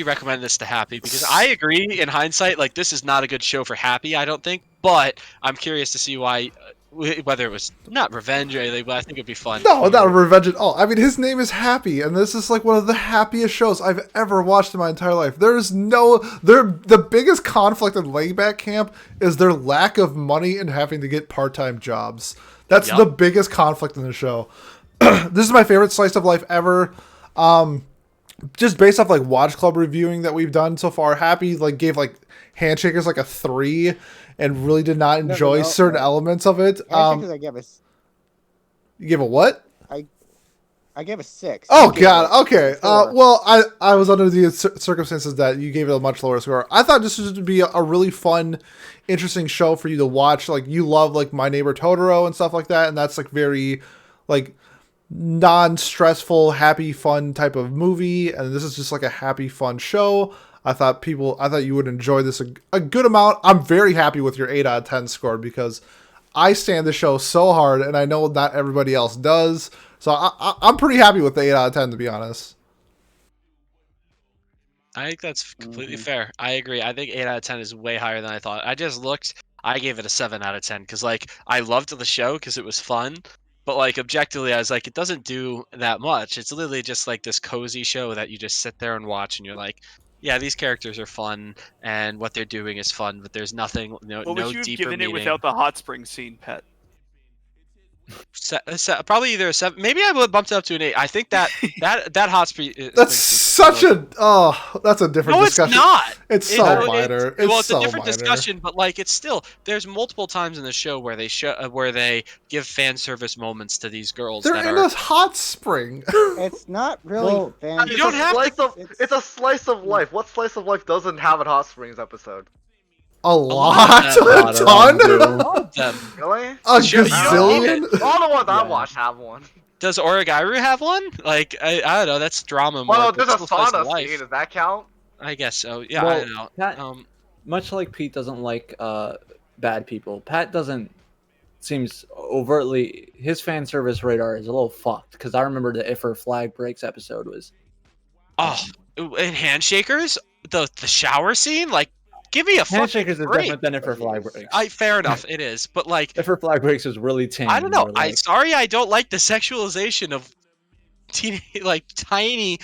recommend this to Happy? Because I agree, in hindsight, like this is not a good show for Happy, I don't think. But I'm curious to see why, whether it was not revenge or anything, but I think it'd be fun. No, not revenge at all. I mean, his name is Happy, and this is like one of the happiest shows I've ever watched in my entire life. The biggest conflict in Layback Camp is their lack of money and having to get part-time jobs. That's Yep. the biggest conflict in the show. This is my favorite slice of life ever. Just based off like Watch Club reviewing that we've done so far, Happy like gave like Handshakers like a 3 and really did not enjoy certain elements of it. Handshakers I give us. You give a what? I gave a 6. Oh You gave God. it Okay. 4. Well, I was under the circumstances that you gave it a much lower score. I thought this was to be a really fun, interesting show for you to watch. Like you love like My Neighbor Totoro and stuff like that, and that's like very, like, non-stressful, happy, fun type of movie. And this is just like a happy, fun show. I thought you would enjoy this a good amount. I'm very happy with your 8 out of 10 score because I stand the show so hard, and I know not everybody else does. So I'm pretty happy with the 8 out of 10, to be honest. I think that's completely Mhm. fair. I agree. I think 8 out of 10 is way higher than I thought. I just looked. I gave it a 7 out of 10 because, like, I loved the show because it was fun. But, like, objectively, I was like, it doesn't do that much. It's literally just like this cozy show that you just sit there and watch, and you're like, yeah, these characters are fun, and what they're doing is fun, but there's nothing, What no would you have deeper given it meaning. without the hot spring scene, Pet? Probably either a 7. Maybe I would have bumped it up to an 8. I think that hot spring. That's such a that's a different No, discussion. it's not. It's so minor. It's Well, it's so a different minor. discussion, but like it's still there's multiple times in the show where they give fan service moments to these girls They're that in are a hot spring. It's not really Well, fan. You don't have to- It's a slice of life. What slice of life doesn't have a Hot Springs episode? A lot lot, of them. a ton, all of them. Really? a Sure, you don't need gazillion. All the ones I Yeah. watched have one. Does Origairu have one? Like I don't know. That's drama more. Well, but there's a still slice of sauna life. scene. Does that count? I guess so. Yeah, I Well, don't know. Pat, much like Pete doesn't like bad people, Pat doesn't seems overtly his fan service radar is a little fucked because I remember the If Her Flag Breaks episode was Oh, and handshakers, the shower scene, like, give me a fucking Handshakers is break. different than If Her Flag Breaks. Fair enough, it is, but like, If Her Flag Breaks was really tame. I don't know. Where, like, I don't like the sexualization of like tiny,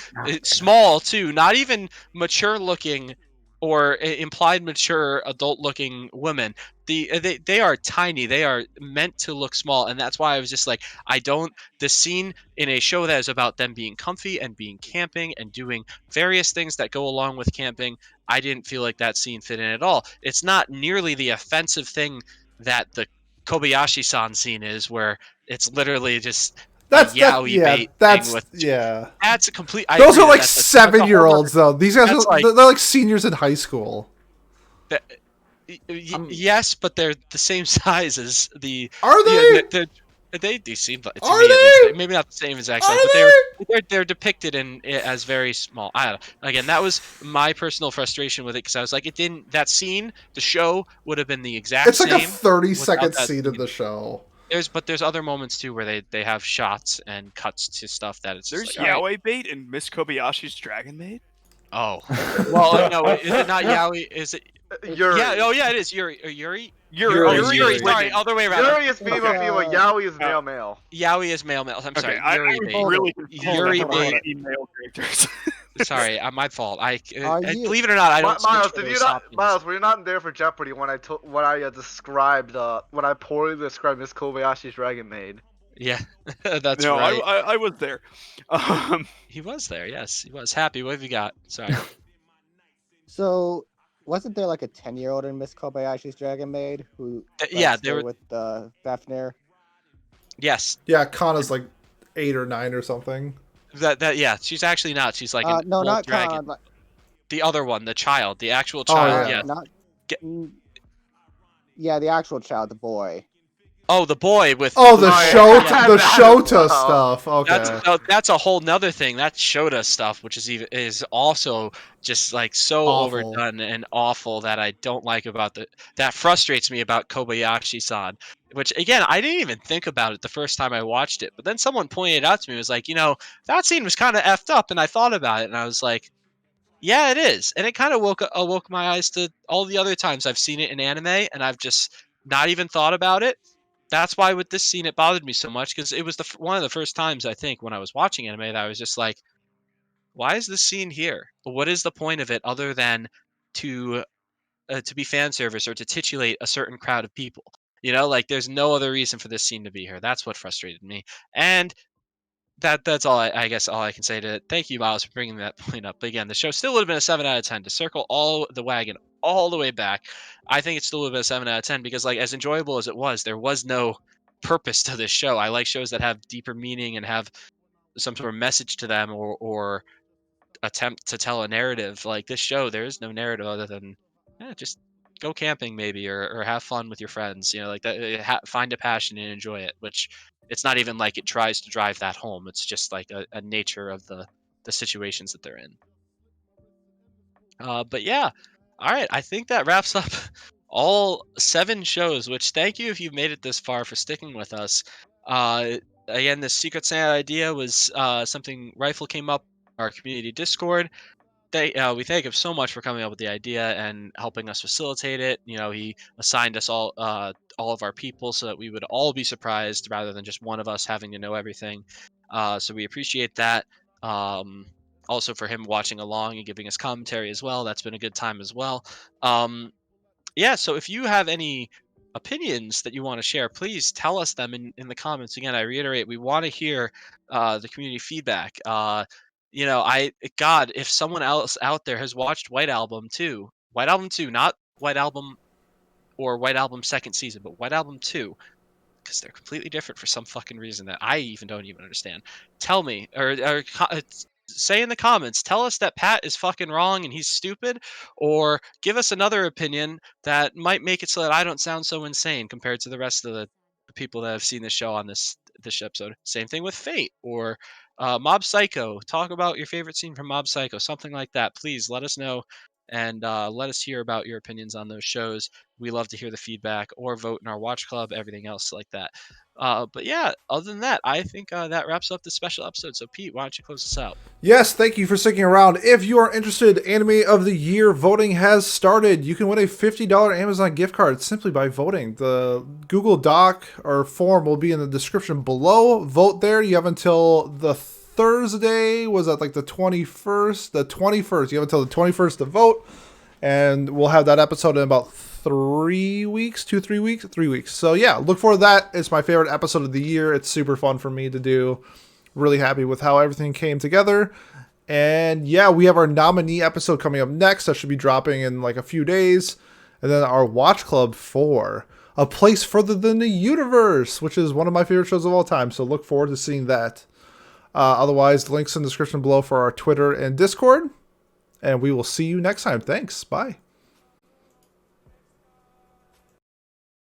small too, not even mature looking or implied mature adult looking women. They are tiny. They are meant to look small, and that's why I was just like, I don't. The scene in a show that is about them being comfy and being camping and doing various things that go along with camping, I didn't feel like that scene fit in at all. It's not nearly the offensive thing that the Kobayashi-san scene is, where it's literally just That's yaoi bait That's thing with yeah. that's a complete. I Those agree are that like that's a 7-year-olds though. These guys that's are, like- they're like seniors in high school. Yes, but they're the same size as the. Are they? They do seem like to Are me at they? least, maybe not the same exact size, Are but they're depicted as very small. I don't know. Again, that was my personal frustration with it because I was like, it didn't. That scene, the show would have been the exact It's like same. a 30-second without that scene of scene. the show. There's other moments too where they have shots and cuts to stuff that it's There's just like, all right. yaoi bait in Miss Kobayashi's Dragon Maid. Oh, well, no, is it not yaoi? Is it? Yuri. Yeah, oh yeah, it is Yuri. Yuri. Yuri. Sorry, other way around. Yuri is female, Okay. female. Yaoi is male, male. Yaoi is male. I'm Okay, sorry. I Yuri was bait. really confused Yuri about bait. female characters. Sorry, my fault. Are you- Believe it or not, I don't. Miles, switch did those you not? options. Miles, were you not there for Jeopardy when I described when I poorly described Miss Kobayashi's Dragon Maid? Yeah, that's no, right. I was there. He was there. Yes, he was happy. What have you got? Sorry. So, wasn't there like a 10-year-old in Miss Kobayashi's Dragon Maid who? Yeah, like, there were. stayed with Fafnir. Yes, Yeah, Kana's like 8 or 9 or something. that. Yeah, she's actually not. She's like an No, old not dragon. Khan. But, The other one, the child, the actual Oh, child. yeah. Yeah. not. Get- Yeah, the actual child, the boy. Oh, the boy with. Oh, the Oh, show, yeah. the That Shota as well. stuff. Okay. That's a whole nother thing. That Shota stuff, which is also just like so Awful. overdone and awful that I don't like about that frustrates me about Kobayashi-san. Which again, I didn't even think about it the first time I watched it, but then someone pointed it out to me. It was like, that scene was kind of effed up, and I thought about it, and I was like, yeah, it is, and it kind of woke my eyes to all the other times I've seen it in anime, and I've just not even thought about it. That's why with this scene it bothered me so much because it was one of the first times I think when I was watching anime that I was just like, why is this scene here? What is the point of it other than to be fan service or to titulate a certain crowd of people? Like there's no other reason for this scene to be here. That's what frustrated me, and that's all I guess all I can say to it. Thank you, Miles, for bringing that point up. But again, the show still would have been a 7 out of 10 to circle all the wagon all the way back. I think it still would have been a 7 out of 10 because, like, as enjoyable as it was, there was no purpose to this show. I like shows that have deeper meaning and have some sort of message to them or attempt to tell a narrative. Like this show, there is no narrative other than just go camping maybe or have fun with your friends. Like that. Find a passion and enjoy it. Which it's not even like it tries to drive that home. It's just like a nature of the situations that they're in. But yeah, all right. I think that wraps up all 7 shows. Which thank you if you've made it this far for sticking with us. Again, this Secret Santa idea was something Rifle came up in our community Discord. We thank him so much for coming up with the idea and helping us facilitate it. He assigned us all of our people so that we would all be surprised rather than just one of us having to know everything. So we appreciate that. Also for him watching along and giving us commentary as well. That's been a good time as well. Yeah, so if you have any opinions that you want to share, please tell us them in the comments. Again, I reiterate, we want to hear the community feedback. God, if someone else out there has watched White Album 2, not White Album or White Album second season, but White Album 2, because they're completely different for some fucking reason that I don't even understand. Tell me, or say in the comments, tell us that Pat is fucking wrong and he's stupid, or give us another opinion that might make it so that I don't sound so insane compared to the rest of the people that have seen the show on this episode. Same thing with Fate or Mob Psycho. Talk about your favorite scene from Mob Psycho, something like that. Please let us know and let us hear about your opinions on those shows. We love to hear the feedback or vote in our watch club, everything else like that. But yeah, other than that, I think that wraps up the special episode. So Pete, why don't you close us out? Yes, thank you for sticking around. If you are interested, Anime of the Year voting has started. You can win a $50 Amazon gift card simply by voting. The Google Doc or form will be in the description below. Vote there. You have until the Thursday. Was that like the 21st? The 21st. You have until the 21st to vote. And we'll have that episode in about 3 weeks, 3 weeks. So yeah, look for that. It's my favorite episode of the year. It's super fun for me to do. Really happy with how everything came together. And yeah, we have our nominee episode coming up next. That should be dropping in like a few days. And then our Watch Club for A Place Further Than the Universe, which is one of my favorite shows of all time. So look forward to seeing that. Otherwise, links in the description below for our Twitter and Discord. And we will see you next time. Thanks. Bye.